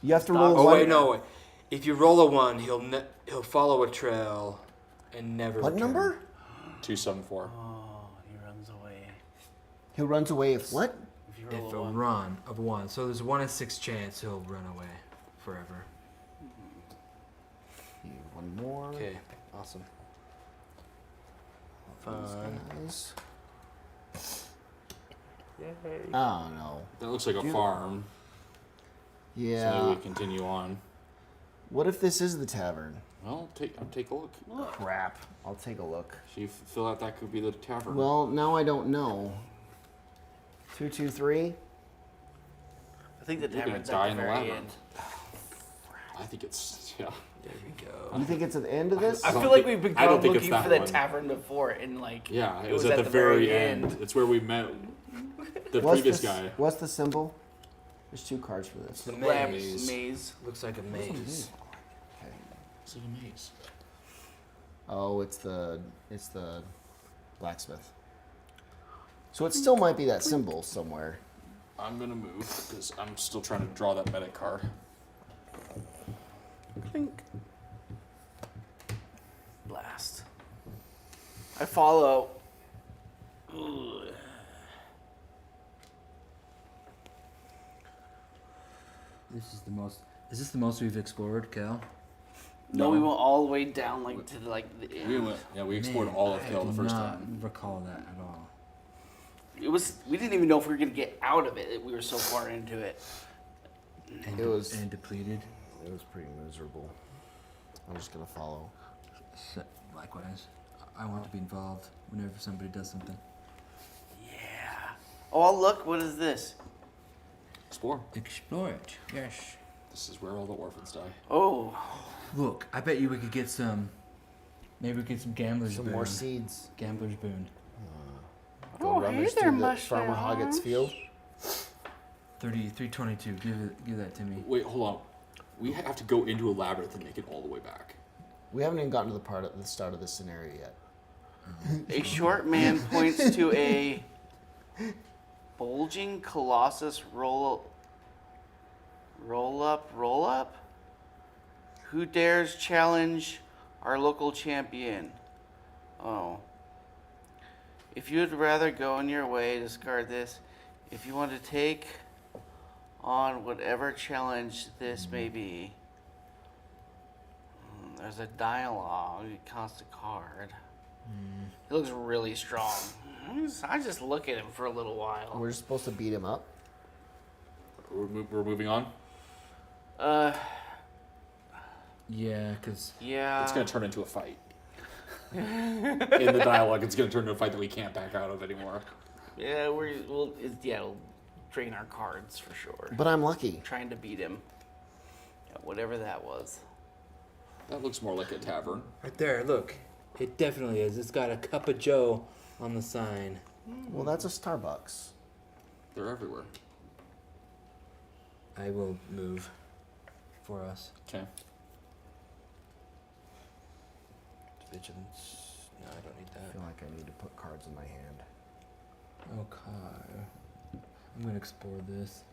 You have to Stop. roll. Oh one- wait, no. Wait. If you roll a 1, he'll follow a trail and never. What return. number? 274. Oh, he runs away. He runs away if what? If you If roll a a 1. run of 1, so there's a 1 in 6 chance he'll run away forever. One more. Okay, awesome. Those Fun. guys. Yay. Oh no. That looks like a Dude. farm. So Yeah. maybe we continue on. What if this is the tavern? Well, take a look. Crap. I'll take a look. So you feel out that could be the tavern. Well, now I don't know. 223. I think the You're gonna tavern's die at in the the very end. labyrinth. I think it's There we go. You think it's at the end of this? I don't feel like think- we've been I don't think it's looking that for the one. tavern before, and like Yeah, it was at the very end. It's where we met the What's previous the, guy. What's the symbol? There's 2 cards for this. The lab maze. maze. Looks like a maze. Okay. It's like a maze. Oh, it's the blacksmith. So it still might be that symbol somewhere. I'm gonna move because I'm still trying to draw that medic card. Clink. Blast. I follow. Ugh. This is the most. Is this the most we've explored, Cal? No, we went all the way down like to like the We end. went. Yeah, we explored all of Hell the first time. Recall that at all. It was. We didn't even know if we were gonna get out of it. We were so far into it. And It was- and depleted. It was pretty miserable. I'm just gonna follow. So, likewise, I want to be involved whenever somebody does something. Yeah. Oh, look! What is this? Explore. Explore it. Yes. This is where all the orphans die. Oh, Look, I bet you we could get some. Maybe we could get some gambler's Some boon. more seeds. Gambler's boon. Go Oh, rummage hey there, through the Farmer Hoggett's mushrooms. field. 322. Give that to me. Wait, hold on. We have to go into a labyrinth and make it all the way back. We haven't even gotten to the part at the start of this scenario yet. a short man points to a bulging colossus roll up. Who dares challenge our local champion? Oh. If you'd rather go on your way, discard this. If you want to take on whatever challenge this may be. There's a dialogue. It costs a card. He looks really strong. I just look at him for a little while. We're supposed to beat him up. We're moving on. Yeah, cause Yeah. It's gonna turn into a fight. In the dialogue, it's gonna turn into a fight that we can't back out of anymore. Yeah, it'll drain our cards for sure. But I'm lucky. Trying to beat him. Yeah, whatever that was. That looks more like a tavern. right there, look. It definitely is. It's got a cup of Joe on the sign. Well, that's a Starbucks. They're everywhere. I will move for us. Okay. Vigilance. No, I don't need I that. feel like I need to put cards in my hand. Okay. I'm gonna explore this.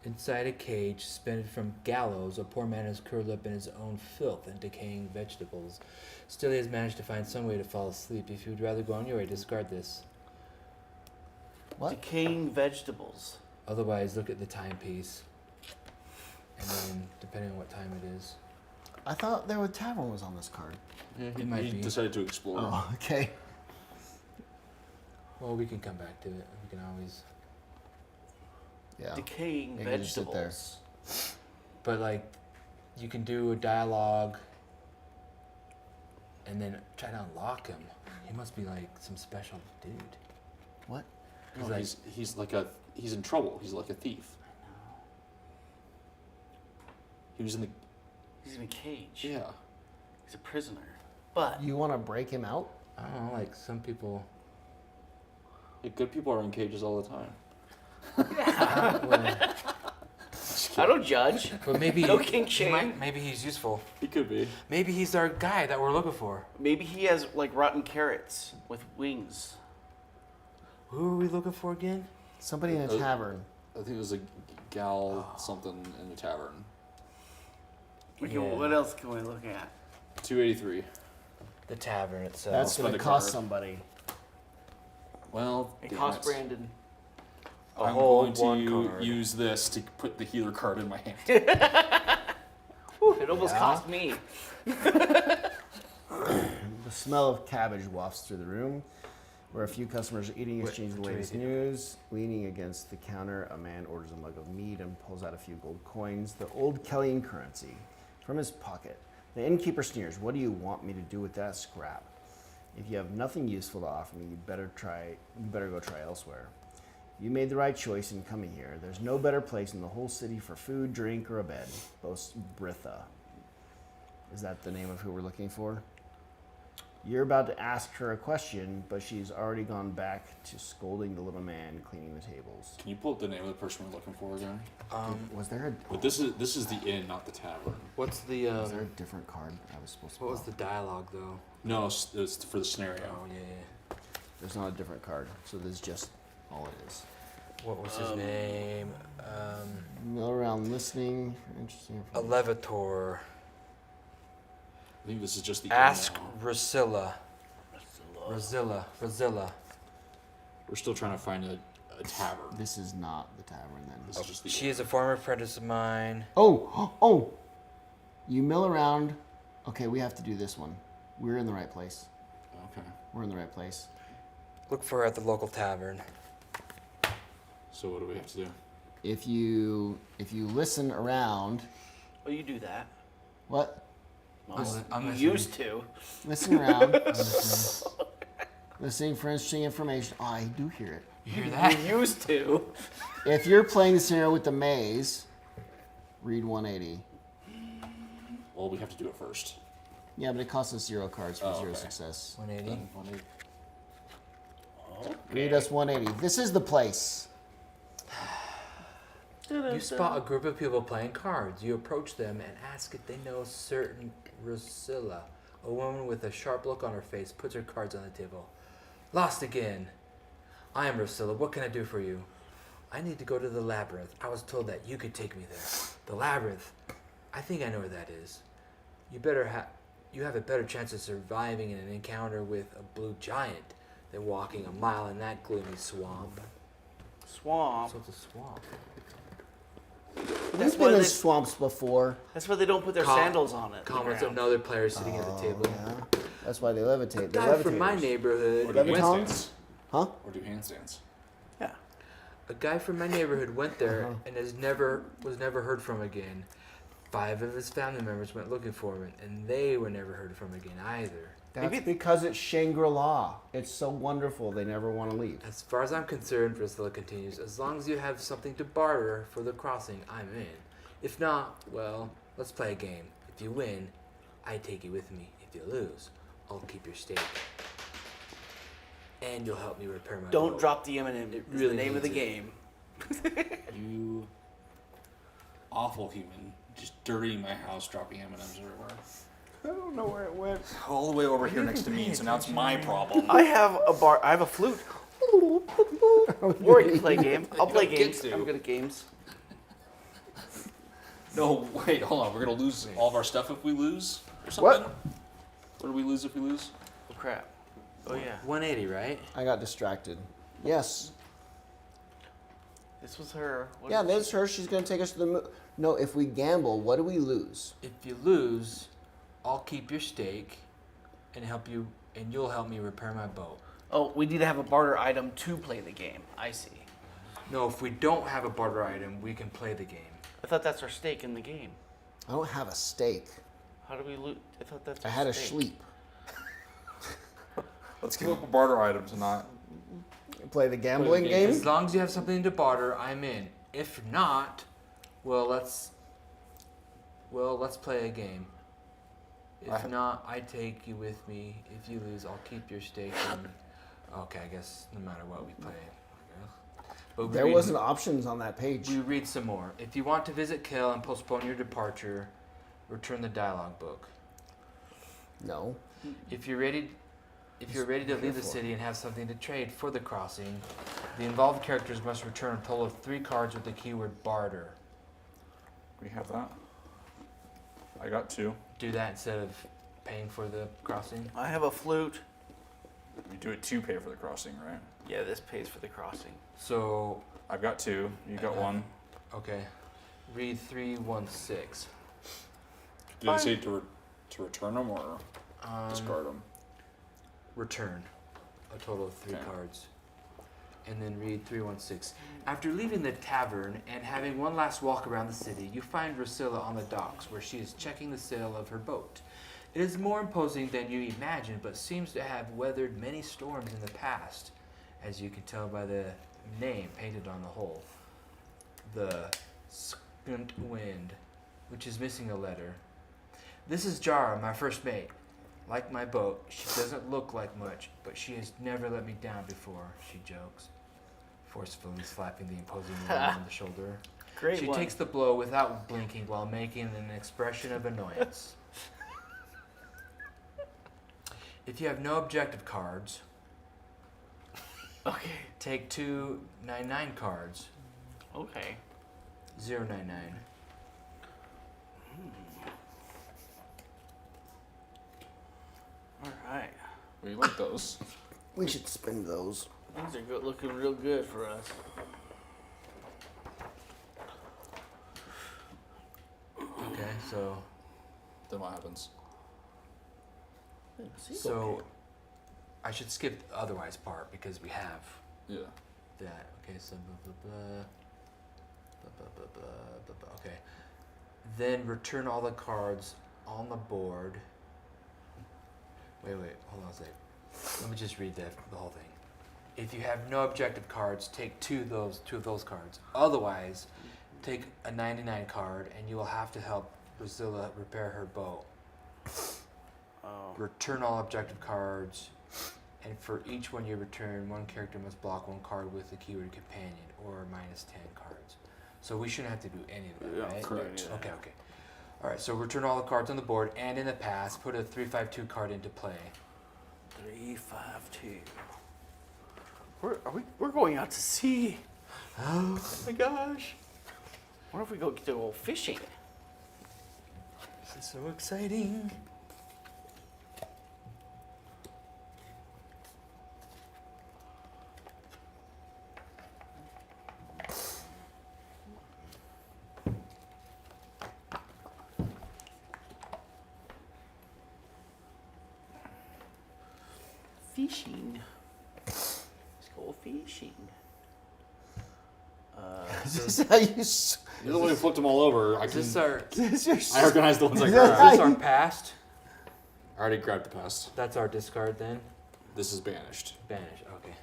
Inside a cage, suspended from gallows, a poor man is curled up in his own filth and decaying vegetables. Still, he has managed to find some way to fall asleep. If you would rather go on your way, discard this. What? Decaying vegetables. Otherwise, look at the timepiece. And then, depending on what time it is. I thought there was tavern was on this card. It might He be. decided to explore. Oh, okay. Well, we can come back to it. We can always. Yeah. Decaying You can just sit there. vegetables. But like, you can do a dialogue. And then try to unlock him. He must be like some special dude. What? No, like- he's in trouble. He's like a thief. He was in the He's in a cage. yeah. He's a prisoner. But You want to break him out? I don't know. Like some people. Yeah, good people are in cages all the time. Well, I don't judge. but maybe. No kink shame. Maybe he's useful. He could be. Maybe he's our guy that we're looking for. Maybe he has like rotten carrots with wings. Who are we looking for again? Somebody in a tavern. I think it was a gal something in the tavern. Okay, Yeah. what else can we look at? 283. The tavern itself. That's spend going to a cost card. somebody. Well, It damn cost it. Brandon. I'm whole going one to card. use this to put the healer card in my hand. Whew, it almost Yeah. cost me. The smell of cabbage wafts through the room, where a few customers are eating, exchanging the latest news. Leaning against the counter, a man orders a mug of mead and pulls out a few gold coins, the old Kellyan currency, from his pocket. The innkeeper sneers, "What do you want me to do with that scrap? If you have nothing useful to offer me, you better go try elsewhere. You made the right choice in coming here. There's no better place in the whole city for food, drink, or a bed," boasts Britha. Is that the name of who we're looking for? You're about to ask her a question, but she's already gone back to scolding the little man cleaning the tables. Can you pull up the name of the person we're looking for again? Was there a But this is the inn, not the tavern. What's the? was there a different card I was supposed to What was pull? the dialogue though? No, it's for the scenario. Oh yeah. There's not a different card, so this is just all it is. What was his name? Mill around listening for interesting A information. Levator. I think this is just the Ask inn now. Rosilla. Rosilla. We're still trying to find a tavern. This is not the tavern then. This is just the She inn. is a former apprentice of mine. Oh! You mill around. Okay, we have to do this one. We're in the right place. Okay. We're in the right place. Look for her at the local tavern. So what do we have to do? If you listen around, Well, you do that. what? Well, I'm you listening. used to. Listen around. Listening for interesting information. Oh, I do hear it. You hear that? You used to. If you're playing the scenario with the maze, read 180. Well, we have to do it first. Yeah, but it costs us 0 cards for Oh, 0 okay. success. 180. Then 180. Read us 180. This is the place. You spot a group of people playing cards. You approach them and ask if they know certain Rosilla. A woman with a sharp look on her face puts her cards on the table. Lost again. I am Rosilla. What can I do for you? I need to go to the labyrinth. I was told that you could take me there. The labyrinth. I think I know where that is. You have a better chance of surviving in an encounter with a blue giant than walking a mile in that gloomy swamp. Swamp. So it's a swamp. That's We've why been in they- swamps before. That's why they don't put their Com- sandals on it. the Comments of ground. another player sitting at the table. Yeah. That's why they levitate. They're Guy from my levitators. neighborhood. Or do Levitons? handstands. Huh? Or do handstands. Yeah. A guy from my neighborhood went there Uh-huh. and was never heard from again. 5 of his family members went looking for him, and they were never heard from again either. That's Maybe- because it's Shangri-La. It's so wonderful. They never want to leave. As far as I'm concerned, Priscilla continues, as long as you have something to barter for the crossing, I'm in. If not, well, let's play a game. If you win, I take you with me. If you lose, I'll keep your stake. And you'll help me repair my Don't boat. drop the M&M. It It's really the name of the needs it. game. You awful human. Just dirtying my house, dropping M&Ms everywhere. I don't know where it went. All the way over here next to me, so now it's my problem. I have a flute. Or I can play game. I'll play don't get games. to. I'm good at games. No, wait, hold on. We're gonna lose all of our stuff if we lose, or something. What do we lose if we lose? Oh crap. Oh yeah. 180, right? I got distracted. Yes. This was her. What Yeah, did that's her. She's gonna take us to the moon. No, if we gamble, what do we lose? If you lose, I'll keep your stake and help you, and you'll help me repair my boat. Oh, we need to have a barter item to play the game. I see. No, if we don't have a barter item, we can play the game. I thought that's our stake in the game. I don't have a stake. How do we loot? I thought that's. I our had a stake. sleep. Let's give up a barter item tonight. Play the gambling game. game. As long as you have something to barter, I'm in. If not, well, let's play a game. If not, I take you with me. If you lose, I'll keep your stake. And, okay, I guess no matter what we play. I guess. But we There read- wasn't options on that page. We read some more. If you want to visit Kill and postpone your departure, return the dialogue book. No. If you're ready to leave the city and have something to trade for the crossing, the involved characters must return a total of 3 cards with the keyword barter. We have that. I got 2. Do that instead of paying for the crossing. I have a flute. We do it to pay for the crossing, right? Yeah, this pays for the crossing. So, I've got 2. You got 1. okay. Read 316. Did I say to return them or Um, discard them? Return a total of 3 Okay. cards. And then read 316. After leaving the tavern and having one last walk around the city, you find Drusilla on the docks where she is checking the sail of her boat. It is more imposing than you imagined, but seems to have weathered many storms in the past, as you can tell by the name painted on the hull. The Skunt Wind, which is missing a letter. This is Jara, my first mate. Like my boat, she doesn't look like much, but she has never let me down before, she jokes, forcefully slapping the imposing woman on the shoulder. Great She one. takes the blow without blinking while making an expression of annoyance. If you have no objective cards, Okay. take 2 9/9 cards. Okay. 099. All right. We like those. We should spend those. Things are good, looking real good for us. Okay, so Then what happens? I should skip the otherwise part because we have Yeah. that. Okay, so blah blah blah. Blah blah blah blah blah blah. Okay. Then return all the cards on the board. Wait, hold on a second. Let me just read the whole thing. If you have no objective cards, take two of those cards. Otherwise, take a 99 card and you will have to help Drusilla repair her boat. Oh. Return all objective cards, and for each one you return, one character must block one card with the keyword companion, or minus 10 cards. So we shouldn't have to do any of that, Yeah, right? correct. Yeah. Okay. All right, so return all the cards on the board, and in the past, put a 3/5/2 card into play. 352. We're going out to sea. Oh my gosh. What if we go fishing? This is so exciting. Fishing. Let's go fishing. Is this how you? You're the one who flipped them all over. I Is this our I recognize the ones I is grabbed. this our past? I already grabbed the past. That's our discard then. This is banished. Banish. Okay.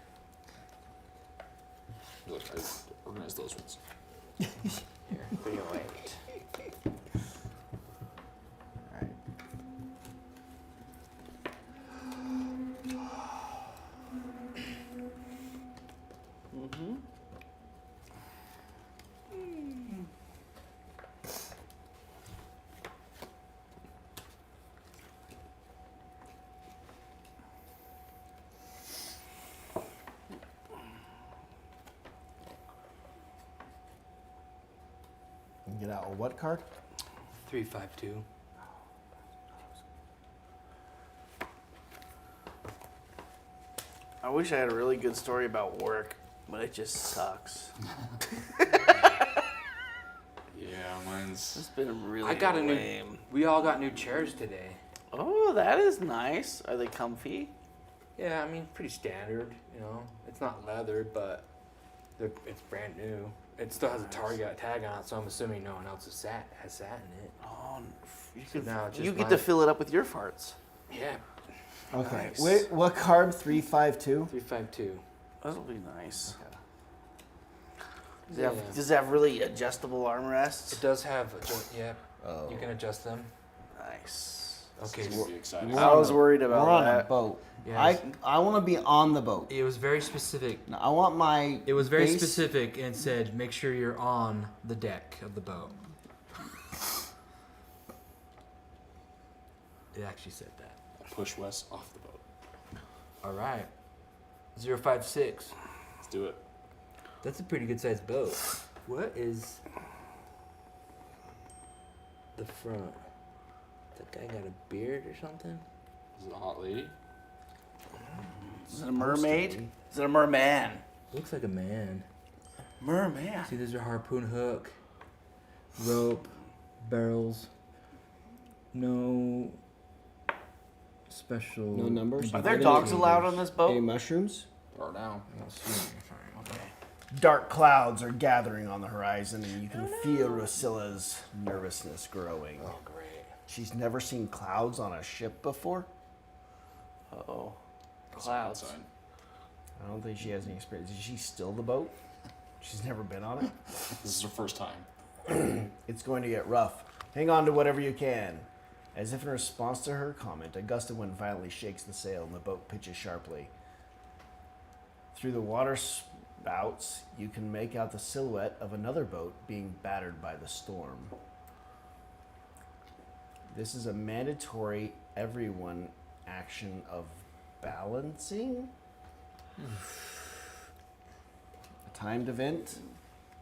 Look, I organized those ones. Here. 308. Alright. Mm-hmm. Get out a what card? 3/5/2. I wish I had a really good story about work. but it just sucks. Yeah, mine's. It's been really I got a new. lame. We all got new chairs today. Oh, that is nice. Are they comfy? Yeah, I mean, pretty standard. You know, it's not leather, but it's brand new. It still has a Target tag on it, so I'm assuming no one else has sat in it. Oh, you, So now it's just you get mine. to fill it up with your farts. Yeah, Okay. Nice. Wait, what card? 352. 352. That'll be nice. Yeah. Does it have really adjustable It armrests? does have. Yeah, Oh. you can adjust them. Nice. Okay. This is gonna be exciting. I was worried about We're on a that. boat. Yeah. I want to be on the boat. It was very specific. Now, I want my. It was very base- specific and said, make sure you're on the deck of the boat. It actually said that. Push Wes off the boat. All right. 056. Let's do it. That's a pretty good sized boat. What is the front? That guy got a beard or something? Is it a hot lady? Is it a mermaid? Is it a merman? Looks like a man. Merman. See, there's a harpoon hook, rope, barrels. No special. No numbers? Are there dogs allowed on this Any boat? mushrooms? Or now. Okay. Dark clouds are gathering on the horizon, and you can feel Rusilla's nervousness growing. Oh, great. She's never seen clouds on a ship before. Uh-oh. Clouds. Outside. I don't think she has any experience. Is she still the boat? She's never been on it. This is her first time. It's going to get rough. Hang on to whatever you can. As if in response to her comment, a gust of wind violently shakes the sail and the boat pitches sharply. Through the water spouts, you can make out the silhouette of another boat being battered by the storm. This is a mandatory everyone action of balancing. A timed event.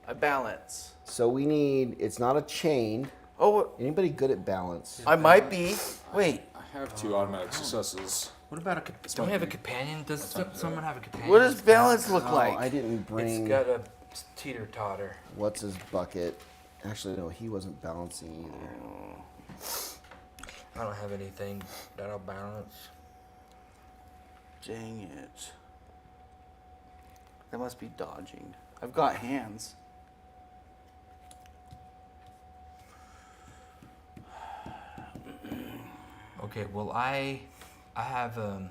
I balance. So we need, it's not a chain. Oh, Anybody good at balance? I might be. Wait. I have 2 automatic successes. What about a? Don't we have a companion? Does someone have a companion? What does balance look Oh, like? I didn't bring. It's got a teeter totter. What's his bucket? Actually, no, he wasn't balancing either. I don't have anything that'll balance. Dang it. That must be dodging. I've got hands. Okay, well I have a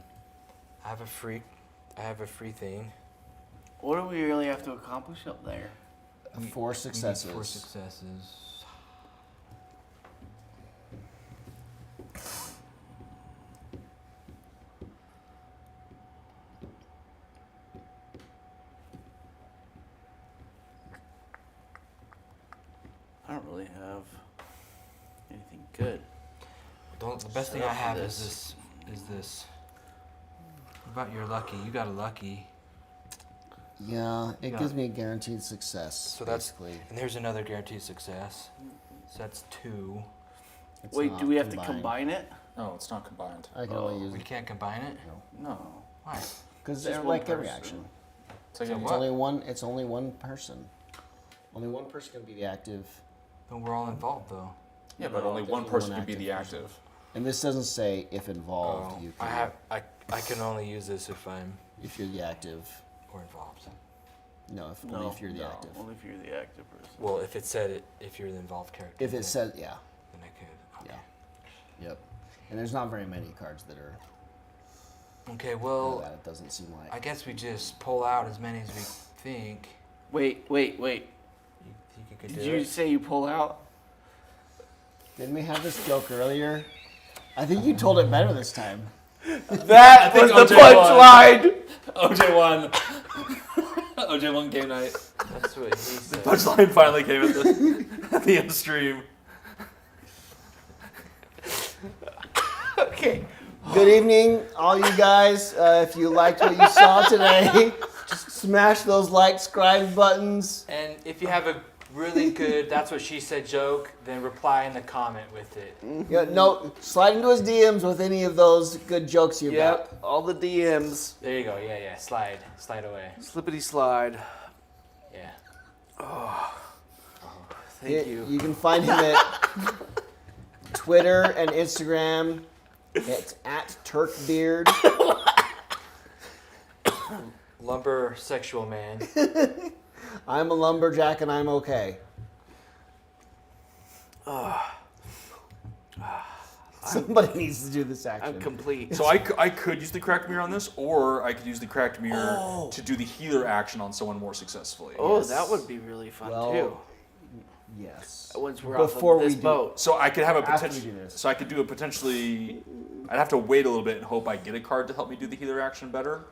free thing. What do we really have to accomplish up there? We- 4 we need successes. 4 successes. I don't really have anything good. The best thing I have is this. What about your lucky? You got a lucky. Yeah, it Yeah. gives me a guaranteed success. So that's- basically. And there's another guaranteed success. So that's 2. It's Wait, not do we have to combined. combine it? No, it's not combined. I can only use We it can't combine it? No. Why? because Just they're one like every person. action. It's like So any- It's what? only one. It's only one person. Only one person can be the active. But we're all involved though. Yeah, but No, only there's one only person one can be the active active. And this doesn't say if involved. You can, I can only use this if I'm if you're the active. or involved. No, No. only if you're the no, active. Only if you're the active person. Well, if it said it, if you're the involved character. If then it says, yeah, then I could. Okay. yeah, yep. And there's not very many cards that are Okay. Well, that. It doesn't seem like. I guess we just pull out as many as we think. Wait. You think you could Did do you it? say you pull out? Didn't we have this joke earlier? I think you told it better this time. That was think the OJ won. punchline! OJ won. OJ won game night. That's what he said. Punchline finally came at the end stream. Okay. Good evening, all you guys. If you liked what you saw today, just smash those like, subscribe buttons. And if you have a really good "that's what she said" joke, then reply in the comment with it. Yeah, no, slide into his DMs with any of those good jokes you've got. Yep, all the DMs. There you go. Yeah. Slide away. Slippity slide. Yeah. Thank you. You can find him at Twitter and Instagram. It's at Turkbeard. Lumber sexual man. I'm a lumberjack and I'm okay. Somebody needs to do this action. I'm complete. So I could use the cracked mirror on this, or I could use the cracked mirror to do the healer action on someone more successfully. Oh, Yes. that would be really fun Well, too. Yes. Once we're Before off of this we do- boat. So I could have a After we potential. do this. So I could do a potentially. I'd have to wait a little bit and hope I get a card to help me do the healer action better,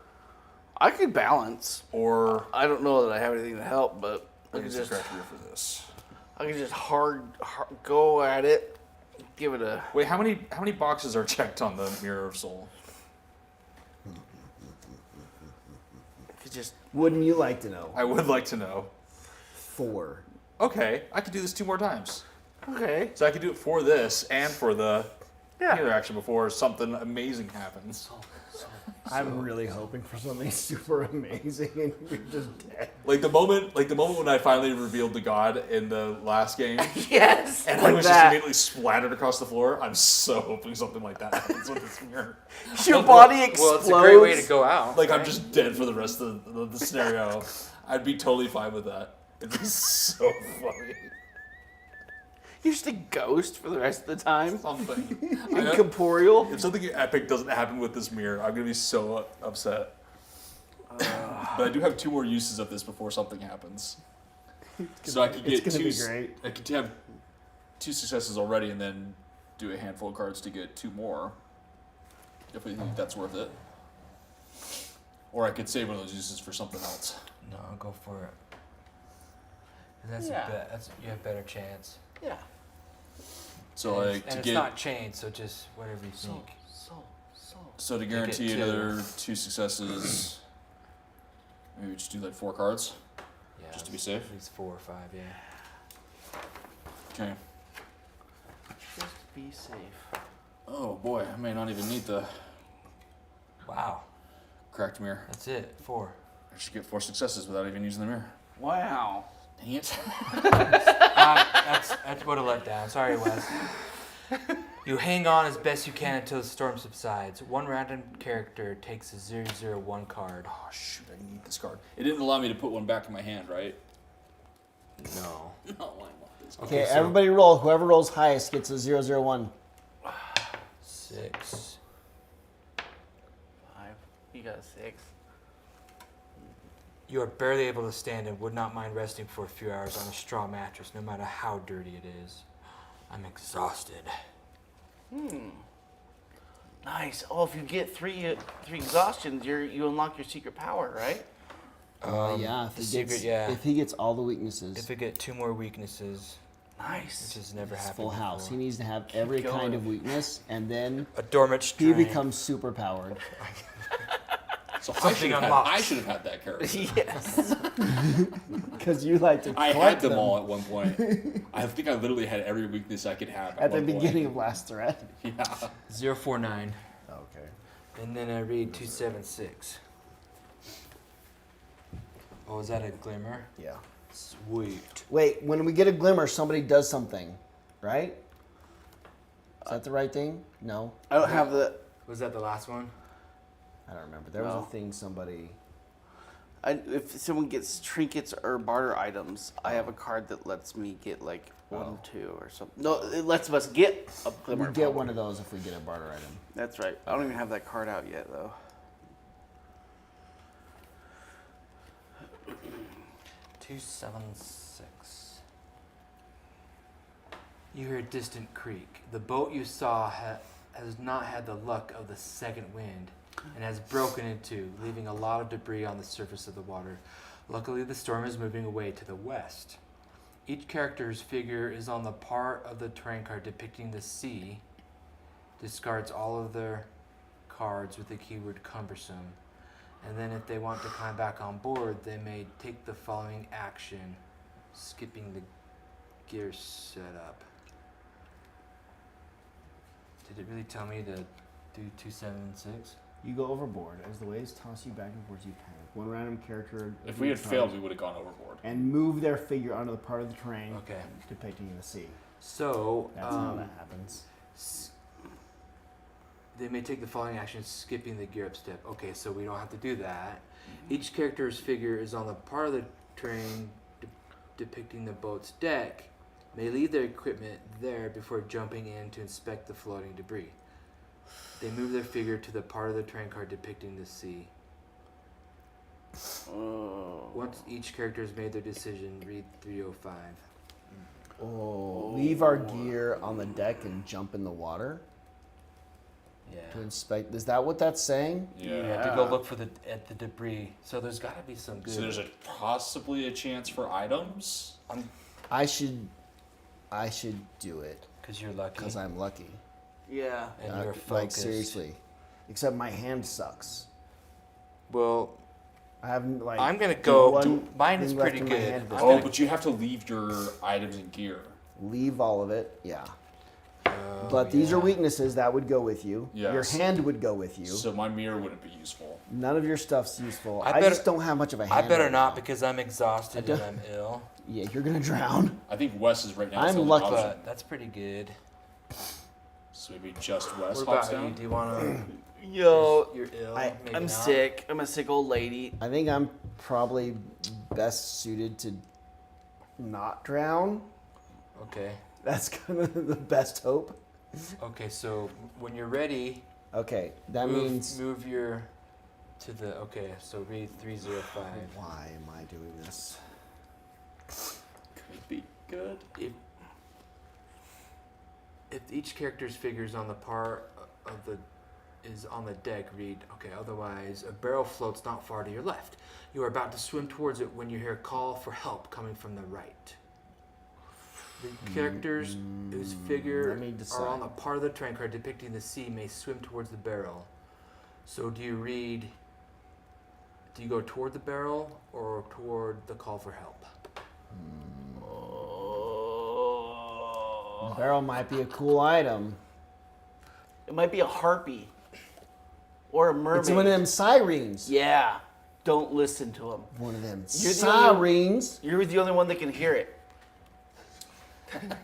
I could balance. or I don't know that I have anything to help, but I I could use the just cracked mirror for this. hard go at it. Give it a. Wait, how many boxes are checked on the Mirror of Soul? Could just. Wouldn't you like to know? I would like to know. 4. Okay, I could do this 2 more times. Okay. So I could do it for this and for the Yeah. healer action before something amazing happens. I'm really hoping for something super amazing and you're just dead. Like the moment when I finally revealed the god in the last game, Yes. and like I was that. just immediately splattered across the floor. I'm so hoping something like that happens with this mirror. Your body explodes. Well, it's a great way to go out. Like I'm just dead for the rest of the scenario. I'd be totally fine with that. It'd be so funny. You're just a ghost for the rest of the time. Something. Incorporeal. If something epic doesn't happen with this mirror, I'm gonna be so upset. But I do have 2 more uses of this before something happens. So I could get It's gonna 2. be great. I could have 2 successes already, and then do a handful of cards to get 2 more. If we think that's worth it. Or I could save one of those uses for something else. No, go for it. That's Yeah. you have better chance. Yeah. So and like it's, to and get it's not chained, so just whatever you So. think. so to get guarantee 2. another 2 successes, maybe we just do like 4 cards. Yeah, Just to be safe? At least 4 or 5, yeah. Okay. Just be safe. Oh boy, I may not even need the Wow, cracked mirror. that's it. 4. I should get 4 successes without even using the mirror. Wow. Dang it. That's what a letdown. Sorry, Wes. You hang on as best you can until the storm subsides. One random character takes a 001 card. Oh shoot, I need this card. It didn't allow me to put one back in my hand, right? No. No, I want this. Okay, so- everybody roll. Whoever rolls highest gets a 001. 6. 5. You got a 6. You are barely able to stand and would not mind resting for a few hours on a straw mattress, no matter how dirty it is. I'm exhausted. Nice. Oh, if you get three exhaustions, you unlock your secret power, right? Yeah, if the he secret, gets, yeah. if he gets all the weaknesses, If we get 2 more weaknesses, Nice. which has never it's happened full house. before. He needs to have every going. kind of weakness, and then A dormant he strength. becomes super powered. So Something unlocks. I should have had that character. Yes. Because you like to I had collect them all at one point. I think I literally had every weakness I could have at the one point. beginning of last thread. Yeah. 049. Okay. And then I read 276. Oh, is that a glimmer? Yeah. Sweet. Wait, when we get a glimmer, somebody does something, right? Is that the right thing? No, I don't have the. Was that the last one? I don't remember. There was No. a thing somebody. If someone gets trinkets or barter items, I have a card that lets me get like 1, 2, or something. No, it lets us get a glimmer. We get power. one of those if we get a barter item. That's right. I don't even have that card out yet, though. 276. You hear a distant creak. The boat you saw has not had the luck of the second wind and has broken into, leaving a lot of debris on the surface of the water. Luckily, the storm is moving away to the west. Each character's figure is on the part of the terrain card depicting the sea. Discards all of their cards with the keyword cumbersome. And then if they want to climb back on board, they may take the following action. skipping the gear setup. Did it really tell me to do 276? You go overboard. As the waves toss you back and forth, you panic. One random character. If we had failed, we would have gone overboard. And move their figure onto the part of the terrain Okay. depicting the sea. So, That's how that happens. They may take the following actions, skipping the gear up step. Okay, so we don't have to do that. Each character's figure is on the part of the terrain depicting the boat's deck. May leave their equipment there before jumping in to inspect the floating debris. They move their figure to the part of the terrain card depicting the sea. Once each character has made their decision, read 305. Oh, leave our gear on the deck and jump in the water Yeah. to inspect. Is that what that's saying? Yeah. To go look for at the debris. So there's got to be some good. So there's possibly a chance for items. I should do it Because you're lucky. because I'm lucky. Yeah. And you're Like focused. seriously, except my hand sucks. Well, I haven't like. I'm gonna go. one Mine is thing left pretty in my good. hand this I'm Oh, gonna- but you have to leave your items and gear. Leave all of it. Yeah. But these are weaknesses that would go with you. Your Yes. hand would go with you. So my mirror wouldn't be useful. None of your stuff's useful. I I, better- just don't have much of a I hand. better right not now. because I'm exhausted I and don't- I'm ill. Yeah, you're gonna drown. I think Wes is right now. I'm the only lucky. option. But that's pretty good. So maybe just Wes What hops about you? down. Do you want to? Yo, You're ill. Maybe I'm not? sick. I'm a sick old lady. I think I'm probably best suited to not drown. Okay. That's kind of the best hope. Okay. So when you're ready, Okay, that means. move your to the. Okay. So read 305. Why am I doing this? Could be good. If each character's figure is on the part of the is on the deck, read okay. Otherwise, a barrel floats not far to your left. You are about to swim towards it when you hear a call for help coming from the right. The characters whose figure let me are on decide. the part of the train card depicting the sea may swim towards the barrel. So do you read? Do you go toward the barrel or toward the call for help? The barrel might be a cool item. It might be a harpy or a mermaid. It's one of them sirens. Yeah. Don't listen to him. One of them You're the only- sirens. You're the only one that can hear it.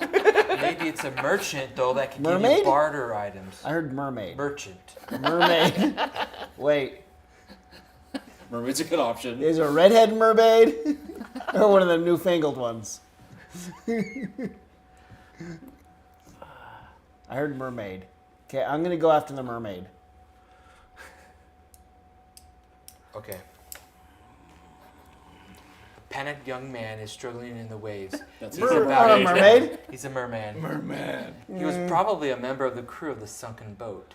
Maybe it's a merchant though that can give you Mermaid? barter items. I heard mermaid. Merchant. Mermaid. Wait, Mermaid's a good option. is a redhead mermaid or one of them newfangled ones? I heard mermaid. Okay, I'm gonna go after the mermaid. Okay. A panicked young man is struggling in the waves. That's He's it. about Or a age- mermaid? He's a merman. Merman. He was probably a member of the crew of the sunken boat.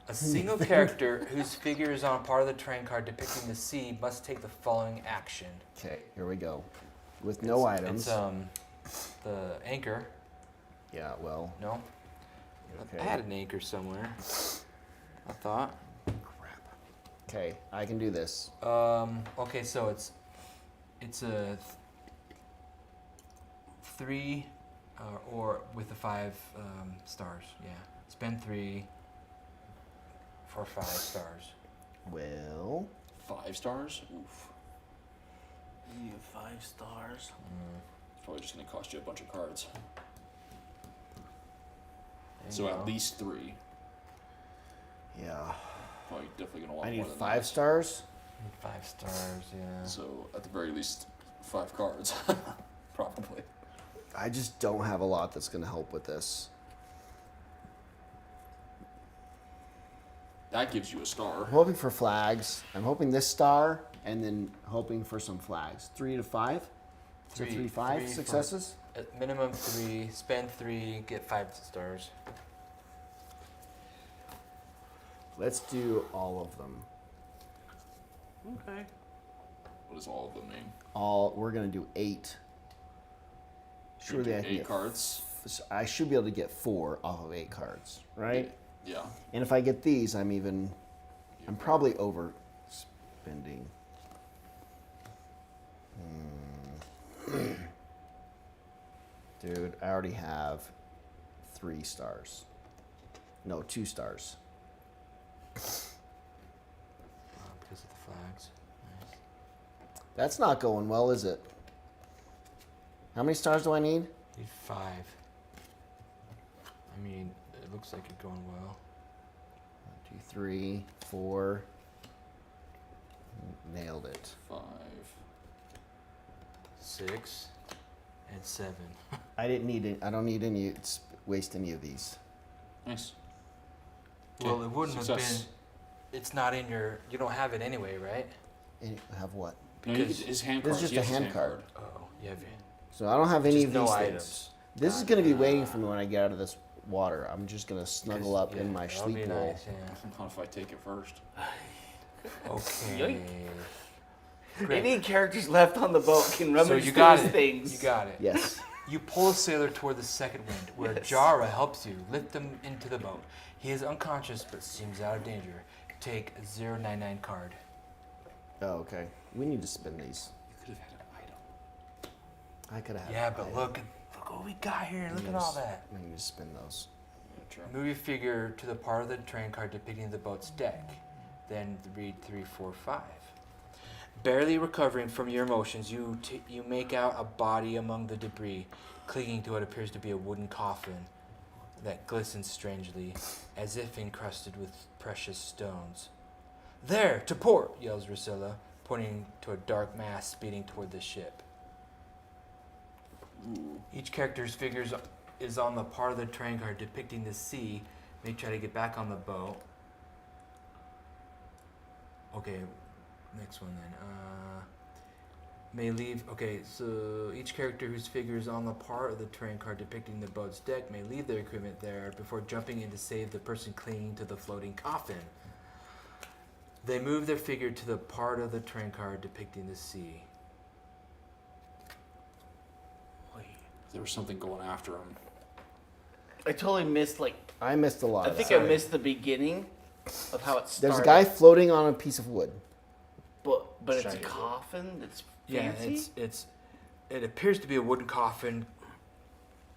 A single character whose figure is on part of the terrain card depicting the sea must take the following action. Okay, here we go. With no items. It's the anchor. Yeah, well. No. Okay. I had an anchor somewhere. I thought. Okay, I can do this. Okay, so it's a 3 or with the 5 stars. Yeah, spend 3 for 5 stars. Well, 5 stars. Oof. You have 5 stars. It's probably just gonna cost you a bunch of cards. There So you at go. least 3. yeah. Probably definitely gonna want I more need than 5 that. stars. 5 stars. Yeah. So at the very least, 5 cards. Probably. I just don't have a lot that's going to help with this. That gives you a star. I'm hoping for flags. I'm hoping this star, and then hoping for some flags. 3 to 5. So 3, 5 3 for- successes. At minimum 3. Spend 3. Get 5 stars. Let's do all of them. Okay. What does all of them mean? We're going to do 8. You're Surely gonna I do can 8 get cards. I should be able to get 4 off of 8 cards, right? Yeah. And if I get these, I'm probably overspending. Dude, I already have 3 stars. No, 2 stars. Because of the flags. Nice. That's not going well, is it? How many stars do I need? Need 5. I mean, it looks like it's going well. 1, 2, 3, 4. Nailed it. 5. 6 and 7. I didn't need it. I don't need any. Waste any of these. Nice. Well, it wouldn't have Success. been. It's not in your. You don't have it anyway, right? Have what? No, Because his hand this card. is just a hand card. Oh, you have it. So I don't have any Just of no these items. things. This is gonna be waiting for me when I get out of this water. I'm just gonna snuggle up in my that'll sleep be roll. nice, yeah. Not if I take it first. Okay. Any characters left on the boat can rummage So you through got those it. things. You got it. Yes. You pull a sailor toward the second wind, where Yes. Jara helps you lift him into the boat. He is unconscious but seems out of danger. Take a 099 card. Oh, okay. We need to spin these. You could have had an item. I could have. Yeah, but look what we got here. Look at all that. We need to spin those. Move your figure to the part of the train card depicting the boat's deck. Then read 3, 4, 5. Barely recovering from your emotions, you make out a body among the debris, clinging to what appears to be a wooden coffin that glistens strangely, as if encrusted with precious stones. There, to port, yells Rusilla, pointing to a dark mass speeding toward the ship. Each character's figure is on the part of the train card depicting the sea. May try to get back on the boat. Okay, next one then. May leave. Okay, so each character whose figure is on the part of the train card depicting the boat's deck may leave their equipment there before jumping in to save the person clinging to the floating coffin. They move their figure to the part of the train card depicting the sea. There was something going after him. I totally missed I missed a lot. I of think that. I missed the beginning of how it started. There's a guy floating on a piece of wood. but it's a Shiny. coffin that's Yeah, fancy. it appears to be a wooden coffin,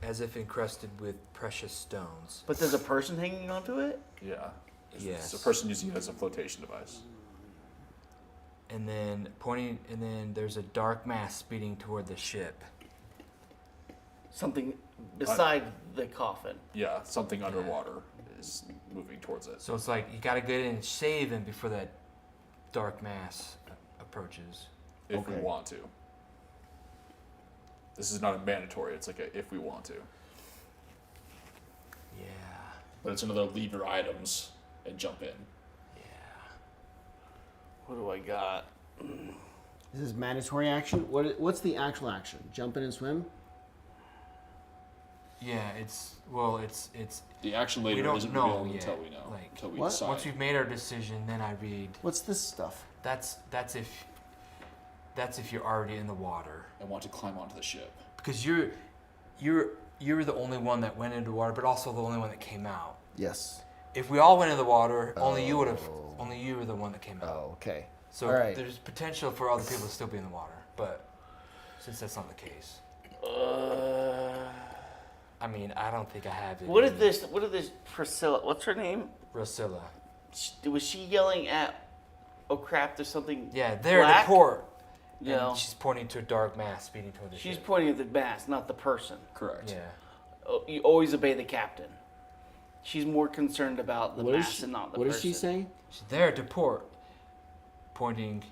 as if encrusted with precious stones. But there's a person hanging onto it. Yeah. Yes. It's a person using it as a flotation device. And then there's a dark mass speeding toward the ship. Something beside the coffin. Yeah, something underwater is moving towards it. So it's like you gotta get in and save him before that dark mass approaches. If we Okay. want to. This is not a mandatory, it's like a if we want to. Yeah, But it's another leave your items and jump in. yeah. What do I got? This is mandatory action. What's the actual action? Jump in and swim? Yeah, it's The action We later don't isn't know revealed yet, until we know. like- Until we What? decide. once we've made our decision, then I read. What's this stuff? That's if you're already in the water. and want to climb onto the ship. Because you're the only one that went into the water, but also the only one that came out. Yes. If we all went into the water, only you were the one that came out. Oh, okay. So all right. there's potential for other people to still be in the water, but since that's not the case, I mean, I don't think I have it. What in did this? What did this? Priscilla. What's her name? Rusilla. Was she yelling at? Oh crap! There's something. Yeah, there Black? to port. You And know, she's pointing to a dark mass speeding toward the she's ship. pointing at the mast, not the person. Correct. Yeah. Oh, you always obey the captain. She's more concerned about the mast and not the What person. does she say? She's there to port, pointing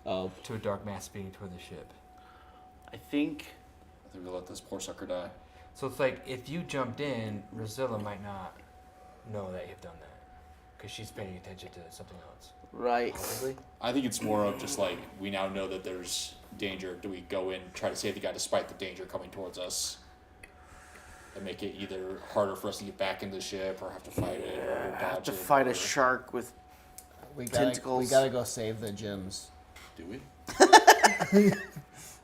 Oh, to a dark mass speeding toward the ship. I think. I think we let this poor sucker die. So it's like if you jumped in, Rosilla might not know that you've done that because she's paying attention to something else. Right. Possibly. I think it's more of just like, we now know that there's danger. Do we go in, try to save the guy despite the danger coming towards us? And make it either harder for us to get back into the ship or have to fight it or I have dodge to it? fight a or- shark with. we Tentacles. gotta go save the Jims. Do we?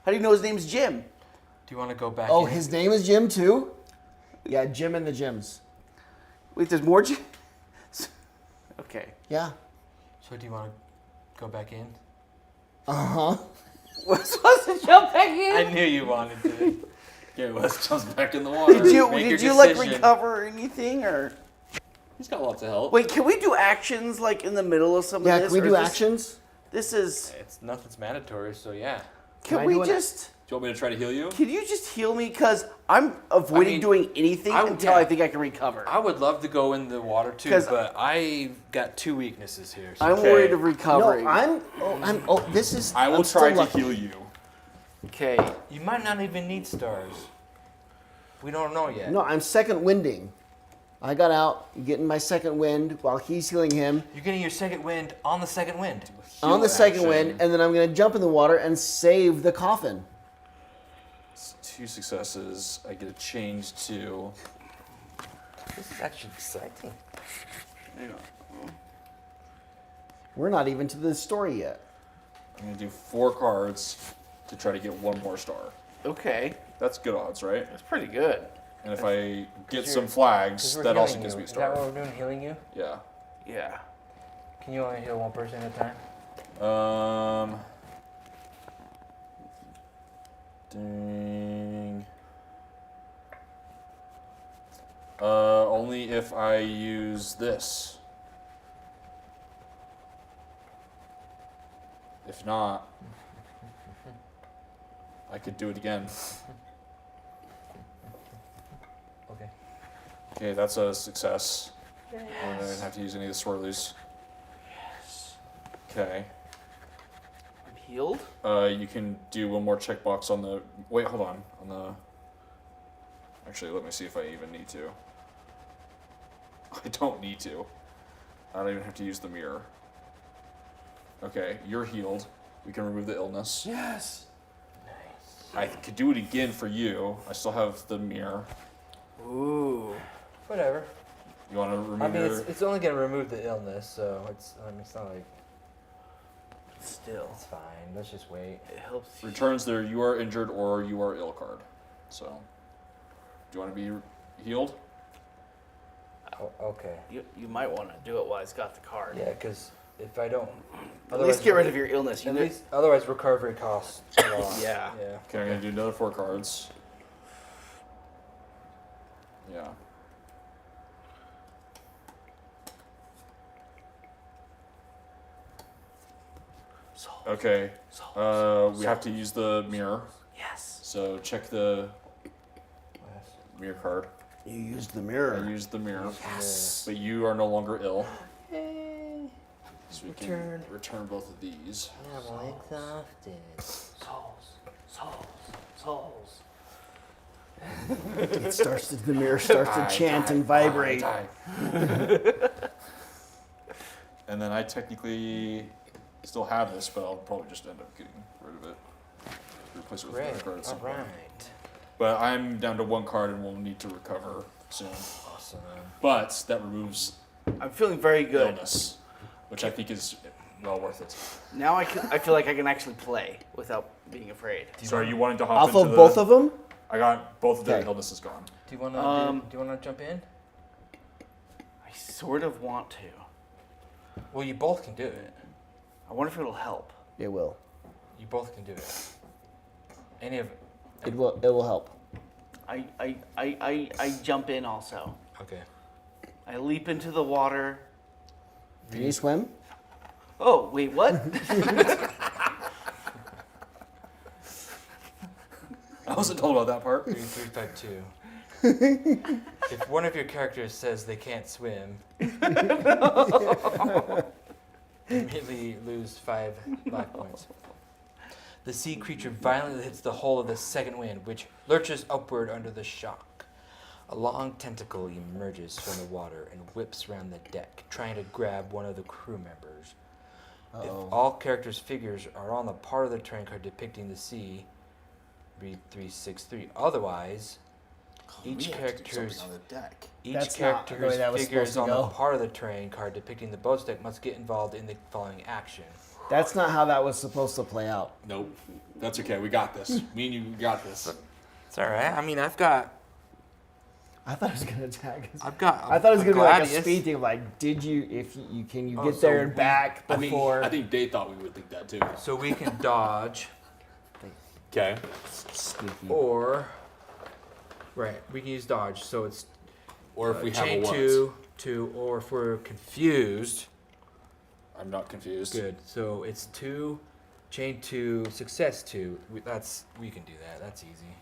How do you know his name's Jim? Do you want to go back? Oh, in? his name is Jim too? Yeah, Jim and the Jims. Wait, there's more Jim. Okay. Yeah. So do you want to go back in? Uh huh. We're supposed to jump back in. I knew you wanted to. Okay, Wes jumps back in the water. Did you Make your like decision. recover or anything or? He's got lots of help. Wait, can we do actions like in the middle of some Yeah, of this? can we or do is this- actions? This is. It's nothing's mandatory, so yeah. Can I we do it? just? Do you want me to try to heal you? Can you just heal me? Cause I'm avoiding mean, doing anything until yeah. I think I can recover. I would love to go in the water too, 'Cause but I got 2 weaknesses here. So I'm Okay. worried of No, recovering. this is. I will I'm try still to lucky. heal you. Okay. you might not even need stars. We don't know yet. No, I'm second winding. I got out, getting my second wind while he's healing him You're getting your second wind on the second wind. on the second action. wind, and then I'm gonna jump in the water and save the coffin. It's 2 successes. I get a change to. This is actually exciting. We're not even to the story yet. I'm gonna do 4 cards to try to get 1 more star. Okay. That's good odds, right? That's pretty good. And if I get you're- some flags, that also gives me a Is that star. what we're doing, healing you? Yeah. Yeah. Can you only heal one person at a time? Ding. Only if I use this. If not, I could do it again. Okay. Okay, that's a success. I don't have to use any of the swirlies. Okay. I'm healed. You can do one more checkbox on the. Wait, hold on. On the. Actually, let me see if I even need to. I don't need to. I don't even have to use the mirror. Okay, you're healed. We can remove the illness. Yes. I could do it again for you. I still have the mirror. Ooh. Whatever. You want to remove I mean, your. it's only gonna remove the illness, so it's not like Still. it's fine. Let's just wait. It helps. Returns their you are injured or you are ill card. So, do you want to be healed? Oh, okay. You might want to do it while it's got the card. Yeah, because if I don't, At least get rid of your illness. You At know- least, otherwise recovery costs a lot. Yeah. Yeah. Okay, I'm gonna do another 4 cards. Yeah. Souls. Okay. Souls. We have to use the mirror. Yes. So check the mirror card. You used the I mirror. used the mirror, Yes. but you are no longer ill. So we can Return. return both of these. I'm exhausted. Souls. Souls. Souls. It starts to, the mirror starts to chant and vibrate. Die. And then I technically still have this, but I'll probably just end up getting rid of it. Replace it with Great. another card at some All point. right. But I'm down to 1 card and we'll need to recover soon. Awesome. But that removes I'm feeling very good. illness, which I think is well worth it. Now I feel like I can actually play without being afraid. So are you wanting to hop Off into of the... both of them? I got both of their Okay. illnesses gone. Do you wanna do you wanna jump in? I sort of want to. Well, you both can do it. I wonder if it'll help. It will. You both can do it. Any of it. It will. It will help. I jump in also. Okay. I leap into the water. Can you swim? Oh, wait, what? I wasn't told about that part. 352. If one of your characters says they can't swim, immediately lose 5 life points. The sea creature violently hits the hull of the second wind, which lurches upward under the shock. A long tentacle emerges from the water and whips around the deck, trying to grab one of the crew members. If all characters' figures are on the part of the terrain card depicting the sea, read 363. Otherwise, each character's on the deck. That's not the way that was figures supposed on to the go. part of the terrain card depicting the boat's deck must get involved in the following action. That's not how that was supposed to play out. Nope. That's okay. We got this. Me and you got this. It's all right. I mean, I've got. I thought it was gonna attack us. I've got. I thought it was gonna be like a Gladius. speed thing. Like, did you? If you can, you Oh, get so there and we- back I think, before. I think Dave thought we would think that too. So we can dodge, Okay. Sneaky. or Right. We can use dodge, so it's Or if we have a chain what? two, or if we're confused. I'm not confused. Good. So it's 2, chain 2, success 2. We can do that. That's easy.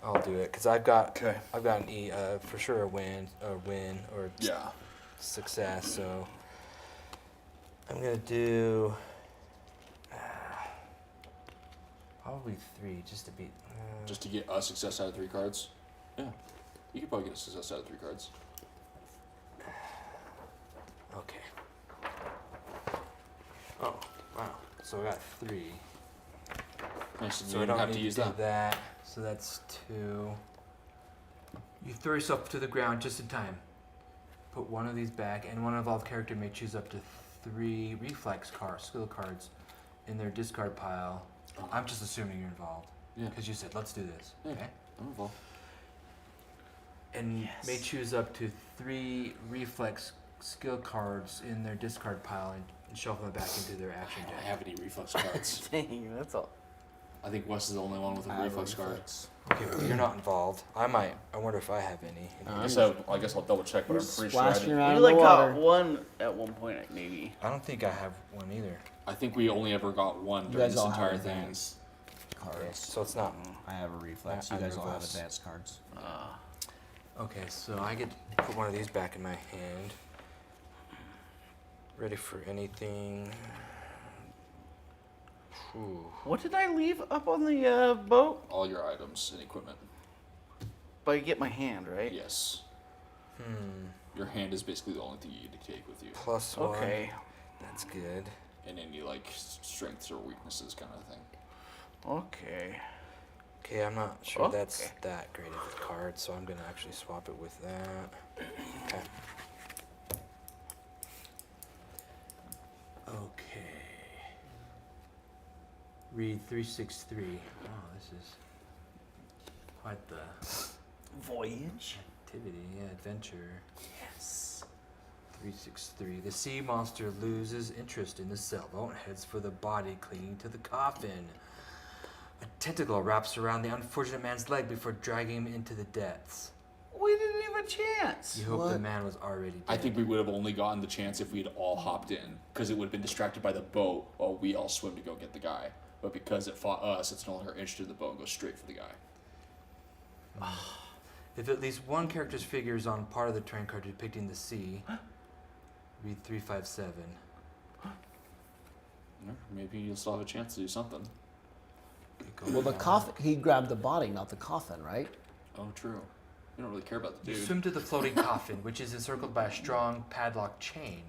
I'll do it because I've got an E for sure a win or Yeah. success. So I'm gonna do probably 3 just to beat. Just to get a success out of 3 cards. Yeah. You could probably get a success out of 3 cards. Okay. Oh wow! So I got 3. Nice. So So you I don't don't have to need use to do that. that. So that's 2. You throw yourself to the ground just in time. Put one of these back, and one involved character may choose up to 3 reflex skill cards in their discard pile. Oh. I'm just assuming you're involved. Yeah. Because you said, let's do this. Yeah. Okay? I'm involved. And may choose up to 3 reflex skill cards in their discard pile and shuffle them back into their action I don't deck. have any reflex cards. Dang, that's all. I think Wes is the only one with a reflex card. Okay, but you're not involved. I wonder if I have any. I guess I'll double check, but I'm pretty sure I Splashing didn't. around We in like the water. got one at one point, maybe. I don't think I have one either. I think we only ever got one You during guys this all entire have thing. advanced cards. Okay, so it's not. I have a reflex. I You guys all have reverse. advanced cards. Okay, so I get to put one of these back in my hand. Ready for anything. Whew. What did I leave up on the boat? All your items and equipment. But I get my hand, right? Yes. Hmm. Your hand is basically the only thing you need to take with you. +1. Okay. That's good. And any like strengths or weaknesses kind of thing. Okay. Okay, I'm not sure Okay. that's that great of a card, so I'm gonna actually swap it with that. Okay. Okay. Read 363. Oh, this is quite the Voyage. activity, yeah, adventure. Yes. 363. The sea monster loses interest in the sailboat and heads for the body clinging to the coffin. A tentacle wraps around the unfortunate man's leg before dragging him into the depths. We didn't have a chance. You hope What? the man was already dead. I think we would have only gotten the chance if we had all hopped in, because it would have been distracted by the boat while we all swim to go get the guy. But because it fought us, it's no longer interested in the boat and goes straight for the guy. If at least one character's figure is on part of the train card depicting the sea, read 357. Maybe you'll still have a chance to do something. Well, the coffin. He grabbed the body, not the coffin, right? Oh, true. You don't really care about the You dude. swim to the floating coffin, which is encircled by a strong padlock chain.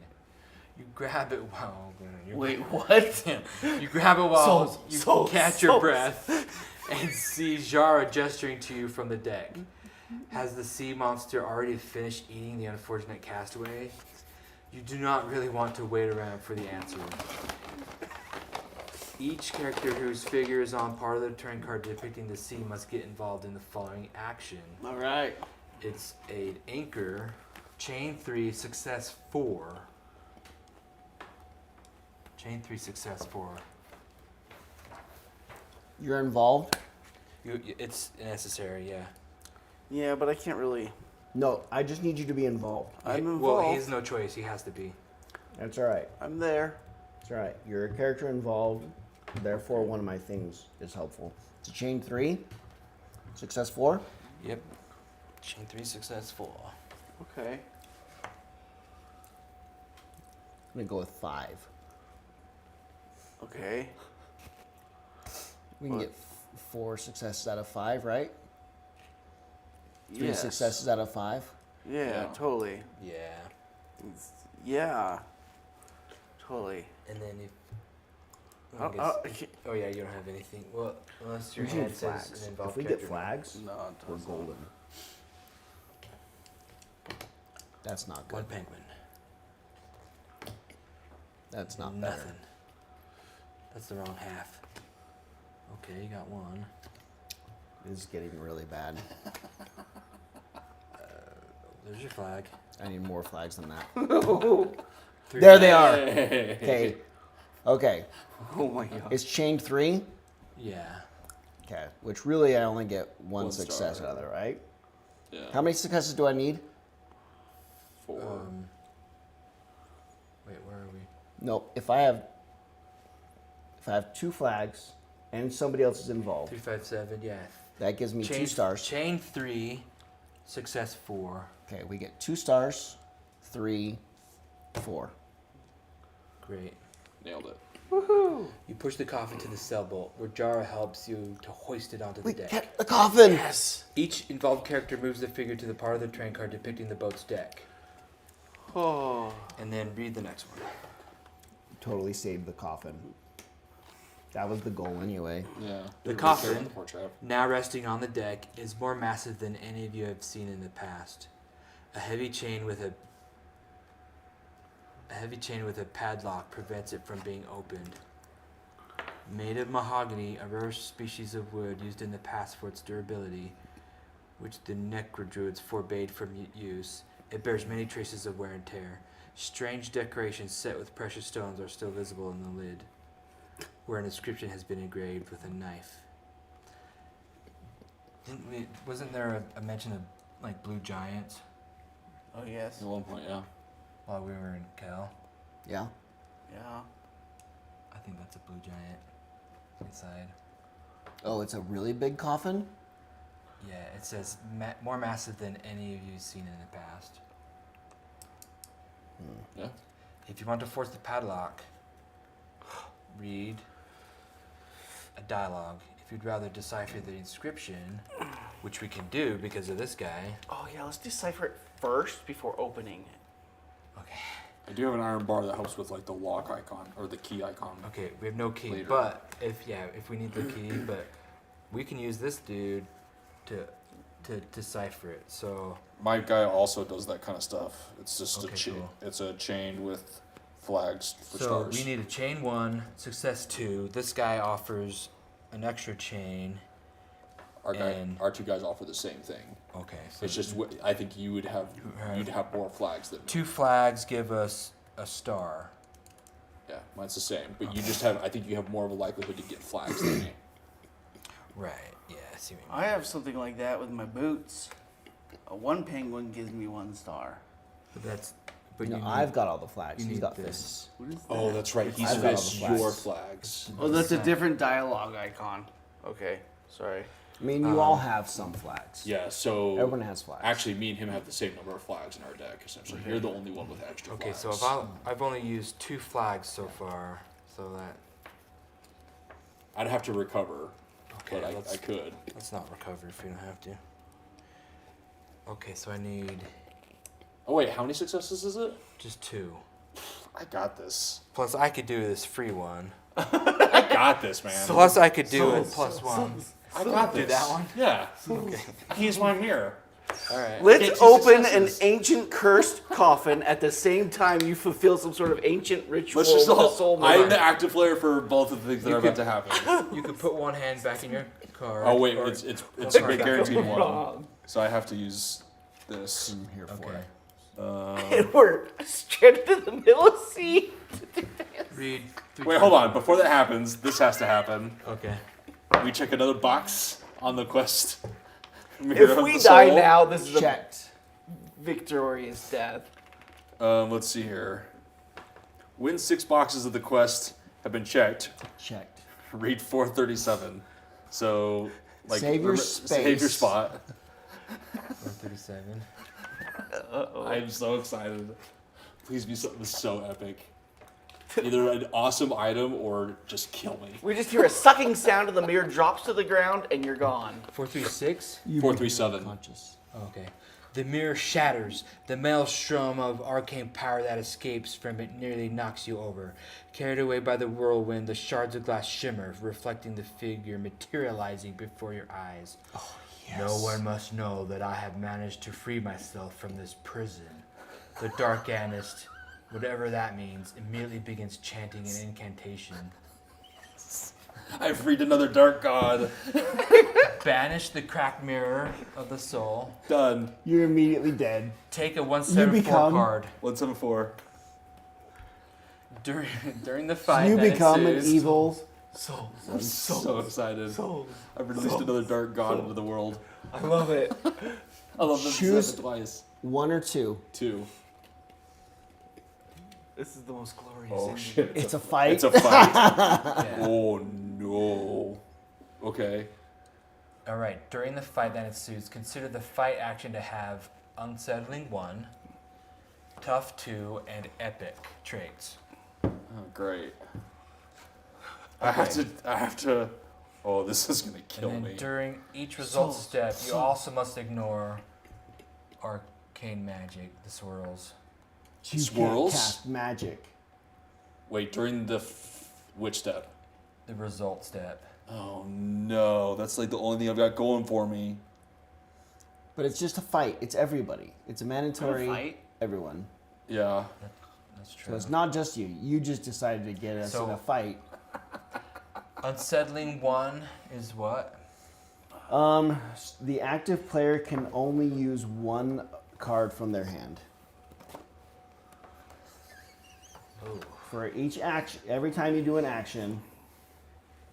You grab it while... Wait, what? You grab it while So- you so- catch so- your breath and see Jara gesturing to you from the deck. Has the sea monster already finished eating the unfortunate castaway? You do not really want to wait around for the answer. Each character whose figure is on part of the turn card depicting the sea must get involved in the following action. All right. It's an anchor, chain 3, success 4. Chain 3, success 4. You're involved. It's necessary, yeah. Yeah, but I can't really. No, I just need you to be involved. I'm involved. Well, he has no choice. He has to be. That's all right. I'm there. That's all right. You're a character involved. Therefore, one of my things is helpful. It's a chain 3, success 4. Yep. Chain 3, success 4. Okay. I'm gonna go with 5. Okay. We can What? get 4 successes out of 5, right? 3 Yes. successes out of 5. Yeah, Yeah. totally. Yeah. Yeah. Totally. And then if. I can't- Oh yeah, you don't have anything. Well, unless your We need hand says flags. an involved If we get character. flags, no, it we're doesn't. golden. That's not One good. penguin. That's not Nothing. better. That's the wrong half. Okay, you got one. This is getting really bad. There's your flag. I need more flags than that. 3 There they flags. are. Okay. Okay. Oh my god. It's chain 3. Yeah. Okay, which really I only get one One success star. out of it, right? Yeah. How many successes do I need? 4. Wait, where are we? Nope. If I have 2 flags and somebody else is involved, 3, 5, 7. Yeah. that gives me 2 stars. Chain 3, success 4. Okay, we get 2 stars, 3, 4. Great. Nailed it. You push the coffin to the sailboat, where Jara helps you to hoist it onto the We deck. get the coffin. Yes. Each involved character moves the figure to the part of the train car depicting the boat's deck. Oh. And then read the next one. Totally saved the coffin. That was the goal anyway. Yeah. The coffin, Careful, poor chap. now resting on the deck, is more massive than any of you have seen in the past. A heavy chain with a padlock prevents it from being opened. Made of mahogany, a rare species of wood used in the past for its durability, which the Necrodruids forbade from use, it bears many traces of wear and tear. Strange decorations set with precious stones are still visible in the lid, where an inscription has been engraved with a knife. Wasn't there a mention of like blue giants Oh yes. At one point, yeah. while we were in Cal? Yeah. Yeah. I think that's a blue giant inside. Oh, it's a really big coffin? Yeah, it says more massive than any of you've seen in the past. Yeah. If you want to force the padlock, read a dialogue. If you'd rather decipher the inscription, which we can do because of this guy. Oh yeah. Let's decipher it first before opening it. Okay. I do have an iron bar that helps with like the lock icon or the key icon. Okay, we have no key, Later. but if we need the key, but we can use this dude to decipher it. So My guy also does that kind of stuff. It's just Okay, a chain. cool. It's a chain with flags for so stars. we need a chain 1, success 2. This guy offers an extra chain. and- Our 2 guys offer the same thing. Okay, so It's just I think you would have Right. you'd have more flags than me. 2 flags give us a star. Yeah, mine's the same. But you just have I think you have more of a likelihood to get flags than me. Right. Yeah. I see what you I mean. have something like that with my boots. One penguin gives me 1 star. But No, you need, I've got all the flags. you He's need got this. fists. What is that? Oh, that's right. He's I've got all the fists flags. your flags. Oh, that's a different dialogue icon. Okay. Sorry. I mean, you all have some flags. Yeah, so Everyone has flags. actually me and him have the same number of flags in our deck, essentially. You're the only one with extra Okay, flags. so I've only used 2 flags so far, so that I'd have to recover, okay. but I could. Let's not recover if we don't have to. Okay, so I need Oh wait, how many successes is it? just 2. I got this. Plus, I could do this free one. I got this, man. Plus, I could do it plus 1. I got this. Do that one? Yeah. He's my mirror. All right. Get Let's 2 open successes. an ancient cursed coffin at the same time you fulfill some sort of ancient ritual Let's just with all. the soul I'm mother. the active player for both of the things that You are about to happen. You could put one hand back in your car. Oh wait, or- it's sorry. guaranteed 1, so I have to use this. I'm here for Okay. it. And we're stranded in the middle of the sea. Read. Wait, hold on. Before that happens, this has to happen. Okay. We check another box on the quest. Mirror If of we the die Soul. now, this is a Checked. victorious death. Let's see here. When 6 boxes of the quest have been checked, Checked. read 437. So, like, Save your Save your space. spot. 137. I'm so excited. Please be something so epic. Either an awesome item or just kill me. We just hear a sucking sound and the mirror drops to the ground and you're gone. 436. 437. Conscious. Okay. The mirror shatters. The maelstrom of arcane power that escapes from it nearly knocks you over. Carried away by the whirlwind, the shards of glass shimmer, reflecting the figure materializing before your eyes. Oh, yes. No one must know that I have managed to free myself from this prison. The Dark Anist, whatever that means, immediately begins chanting an incantation. I've freed another dark god. Banish the cracked mirror of the soul. Done. You're immediately dead. Take a 174 become- card. 174. During the fight You that become an ensues, evil Souls. I'm so excited. Souls. I've released another dark god into the world. I love it. I love that this Choose- happened twice. 1 or 2. 2. This is the most glorious. Oh ending. shit! It's a fight. It's a fight. Yeah. Oh no. Okay. All right. During the fight that ensues, consider the fight action to have unsettling 1, tough 2, and epic traits. Oh great. I have to. Oh, this is gonna kill And then me. during each result step, you also must ignore arcane magic, the swirls. You Swirls? can't cast magic. Wait, during the which step? The result step. Oh no, that's like the only thing I've got going for me. But it's just a fight. It's everybody. It's a mandatory. Fight. Everyone. Yeah. That's true. So it's not just you. You just decided to get us So- in a fight. Unsettling 1 is what? The active player can only use 1 card from their hand. Oh. For each action, every time you do an action,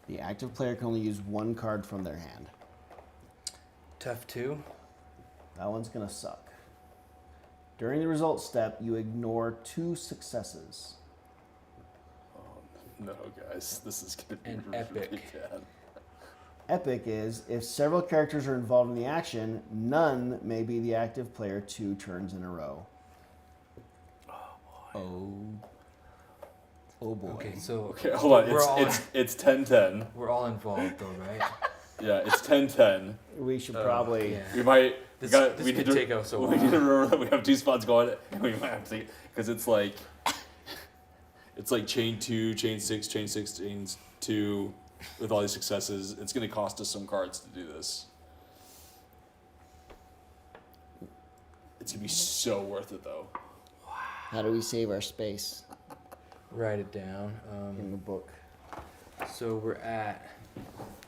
the active player can only use 1 card from their hand. Tough 2. That one's gonna suck. During the result step, you ignore 2 successes. No, guys, this is gonna be And really epic. bad. Epic is if several characters are involved in the action, none may be the active player 2 turns in a row. Oh boy. Okay, so Okay, hold on. We're all- It's 10-10. we're all involved though, right? Yeah, it's 10-10. We should probably. Yeah. We might. This we could need to, take us a We while. need to remember that we have 2 spots going, and we might have to, because it's like chain 2, chain 6, chain 6, chain 2, with all these successes. It's gonna cost us some cards to do this. It's gonna be so worth it though. How do we save our space Write it down. in the book? So we're at.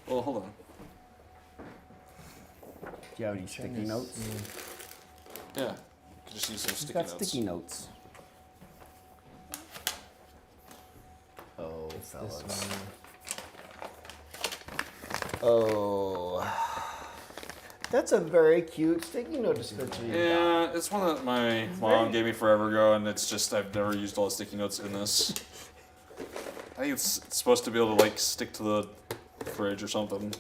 Well, hold on. Do you have any sticky notes? Yeah, could just use some Who's sticky got notes. sticky notes? Oh, This fellas. one. Oh. That's a very cute sticky note description. you got. Yeah, it's one that my mom gave me forever ago, and it's just I've never used all the sticky notes in this. I think it's supposed to be able to like stick to the fridge or something.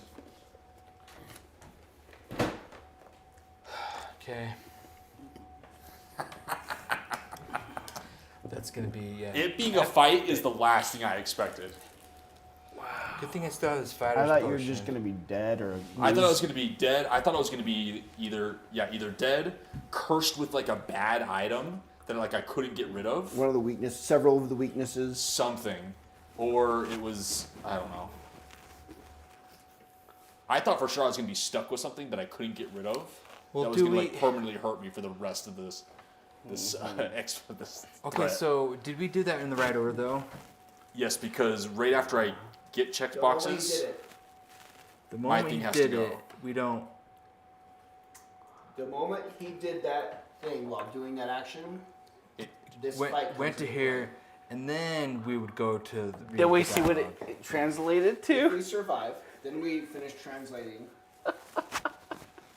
Okay. That's gonna be yeah. It being a fight is the last thing I expected. Good thing I still have this fighter's I thought you were potion. just gonna be dead or. I thought I lose. was gonna be dead. I thought I was gonna be either dead, cursed with like a bad item that like I couldn't get rid of, One of the weaknesses, several of the weaknesses. something, or it was I don't know. I thought for sure I was gonna be stuck with something that I couldn't get rid of. Well, that was do gonna we? like permanently hurt me for the rest of this this Okay, threat. so did we do that in the right order though? Yes, because right after I get checked boxes, The My moment thing he has to did go. it, we don't. The moment he did that thing while doing that action, it, this Went, fight went comes to into here, and then we would go to. The, Did we read the see what dialogue. it translated play. If to? we survive, then we finish translating.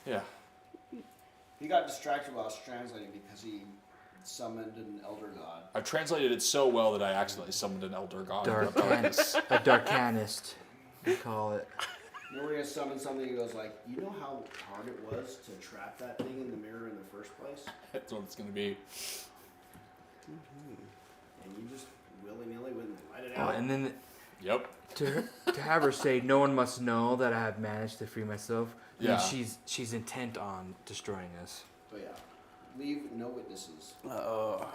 yeah. He got distracted while I was translating because he summoned an elder god. I translated it so well that I accidentally summoned an elder god. Darkanist. A Darkanist, we call it. You know, we're gonna summon something. He goes like, "You know how hard it was to trap that thing in the mirror in the first place, That's what it's gonna be. and you just willy nilly went and let it Oh, out." and then Yep. to have her say, "No one must know that I have managed to free myself." Yeah. means she's intent on destroying us. But yeah, leave no witnesses. Oh.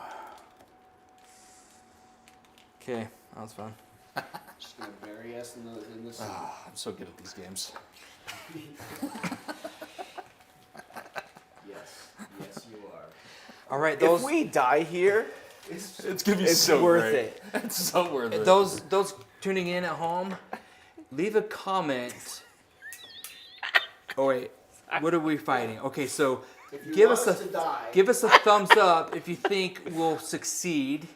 Okay, that was fun. Just gonna bury us in the sea. Ah, I'm so good at these games. Yes, you are. All right, those If we die here, It's gonna be it's so worth great. it. It's so worth it. those tuning in at home, leave a comment. Oh wait, what are we fighting? Okay, so If you give want us us a to die, give us a thumbs up if you think we'll succeed.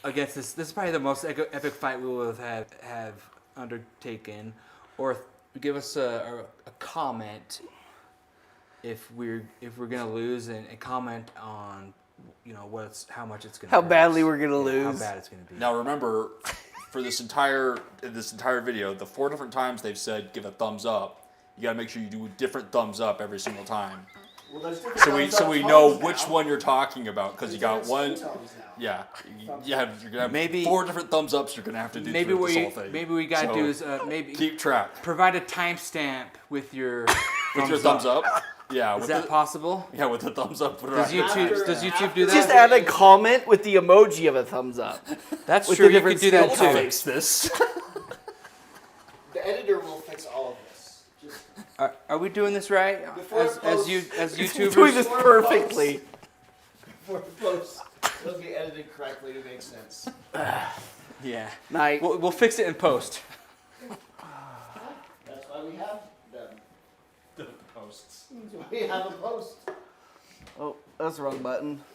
against this. This is probably the most epic fight we will have undertaken. Or give us a comment if we're gonna lose, and comment on how much it's gonna. How hurt badly us. we're gonna lose. How bad it's gonna be. Now remember, for this entire video, the 4 different times they've said give a thumbs up, you gotta make sure you do a different thumbs up every single time. Well, there's different So thumbs up we know tones which now. one you're talking about, because you got There's one. different tones now. Yeah, you're gonna have Maybe- 4 different thumbs ups. You're gonna have to do Maybe through what this you, whole thing. maybe we gotta So do is maybe keep track provide a timestamp with your with your thumbs up. Yeah, Is with that the, possible? yeah, with the thumbs up. Does YouTube do that? Just add a comment with the emoji of a thumbs up. That's with true. the You could different do that skill too. Fix this. The editor will fix all of this. Just Are we doing this right? Before As He's YouTubers. doing this perfectly. before the post, it'll be edited correctly to make sense. Yeah. Night. We'll fix it in post. That's why we have them. The posts. That's why we have a post. Oh, that's the wrong button.